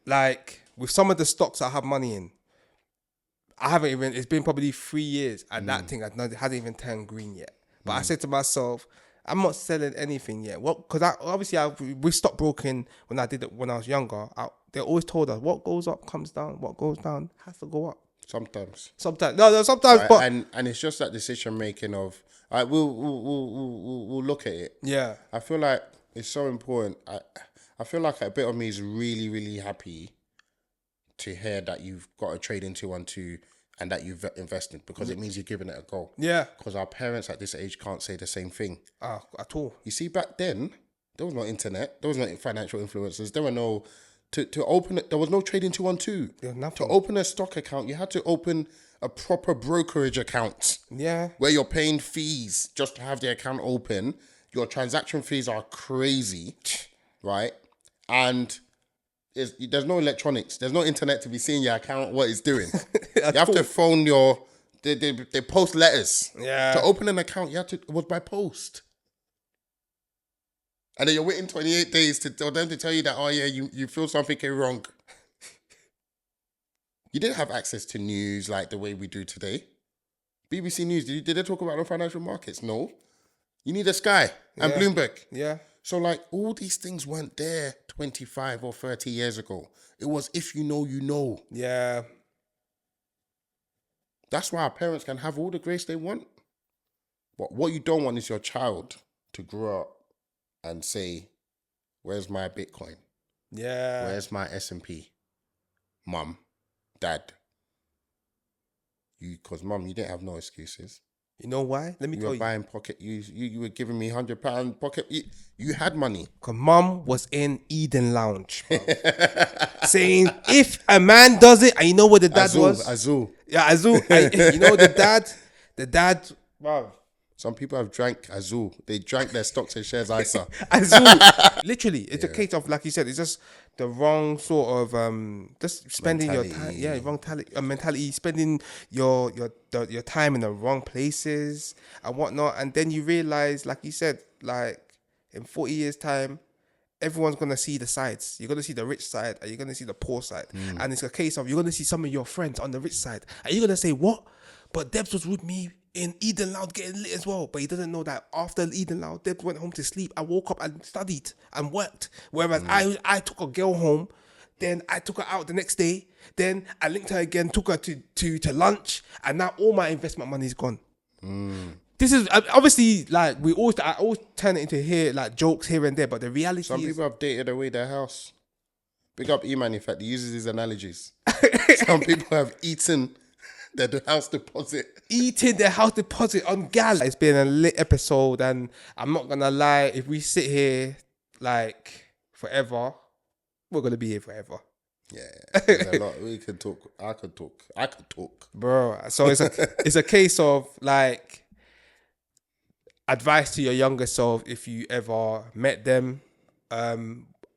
like with some of the stocks I have money in, it's been probably 3 years and that thing hasn't even turned green yet. But I said to myself, I'm not selling anything yet. Because we stopped broking when I did it when I was younger. They always told us what goes up comes down. What goes down has to go up. Sometimes. No, sometimes. But and it's just that decision making of we'll look at it. Yeah. I feel like It's so important. I feel like a bit of me is really, really happy to hear that you've got a trading 212 and that you've invested, because it means you're giving it a go. Yeah. Because our parents at this age can't say the same thing. At all. You see, back then, there was no internet. There was no financial influencers. There were no... To open it, there was no trading 212. There was nothing. To open a stock account, you had to open a proper brokerage account. Yeah. Where you're paying fees just to have the account open. Your transaction fees are crazy, right? And there's no electronics. There's no internet to be seeing your account, what it's doing. You have to phone they post letters. Yeah. To open an account, it was by post. And then you're waiting 28 days for them to tell you that, oh yeah, you feel something wrong. You didn't have access to news like the way we do today. BBC News, did they talk about the financial markets? No. You need a Sky and Bloomberg. Yeah. So like all these things weren't there 25 or 30 years ago. It was if you know, you know. Yeah. That's why our parents can have all the grace they want. But what you don't want is your child to grow up and say, where's my Bitcoin? Yeah. Where's my S&P? Mum, Dad. Because Mum, you didn't have no excuses. You know why? Let me tell you. You were buying pocket. You were giving me £100 pocket. You had money. Because Mum was in Eden Lounge, bro. Saying, if a man does it, and you know what the dad was? Azul. Yeah, Azul. You know the dad, wow. Some people have drank Azul. They drank their stocks and shares ISA. Azul. Literally, it's a case of, like you said, it's just the wrong sort of just spending mentality. your time. Yeah, wrong mentality. Spending your time in the wrong places and whatnot, and then you realize, like you said, like in 40 years' time, everyone's gonna see the sides. You're gonna see the rich side, and you're gonna see the poor side. And it's a case of, you're gonna see some of your friends on the rich side, and you're gonna say, "What? But Debs was with me in Eden Loud getting lit as well." But he doesn't know that after Eden Loud, Debs went home to sleep. I woke up and studied and worked. Whereas I took a girl home, then I took her out the next day, then I linked her again, took her to lunch, and now all my investment money is gone. This is obviously, like, I always turn it into like jokes here and there, but the reality Some is, people have dated away their house. Big up E-Man, in fact, he uses these analogies. Some people have eaten their house deposit. Eating their house deposit on gal. It's been a lit episode, and I'm not gonna lie, if we sit here like forever, we're gonna be here forever. Yeah, there's a lot. We could talk. I could talk. Bro. So it's a case of, like, advice to your younger self if you ever met them,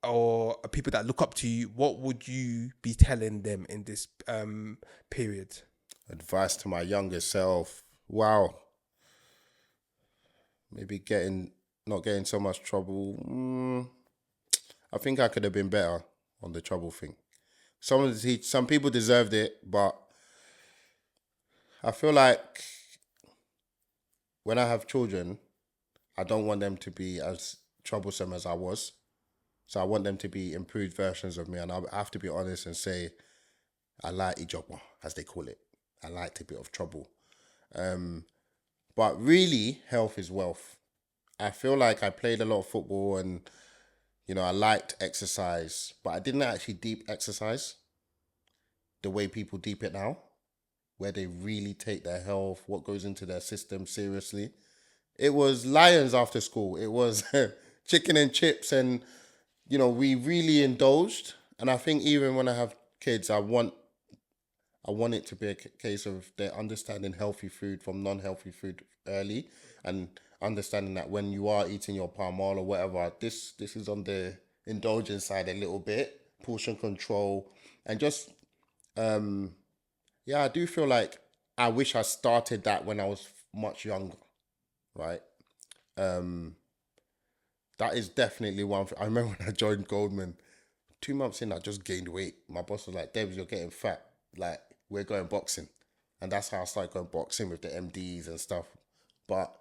or people that look up to you. What would you be telling them in this period? Advice to my younger self. Wow. Maybe not getting so much trouble. I think I could have been better on the trouble thing. Some people deserved it, but I feel like when I have children, I don't want them to be as troublesome as I was. So I want them to be improved versions of me, and I have to be honest and say, I like Ijogbo, as they call it. I liked a bit of trouble. But really, health is wealth. I feel like I played a lot of football and, I liked exercise, but I didn't actually deep exercise the way people deep it now, where they really take their health, what goes into their system seriously. It was lions after school. It was chicken and chips, and, we really indulged. And I think even when I have kids, I want it to be a case of they're understanding healthy food from non-healthy food early, and understanding that when you are eating your palm oil or whatever, this is on the indulgence side a little bit, portion control, and just, I do feel like I wish I started that when I was much younger, right? That is definitely one thing. I remember when I joined Goldman, 2 months in, I just gained weight. My boss was like, "Debs, you're getting fat. Like, we're going boxing." And that's how I started going boxing with the MDs and stuff. But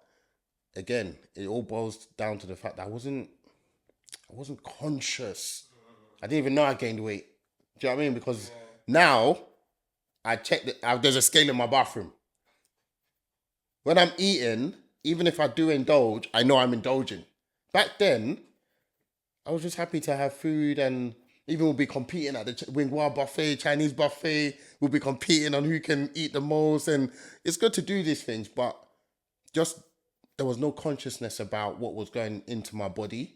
again, it all boils down to the fact that I wasn't conscious. I didn't even know I gained weight. Do you know what I mean? Because now I check there's a scale in my bathroom. When I'm eating, even if I do indulge, I know I'm indulging. Back then, I was just happy to have food, and even we'll be competing at the Wingwa buffet, Chinese buffet. We'll be competing on who can eat the most, and it's good to do these things, but just there was no consciousness about what was going into my body.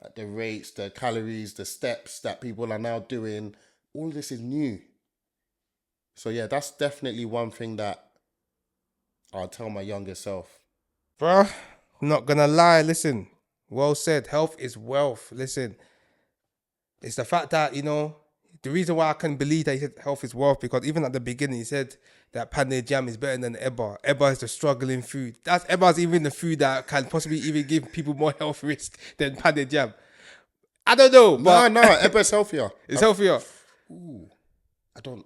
Like the rates, the calories, the steps that people are now doing. All this is new. So yeah, that's definitely one thing that I'll tell my younger self. Bruh, I'm not gonna lie, listen. Well said. Health is wealth. Listen, it's the fact that, you know, the reason why I can believe that he said health is wealth, because even at the beginning he said that pande jam is better than eba. Eba is the struggling food. Eba's even the food that can possibly even give people more health risk than pande jam. I don't know, but No, Eba's healthier. It's healthier. Ooh, I don't.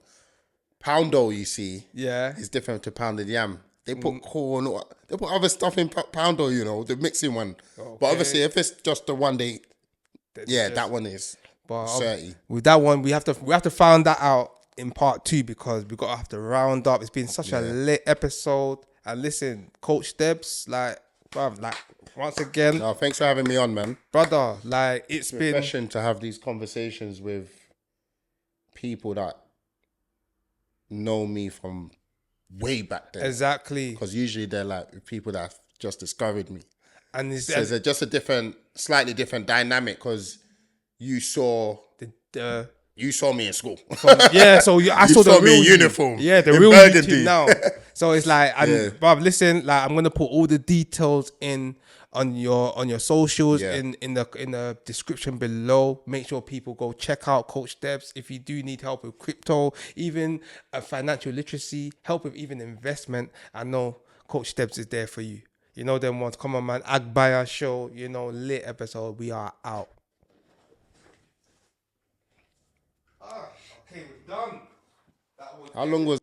Poundo, you see, is different to pounded yam. They put corn, they put other stuff in poundo, you know, the mixing one. Okay. But obviously, if it's just the one that one is. But 30. With that one, we have to find that out in part 2, because we got to have to round up. It's been such a lit episode. And listen, Coach Debs, like, bruv, like, once again. No, thanks for having me on, man. Brother, like, it's been refreshing to have these conversations with people that know me from way back then. Exactly. Because usually they're like people that have just discovered me. And it's just a slightly different dynamic, because you saw me in school. I saw the real me in uniform. Yeah, the real YouTube now. So it's like, bruv, listen, like, I'm gonna put all the details on your socials in the description below. Make sure people go check out Coach Debs. If you do need help with crypto, even financial literacy, help with even investment, I know Coach Debs is there for you. You know them ones. Come on, man. Agbaya Show, you know, lit episode. We are out. Okay, we're done. How long was